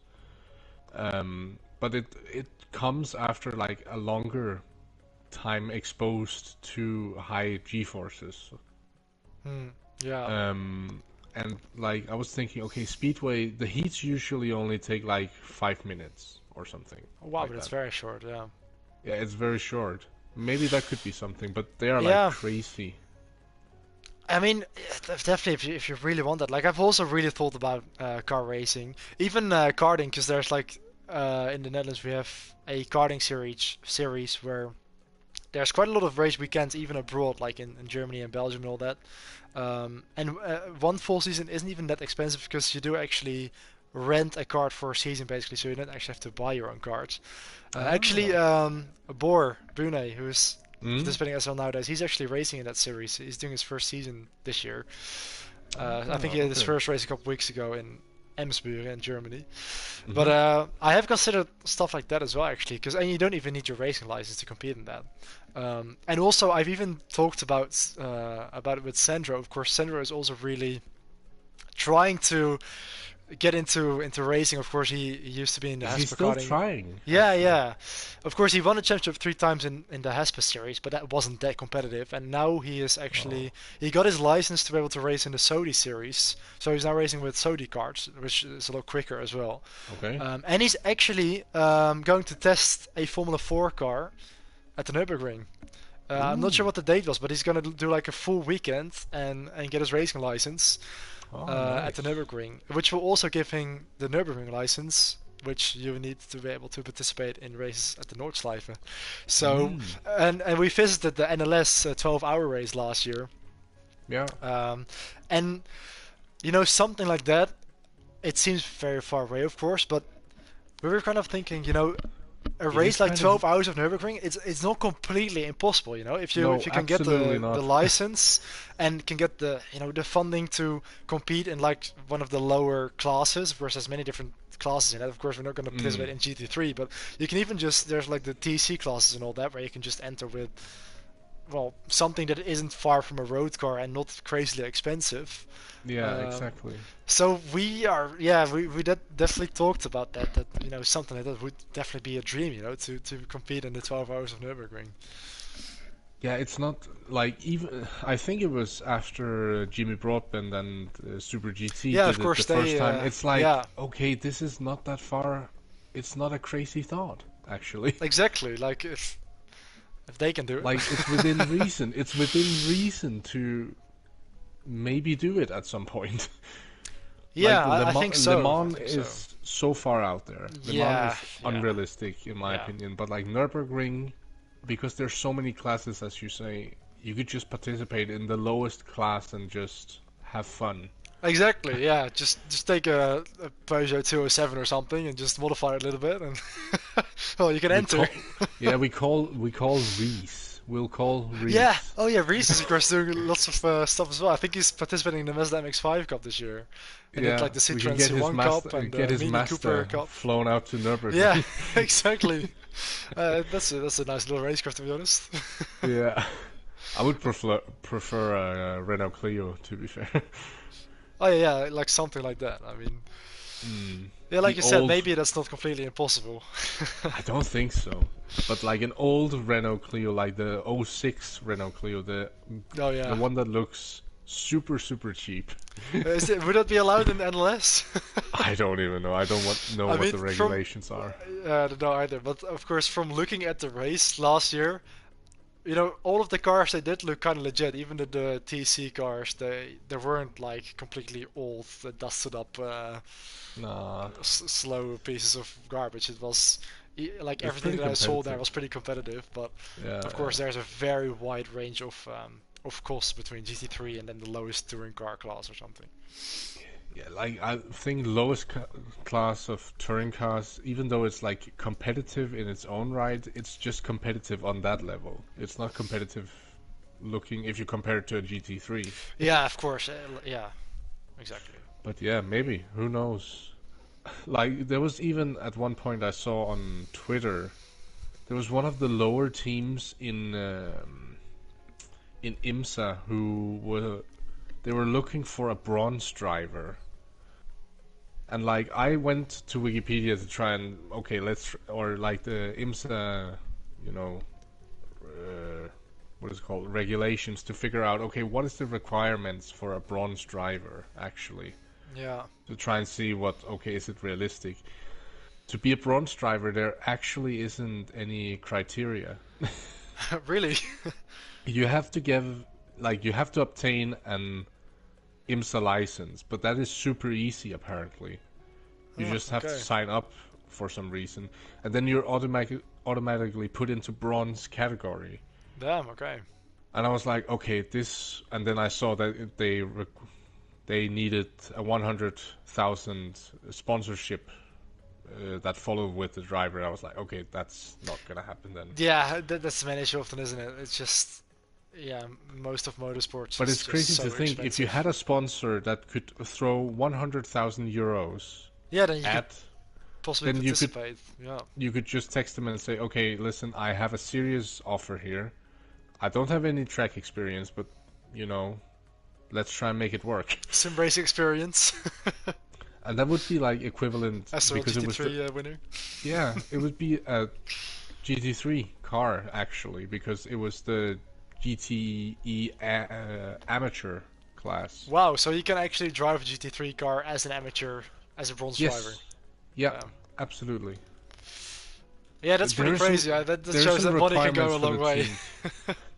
But it comes after like a longer time exposed to high G-forces. Hmm. Yeah. And like I was thinking, okay, speedway, the heats usually only take like 5 minutes or something Wow, like but it's that. very short, yeah. Yeah, it's very short. Maybe that could be something, but they are like Yeah. crazy. I mean, definitely if you really want that. Like, I've also really thought about car racing, even karting, because there's like in the Netherlands we have a karting series where there's quite a lot of race weekends even abroad, like in Germany and Belgium and all that. And one full season isn't even that expensive because you do actually rent a card for a season basically, so you don't actually have to buy your own cards. Actually, Boer Brune, who's Mm? participating as well nowadays, he's actually racing in that series. He's doing his first season this year. I think he had his Okay. first race a couple weeks ago in Emsbury in Germany. But Mhm. I have considered stuff like that as well, actually, because you don't even need your racing license to compete in that. And also, I've even talked about it with Sandro. Of course, Sandro is also really trying to get into racing. Of course, he used to be in the Is he Hesper still karting. trying? Yeah, Actually? yeah. Of course, he won a championship 3 times in the Hesper series, but that wasn't that competitive. And now he is Oh. actually he got his license to be able to race in the Saudi series. So he's now racing with Saudi cards, which is a lot quicker as well. Okay. And he's actually going to test a Formula 4 car at the Nürburgring. I'm not sure Ooh. what the date was, but he's gonna do like a full weekend and get his racing license Oh, at the nice. Nürburgring, which will also give him the Nürburgring license, which you need to be able to participate in races at the Nordschleife. So, Mm. and we visited the NLS 12-hour race last year, Yeah. and you know something like that. It seems very far away, of course, but we were kind of thinking, you know, a It is race like kind of 12 hours of Nürburgring, it's not completely impossible, you know. no, If you can get absolutely the not. license and can get the the funding to compete in like one of the lower classes, versus many different classes in that. Of course, we're not going to participate Mm. in GT3, but you can even just there's like the TC classes and all that where you can just enter with well something that isn't far from a road car and not crazily expensive. Yeah, Um, exactly. so we are, yeah, we definitely talked about that. That something like that would definitely be a dream, to compete in the 12 hours of Nürburgring. Yeah, it's not like even I think it was after Jimmy Broadbent and Super GT Yeah, of did it the course first they, time. It's like, yeah, okay, this is not that far. It's not a crazy thought, actually. exactly. Like if they can do it. Like it's within reason. It's within reason to maybe do it at some point. Like Yeah, I think Le so. I Mans think so. is so far out there. Le Mans Yeah, is yeah, unrealistic in my yeah. opinion. But like Nürburgring, because there's so many classes, as you say, you could just participate in the lowest class and just have fun. Exactly. Yeah, just take a Peugeot 207 or something and just modify it a little bit, and well, you can We enter. call, yeah, we call Reese. We'll call Yeah. Reese. Oh yeah, Reese is of course doing lots of stuff as well. I think he's participating in the Mazda MX-5 Cup this year, and it's Yeah, like the we can Citroen get his C1 master, Cup and get the his Mini Cooper master Cup. flown out to Yeah, Nürburgring. exactly. That's a nice little racecraft, to be honest. Yeah, I would prefer a Renault Clio, to be fair. Oh yeah, like something like that. I mean, Mm. yeah, like The you said, old, maybe that's not completely impossible. I don't think so. But like an old Renault Clio, like the '06 Renault Clio, Oh the yeah. one that looks super super cheap. Would that be allowed in NLS? I don't even know. I don't know I what mean, the from regulations are. I don't know either, but of course, from looking at the race last year, all of the cars they did look kind of legit. Even the TC cars, they weren't like completely old, dusted up, Nah. slow pieces of garbage. It was, Like It's everything pretty that I saw there competitive. was pretty competitive, but Yeah. of course there's a very wide range of costs between GT3 and then the lowest touring car class or something. Yeah, like I think lowest class of touring cars, even though it's like competitive in its own right, it's just competitive on that level. It's not competitive looking if you compare it to a GT3. Yeah, of course. Yeah, exactly. But yeah, maybe. Who knows? Like there was even at one point I saw on Twitter, there was one of the lower teams in IMSA who were looking for a bronze driver. And like I went to Wikipedia to try and or like the IMSA, you know, what is it called, regulations to figure out what is the requirements for a bronze driver actually, Yeah. to try and see is it realistic. To be a bronze driver, there actually isn't any criteria. Really? You have to you have to obtain an IMSA license, but that is super easy apparently. You just have to okay. sign up for some reason, and then you're automatically put into bronze category. Damn. Okay. And I was like, okay, and then I saw that they needed a 100,000 sponsorship that followed with the driver. I was like, okay, that's not gonna happen then. Yeah, that's the main issue often, isn't it? It's just, yeah, most of motorsports. But is it's crazy just so to think if you expensive. had a sponsor that could throw 100,000 euros Yeah, then you could at, possibly then participate. Yeah. you could just text them and say, okay, listen, I have a serious offer here. I don't have any track experience, but you know, let's try and make it work. Sim race experience. And that would be like equivalent SRL because it was GT3 winner. yeah, it would be a GT3 car actually, because it was the GTE amateur class. Wow, so you can actually drive a GT3 car as an amateur, as a bronze Yes. driver. Yeah, absolutely. Yeah, that's pretty crazy. That shows that money can go a long way.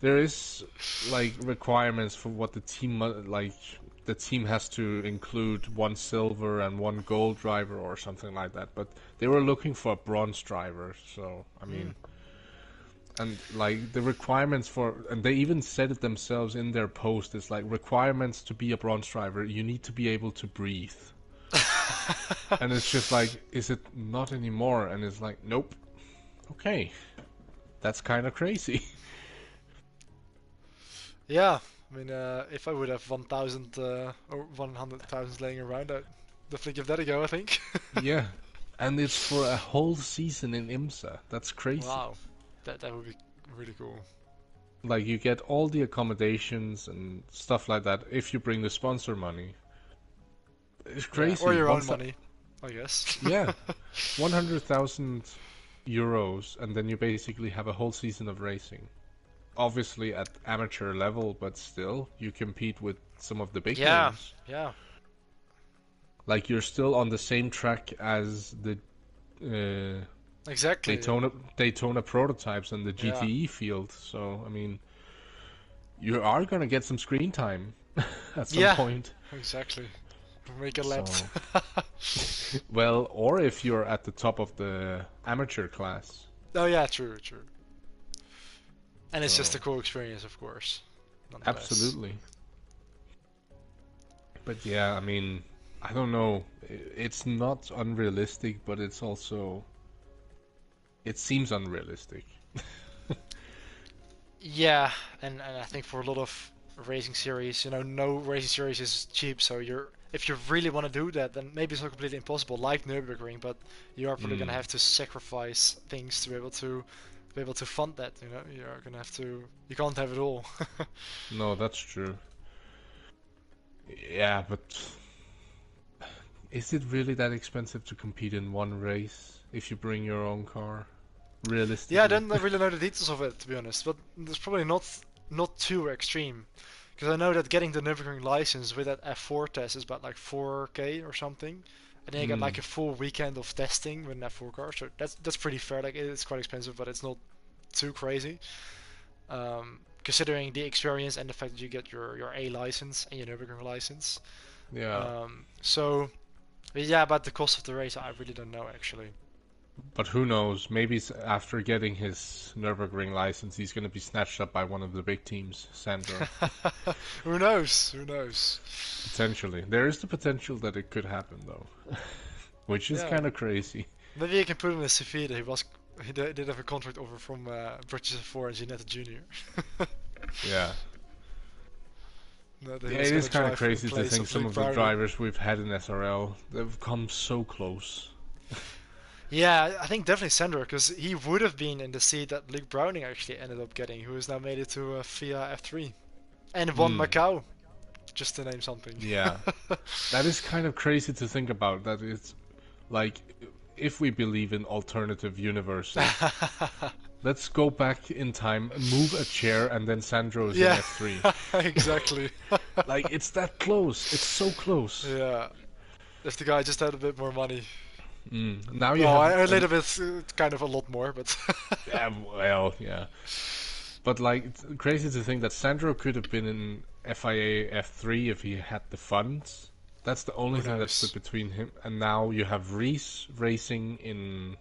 There is like requirements for what the team the team has to include one silver and one gold driver or something like that. But they were looking for a bronze driver, so I mean, and like the requirements and they even said it themselves in their post. It's like requirements to be a bronze driver. You need to be able to breathe. And it's just like, is it not anymore? And it's like, nope. Okay, that's kind of crazy. Yeah, I mean, if I would have 1,000 or 100,000 laying around, I'd definitely give that a go, I think. Yeah, and it's for a whole season in IMSA. That's crazy. Wow, that would be really cool. Like you get all the accommodations and stuff like that if you bring the sponsor money. It's crazy. Yeah, or your own money, I guess. Yeah, 100,000 euros, and then you basically have a whole season of racing. Obviously at amateur level, but still, you compete with some of the big names. Yeah. Like you're still on the same track as the Exactly. Daytona prototypes and the GTE field. So I mean, you are gonna get some screen time at some point. Exactly. Make a lap. So... Well, or if you're at the top of the amateur class. Oh yeah, true. And it's just a cool experience, of course. Absolutely. But yeah, I mean, I don't know. It's not unrealistic, but it's also... It seems unrealistic. Yeah, and I think for a lot of racing series, you know, no racing series is cheap, so if you really want to do that, then maybe it's not completely impossible, like Nürburgring, but you are probably gonna have to sacrifice things to be able to fund that. You know, you're gonna have to. You can't have it all. No, that's true. Yeah, but is it really that expensive to compete in one race if you bring your own car? Realistically? Yeah, I don't really know the details of it, to be honest, but it's probably not too extreme. Because I know that getting the Nürburgring license with that F4 test is about like 4K or something, and then you get like a full weekend of testing with an F4 car. So that's pretty fair. Like it's quite expensive, but it's not too crazy. Considering the experience and the fact that you get your A license and your Nürburgring license. Yeah. So, yeah, about the cost of the race, I really don't know actually. But who knows? Maybe after getting his Nürburgring license, he's going to be snatched up by one of the big teams, Sandro. Who knows? Who knows? Potentially. There is the potential that it could happen, though. Which is kind of crazy. Maybe you can put in a CV that he did have a contract over from British F4 and Ginetta Jr. Yeah. No, Yeah, it is kind of crazy to think some of the drivers we've had in SRL, they've come so close. Yeah, I think definitely Sandro, because he would have been in the seat that Luke Browning actually ended up getting, who has now made it to FIA F3. And won Macau, just to name something. Yeah. That is kind of crazy to think about, that it's like, if we believe in alternative universes, let's go back in time, move a chair, and then Sandro's in F3. Exactly. Like, it's that close. It's so close. Yeah. If the guy just had a bit more money. Now you have a little bit, kind of a lot more, but... Yeah, well, yeah. But, like, it's crazy to think that Sandro could have been in FIA F3 if he had the funds. That's the only thing that stood between him. And now you have Reese racing in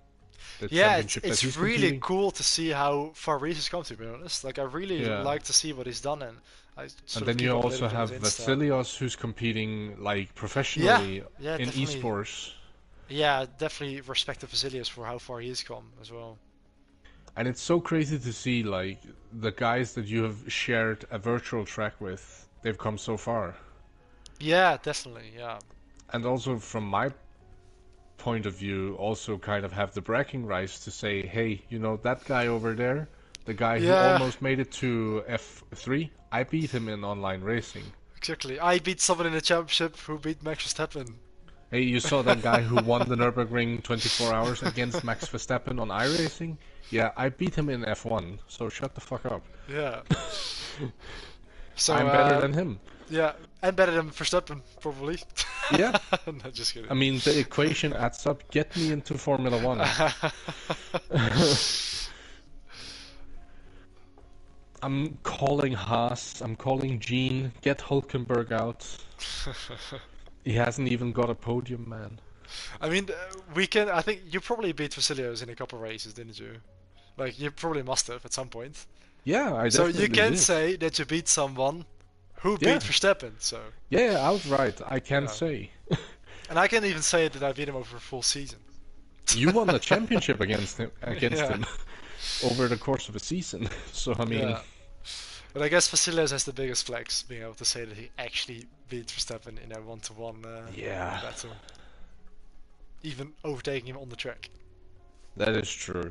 the championship that he's really competing. Cool to see how far Reese has come, to be honest. Like, I really like to see what he's done. And then you also have Vasilios, who's competing, like, professionally in esports. Yeah, definitely respect to Vasilios for how far he's come as well. And it's so crazy to see, like, the guys that you have shared a virtual track with, they've come so far. Yeah, definitely, yeah. And also from my point of view, also kind of have the bragging rights to say, hey, you know, that guy over there, the guy who almost made it to F3, I beat him in online racing. Exactly. I beat someone in the championship who beat Max Verstappen. Hey, you saw that guy who won the Nürburgring 24 hours against Max Verstappen on iRacing? Yeah, I beat him in F1, so shut the fuck up. Yeah. So I'm better than him. Yeah, and better than Verstappen, probably. Yeah. No, just kidding. I mean, the equation adds up. Get me into Formula 1. I'm calling Haas, I'm calling Gene, get Hulkenberg out. He hasn't even got a podium, man. I mean, I think you probably beat Vasilios in a couple of races, didn't you? Like, you probably must have at some point. Yeah, I definitely So you can did. say that you beat someone who beat Verstappen, so... Yeah, outright, I can say. And I can even say that I beat him over a full season. You won the championship against him over the course of a season, so I mean... Yeah. But I guess Vasilios has the biggest flex, being able to say that he actually beat Verstappen in a one-to-one battle. Even overtaking him on the track. That is true.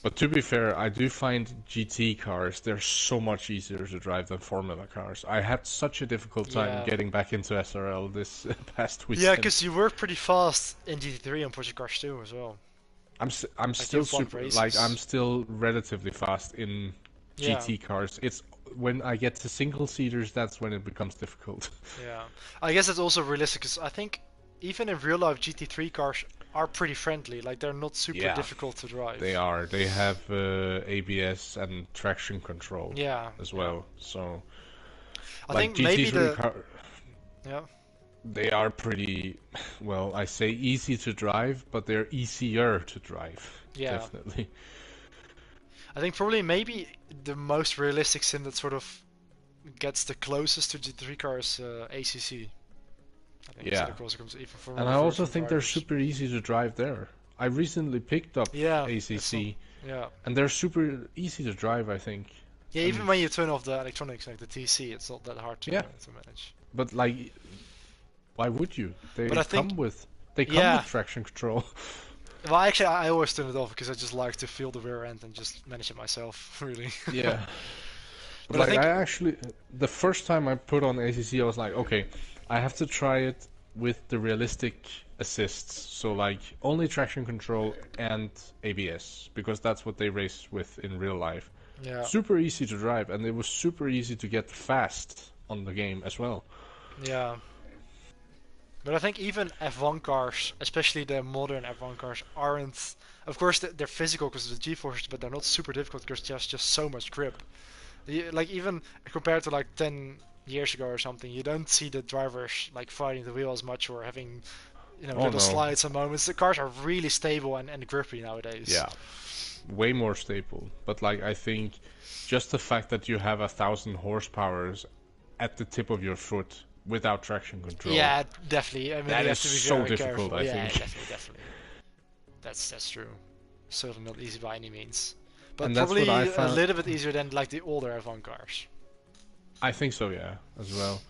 But to be fair, I do find GT cars, they're so much easier to drive than Formula cars. I had such a difficult time getting back into SRL this past weekend. Yeah, because you were pretty fast in GT3 on Project Cars 2 as well. I'm still I'm still relatively fast in GT cars. It's when I get to single seaters that's when it becomes difficult. Yeah, I guess it's also realistic because I think even in real life GT3 cars are pretty friendly. Like, they're not super difficult to drive. They are. They have ABS and traction control. As well. So I think maybe they are pretty, well, I say easy to drive, but they're easier to drive. Yeah. Definitely. I think probably maybe the most realistic sim that sort of gets the closest to GT3 cars ACC. I think and I also think they're super easy to drive there. I recently picked up ACC, and they're super easy to drive, I think. Yeah, even when you turn off the electronics, like the TC, it's not that hard to manage. But like, why would you? They come with traction control. Well, actually, I always turn it off because I just like to feel the rear end and just manage it myself, really. Yeah. But like, I actually, the first time I put on ACC, I was like, okay, I have to try it with the realistic assists. So like, only traction control and ABS, because that's what they race with in real life. Yeah. Super easy to drive, and it was super easy to get fast on the game as well. Yeah. But I think even F1 cars, especially the modern F1 cars, aren't... Of course, they're physical because of the G-forces, but they're not super difficult because there's just so much grip. Like, even compared to like 10 years ago or something, you don't see the drivers like fighting the wheel as much or having you know, Oh, little no. slides and moments. The cars are really stable and grippy nowadays. Yeah, way more stable. But like, I think just the fact that you have 1,000 horsepower at the tip of your foot without traction control. Yeah, definitely. I mean, That you is have to be so very difficult, careful. I Yeah, think. definitely. That's true. Certainly not easy by any means. But And that's probably what I a found. little bit easier than like the older F1 cars. I think so, yeah, as well.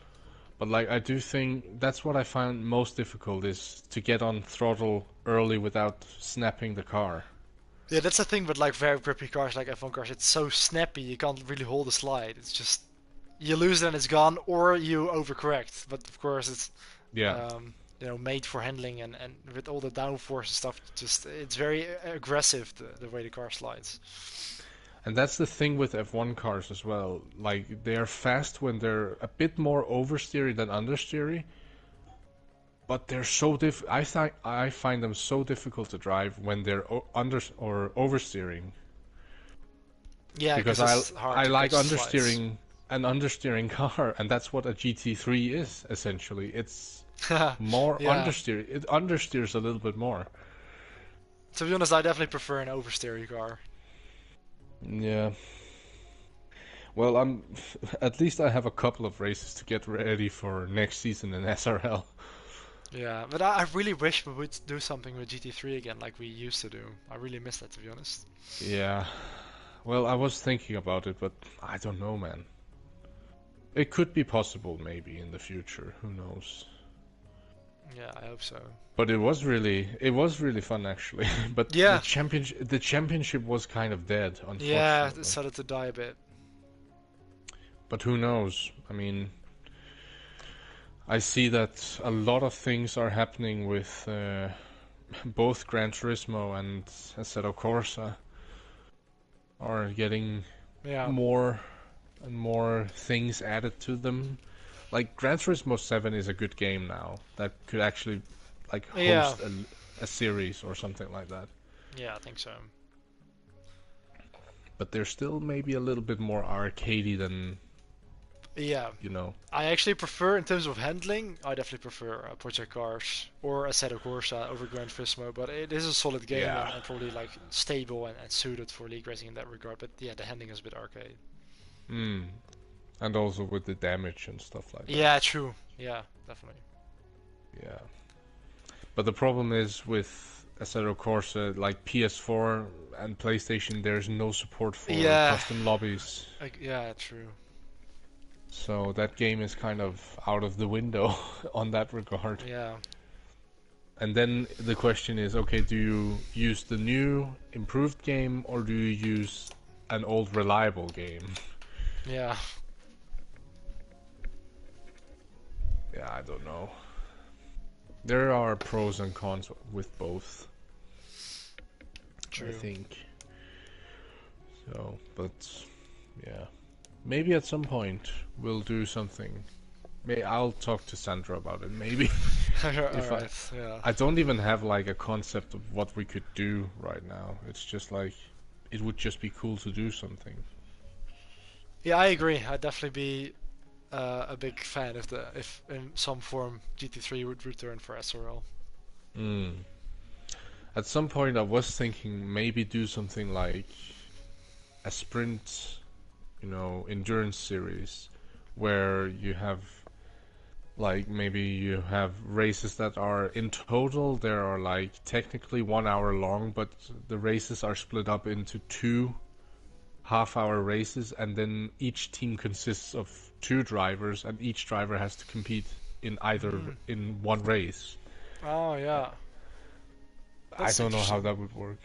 But like, I do think that's what I find most difficult is to get on throttle early without snapping the car. Yeah, that's the thing with like very grippy cars like F1 cars. It's so snappy, you can't really hold the slide. It's just you lose it and it's gone, or you overcorrect. But of course, it's Yeah. you know, made for handling and with all the downforce and stuff. Just it's very aggressive the way the car slides. And that's the thing with F1 cars as well. Like, they are fast when they're a bit more oversteery than understeery, but they're so I find them so difficult to drive when they're under or oversteering. Yeah, Because it's hard I to like catch the slides. understeering an understeering car, and that's what a GT3 is essentially. It's more Yeah. understeer. It understeers a little bit more. To be honest, I definitely prefer an oversteery car. Yeah. Well, at least I have a couple of races to get ready for next season in SRL. Yeah, but I really wish we would do something with GT3 again, like we used to do. I really miss that, to be honest. Yeah. Well, I was thinking about it, but I don't know, man. It could be possible, maybe, in the future. Who knows? Yeah, I hope so. But it was really fun, actually. But Yeah. the championship was kind of dead, unfortunately. Yeah, it started to die a bit. But who knows? I mean, I see that a lot of things are happening with both Gran Turismo and Assetto Corsa are getting more and more things added to them. Like, Gran Turismo 7 is a good game now that could actually like host a series or something like that. Yeah, I think so. But they're still maybe a little bit more arcadey than, you know. I actually prefer, in terms of handling, I definitely prefer Project Cars or Assetto Corsa over Gran Turismo, but it is a solid game and probably like stable and suited for league racing in that regard. But yeah, the handling is a bit arcade. And also with the damage and stuff like that. Yeah, true. Yeah, definitely. Yeah. But the problem is with Assetto Corsa, like PS4 and PlayStation, there's no support for custom lobbies. Yeah, true. So that game is kind of out of the window on that regard. Yeah. And then the question is, okay, do you use the new improved game or do you use an old reliable game? Yeah. Yeah, I don't know. There are pros and cons with both. True. I think. So, but yeah. Maybe at some point we'll do something. I'll talk to Sandra about it, maybe. I don't even have like a concept of what we could do right now. It's just like, it would just be cool to do something. Yeah, I agree. I'd definitely be a big fan if in some form GT3 would return for SRL. At some point I was thinking maybe do something like a sprint, endurance series where you have like maybe you have races that are in total there are like technically 1 hour long, but the races are split up into 2 half-hour races, and then each team consists of 2 drivers, and each driver has to compete in either in one race. Oh yeah. I don't know how that would work.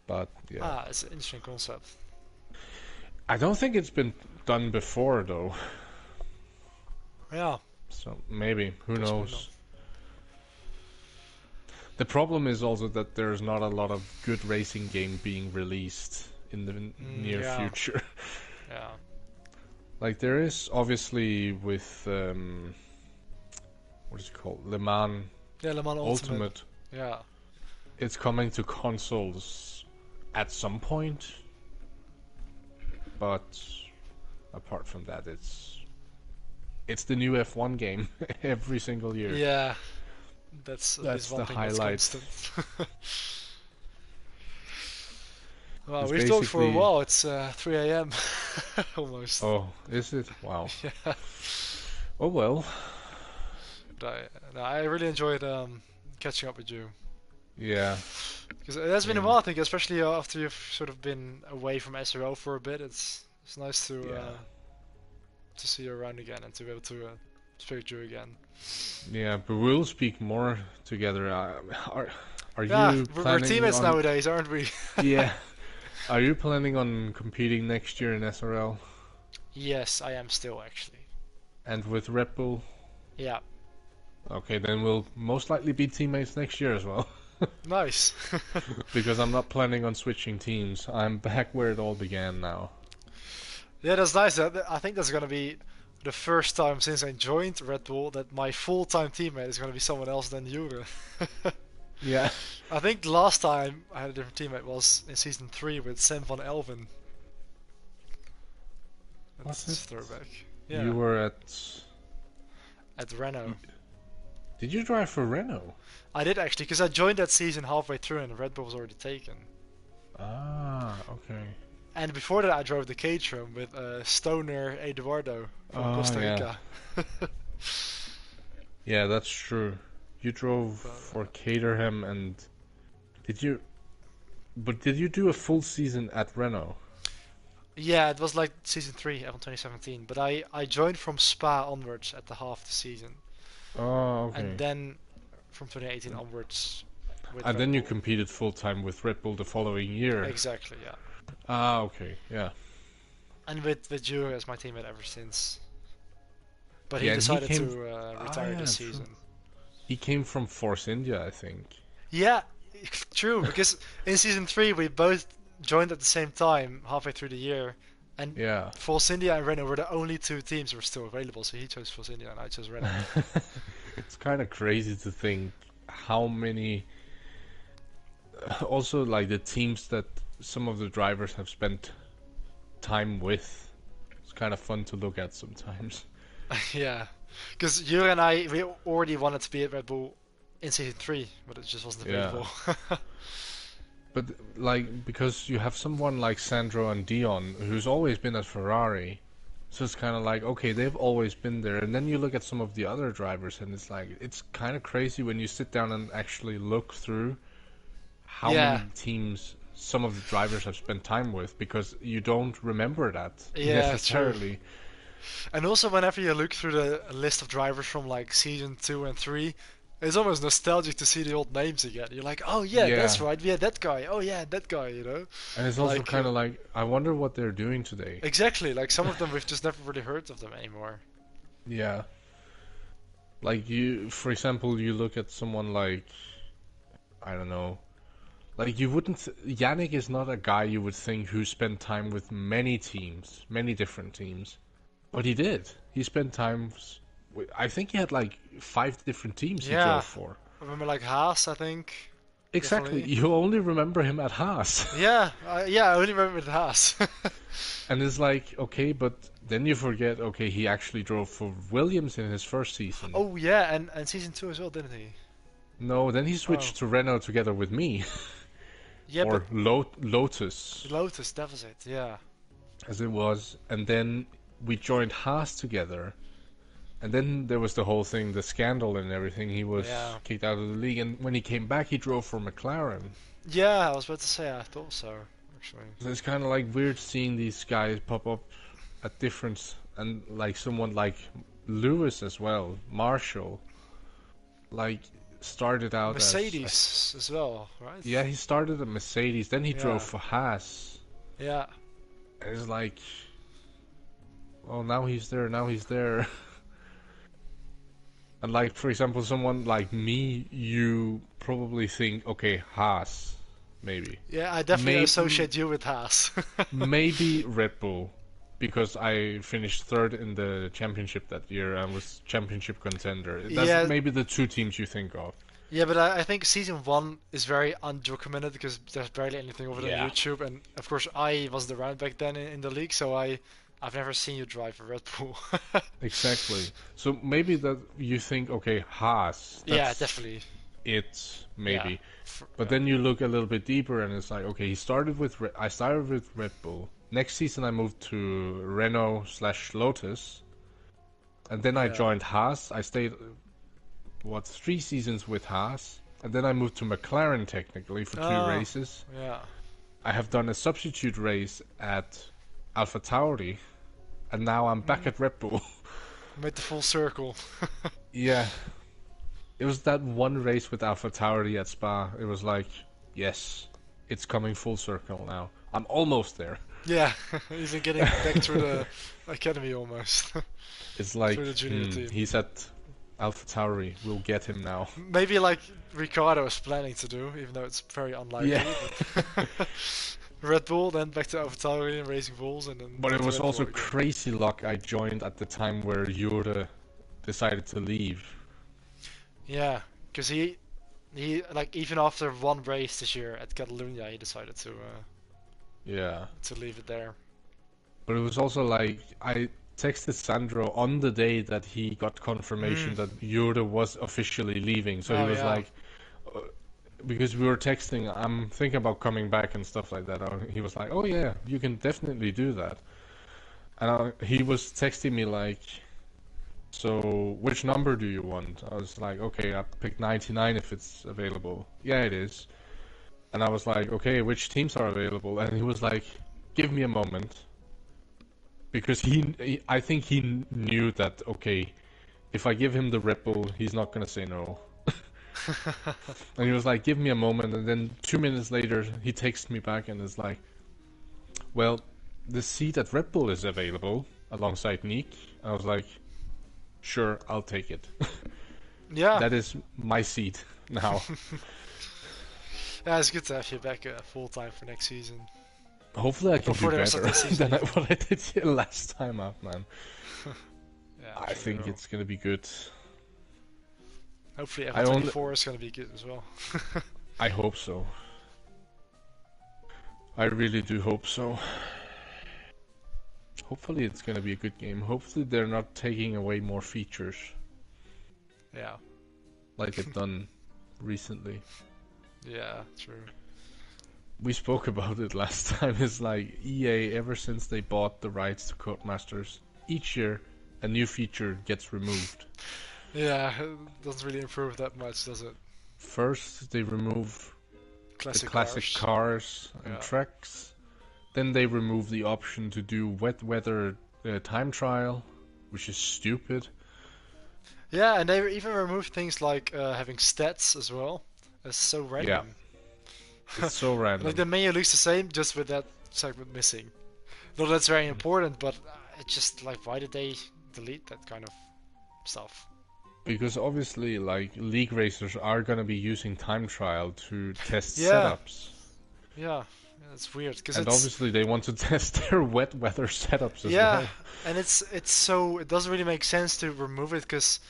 But yeah. It's an interesting concept. I don't think it's been done before though. Yeah. So maybe, who knows? The problem is also that there's not a lot of good racing game being released in the near future. Yeah. Like there is obviously with what is it called? Le Mans. Yeah, Le Mans Ultimate. Yeah. It's coming to consoles at some point. But apart from that, it's the new F1 game every single year. Yeah, that's at least That's one the thing highlight. that's constant. Well, It's we've talked for a basically- while. It's 3 a.m. almost. Oh, is it? Wow. Yeah. Oh well. But I really enjoyed catching up with you. Yeah. Because it has been a Yeah. while, I think, especially after you've sort of been away from SRL for a bit. It's nice to Yeah. see you around again and to be able to speak to you again. Yeah, but we'll speak more together. Are Yeah, you we're planning teammates on... nowadays, aren't we? Yeah. Are you planning on competing next year in SRL? Yes, I am still actually. And with Red Bull? Yeah, Okay, then we'll most likely be teammates next year as well. nice. Because I'm not planning on switching teams. I'm back where it all began now. Yeah, that's nice. I think that's gonna be the first time since I joined Red Bull that my full-time teammate is gonna be someone else than Jure. Yeah. I think the last time I had a different teammate was in season 3 with Sam van Elven. Was That's it? a throwback. Yeah, You were at... at Renault. Did you drive for Renault? I did actually, because I joined that season halfway through and Red Bull was already taken. Ah, okay. And before that I drove the Caterham with Stoner Eduardo from Costa yeah. Rica. Yeah, that's true. You drove for Caterham and... Did you... But did you do a full season at Renault? Yeah, it was like season 3, F1 2017, but I joined from Spa onwards at the half the season. Oh, okay. And then from 2018 onwards with And Red then you Bull. competed full-time with Red Bull the following year. Exactly, yeah. Ah, okay, yeah. And with Jure as my teammate ever since. But he Yeah, and he decided came- to retire yeah, this true. season. He came from Force India, I think. Yeah, true, because in season 3 we both joined at the same time halfway through the year. And Yeah. Force India and Renault were the only two teams that were still available, so he chose Force India and I chose Renault. It's kind of crazy to think how many... Also, like, the teams that some of the drivers have spent time with. It's kind of fun to look at sometimes. Yeah, because Jure and I, we already wanted to be at Red Bull in season 3, but it just wasn't Yeah. available. But, like, because you have someone like Sandro and Dion, who's always been at Ferrari, so it's kind of like, okay, they've always been there, and then you look at some of the other drivers, and it's like, it's kind of crazy when you sit down and actually look through how Yeah. many teams some of the drivers have spent time with, because you don't remember that Yeah, necessarily. And also, whenever you look through the list of drivers from like season 2 and 3, it's almost nostalgic to see the old names again. You're like, oh yeah, that's Yeah. right, yeah, that guy, oh yeah, that guy, you know? And it's also Like, kind of like, I wonder what they're doing today. Exactly, like some of them we've just never really heard of them anymore. Yeah. Like you, for example, you look at someone like, I don't know, like you wouldn't, Yannick is not a guy you would think who spent time with many teams, many different teams. But he did. He spent time, I think he had like 5 different teams he Yeah. drove for. I remember like Haas, I think. Exactly. Definitely. You only remember him at Haas. Yeah, I only remember the Haas. And it's like, okay, but then you forget, okay, he actually drove for Williams in his first season. Oh yeah, and season 2 as well, didn't he? No, then he switched to Renault together with me. Yeah, Or but Lotus, Lotus, that was it, yeah. as it was. And then we joined Haas together. And then there was the whole thing, the scandal and everything. He was Yeah. kicked out of the league. And when he came back, he drove for McLaren. Yeah, I was about to say, I thought so, actually. So it's kind of like weird seeing these guys pop up at different... And like someone like Lewis as well, Marshall. Like, started out Mercedes as well, right? Yeah, he started at Mercedes. Then he Yeah. drove for Haas. Yeah. And it's like... Well, now he's there. And like, for example, someone like me, you probably think, okay, Haas, maybe. Yeah, I definitely Maybe- associate you with Haas. Maybe Red Bull, because I finished 3rd in the championship that year and was championship contender. That's Yeah. maybe the 2 teams you think of. Yeah, but I think season 1 is very undocumented because there's barely anything of it Yeah. on YouTube, and of course I wasn't around back then in the league, so I I've never seen you drive a Red Bull. Exactly. So maybe that you think, okay, Haas. Yeah, That's definitely. it, Yeah. maybe. But then you look a little bit deeper, and it's like, okay, he started with I started with Red Bull. Next season, I moved to Renault/Lotus, and then I Yeah. joined Haas. I stayed 3 seasons with Haas, and then I moved to McLaren technically for 2 races. Yeah. I have done a substitute race at AlphaTauri, and now I'm back at Red Bull. Made the full circle. Yeah. It was that one race with AlphaTauri at Spa. It was like, yes, it's coming full circle now. I'm almost there. Yeah, he's getting back through the academy almost. It's like, Through the junior team. he's at AlphaTauri. We'll get him now. Maybe like Ricardo is planning to do, even though it's very unlikely. Yeah. But Red Bull, then back to AlphaTauri and Racing Bulls, and then. But it back to was Red also Bull again. crazy luck I joined at the time where Jure decided to leave. Yeah, because he like even after one race this year at Catalunya, he decided Yeah. to leave it there. But it was also like, I texted Sandro on the day that he got confirmation that Jure was officially leaving. So Oh, he was yeah. like, because we were texting, I'm thinking about coming back and stuff like that. He was like, oh yeah, you can definitely do that. And he was texting me like, so which number do you want? I was like, okay, I picked 99 if it's available. Yeah, it is. And I was like, okay, which teams are available? And he was like, give me a moment. Because I think he knew that, okay, if I give him the Red Bull, he's not gonna say no. And he was like, give me a moment, and then 2 minutes later, he texts me back and is like, well, the seat at Red Bull is available alongside Nick. I was like, sure, I'll take it. Yeah. That is my seat now. Yeah, it's good to have you back full time for next season. Hopefully I can Before do the rest of better the season. than what I did here last time out, man. Yeah, I think it's gonna be good. hopefully I only- F24 is gonna be good as well. I hope so. I really do hope so. Hopefully it's gonna be a good game. Hopefully they're not taking away more features Yeah. like they've done recently. Yeah, true. We spoke about it last time. It's like EA, ever since they bought the rights to Codemasters, each year a new feature gets removed. Yeah, it doesn't really improve that much, does it? First they remove Classic, the classic cars and Yeah. tracks. Then they remove the option to do wet weather time trial, which is stupid. Yeah, and they even removed things like having stats as well. It's so random. It's so random. Like the menu looks the same, just with that segment missing. Though that's very important, but it's just like, why did they delete that kind of stuff? Because obviously, like, league racers are gonna be using time trial to test Yeah. setups. Yeah, it's weird because And it's obviously they want to test their wet weather setups as yeah, well. and it's so it doesn't really make sense to remove it because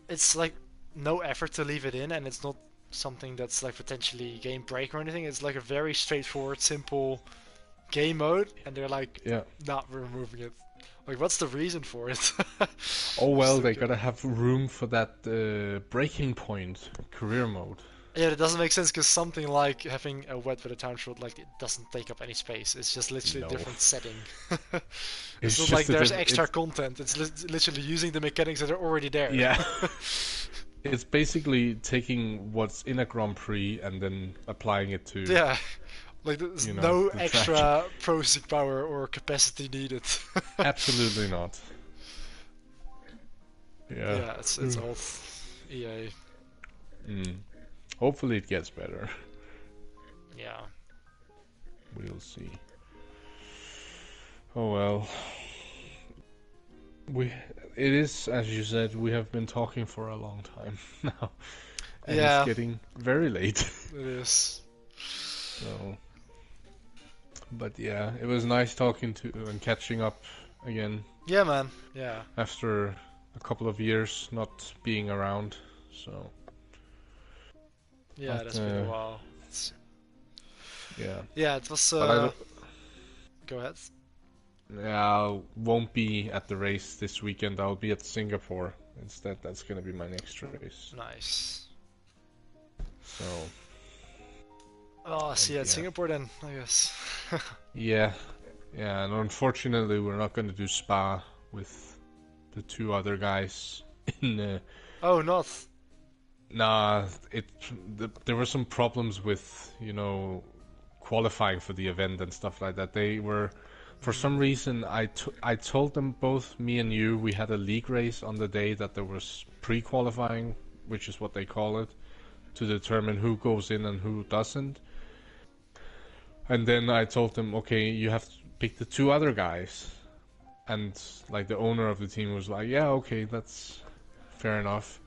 it's like no effort to leave it in, and it's not something that's like potentially game break or anything. It's like a very straightforward, simple game mode, and they're like Yeah. not removing it. Like, what's the reason for it? Oh well, they Stupid. gotta have room for that breaking point career mode. Yeah, it doesn't make sense because something like having a wet with a time shot, like, it doesn't take up any space. It's just literally No. a different setting. It's It's not just like a there's diff- extra it's- content. It's literally using the mechanics that are already there. Yeah. It's basically taking what's in a Grand Prix and then applying it to. Yeah. Like, there's You know, no the extra processing power or capacity needed. Absolutely not. Yeah. Yeah, it's all EA. Mm. Hopefully it gets better. Yeah. We'll see. Oh well. It is, as you said, we have been talking for a long time now. And Yeah. it's getting very late. It is. So, but yeah, it was nice talking to and catching up again Yeah, man. Yeah. after a couple of years not being around. So Yeah, But, that's been a while. yeah. Yeah, it was. But I don't, Go ahead. I won't be at the race this weekend. I'll be at Singapore instead. That's gonna be my next race. Nice. So. Oh, see you at yeah. Singapore then, I guess. Yeah, yeah, and unfortunately we're not gonna do Spa with the two other guys in. Oh, not. Nah, there were some problems with qualifying for the event and stuff like that. They were, for some reason, I told them both, me and you, we had a league race on the day that there was pre-qualifying, which is what they call it, to determine who goes in and who doesn't. And then I told them, okay, you have to pick the two other guys. And like the owner of the team was like, yeah, okay, that's fair enough.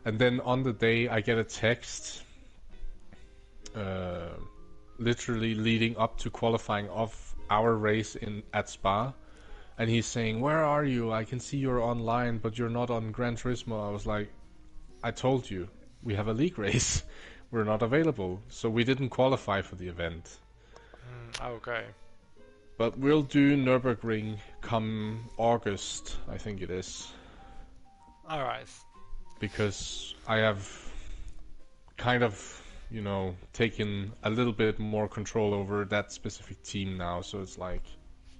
And then on the day I get a text, literally leading up to qualifying of our race at Spa. And he's saying, where are you? I can see you're online, but you're not on Gran Turismo. I was like, I told you, we have a league race. We're not available. So we didn't qualify for the event. Okay. But we'll do Nürburgring come August, I think it is. Alright. Because I have kind of, taken a little bit more control over that specific team now. So it's like,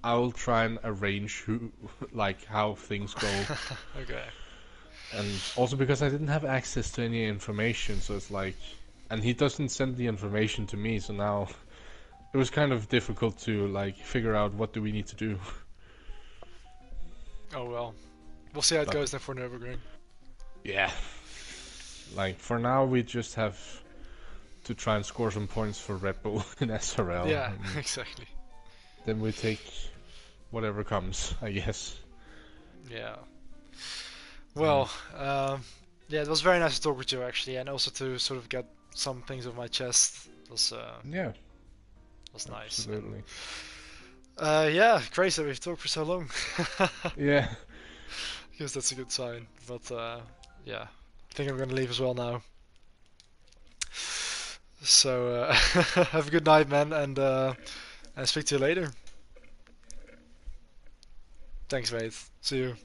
I'll try and arrange how things go. Okay. And also because I didn't have access to any information, so it's like, and he doesn't send the information to me, so now it was kind of difficult to figure out what do we need to do. Oh well. We'll see how it goes then for Nürburgring. Yeah. For now we just have to try and score some points for Red Bull in SRL. Yeah, exactly. Then we take whatever comes, I guess. Yeah. Well, yeah, it was very nice to talk with you actually, and also to sort of get some things off my chest. It was yeah. Was nice. Absolutely. Yeah, crazy that we've talked for so long. Yeah. I guess that's a good sign. But yeah, I think I'm gonna leave as well now. So have a good night, man, and I'll speak to you later. Thanks, mate. See you.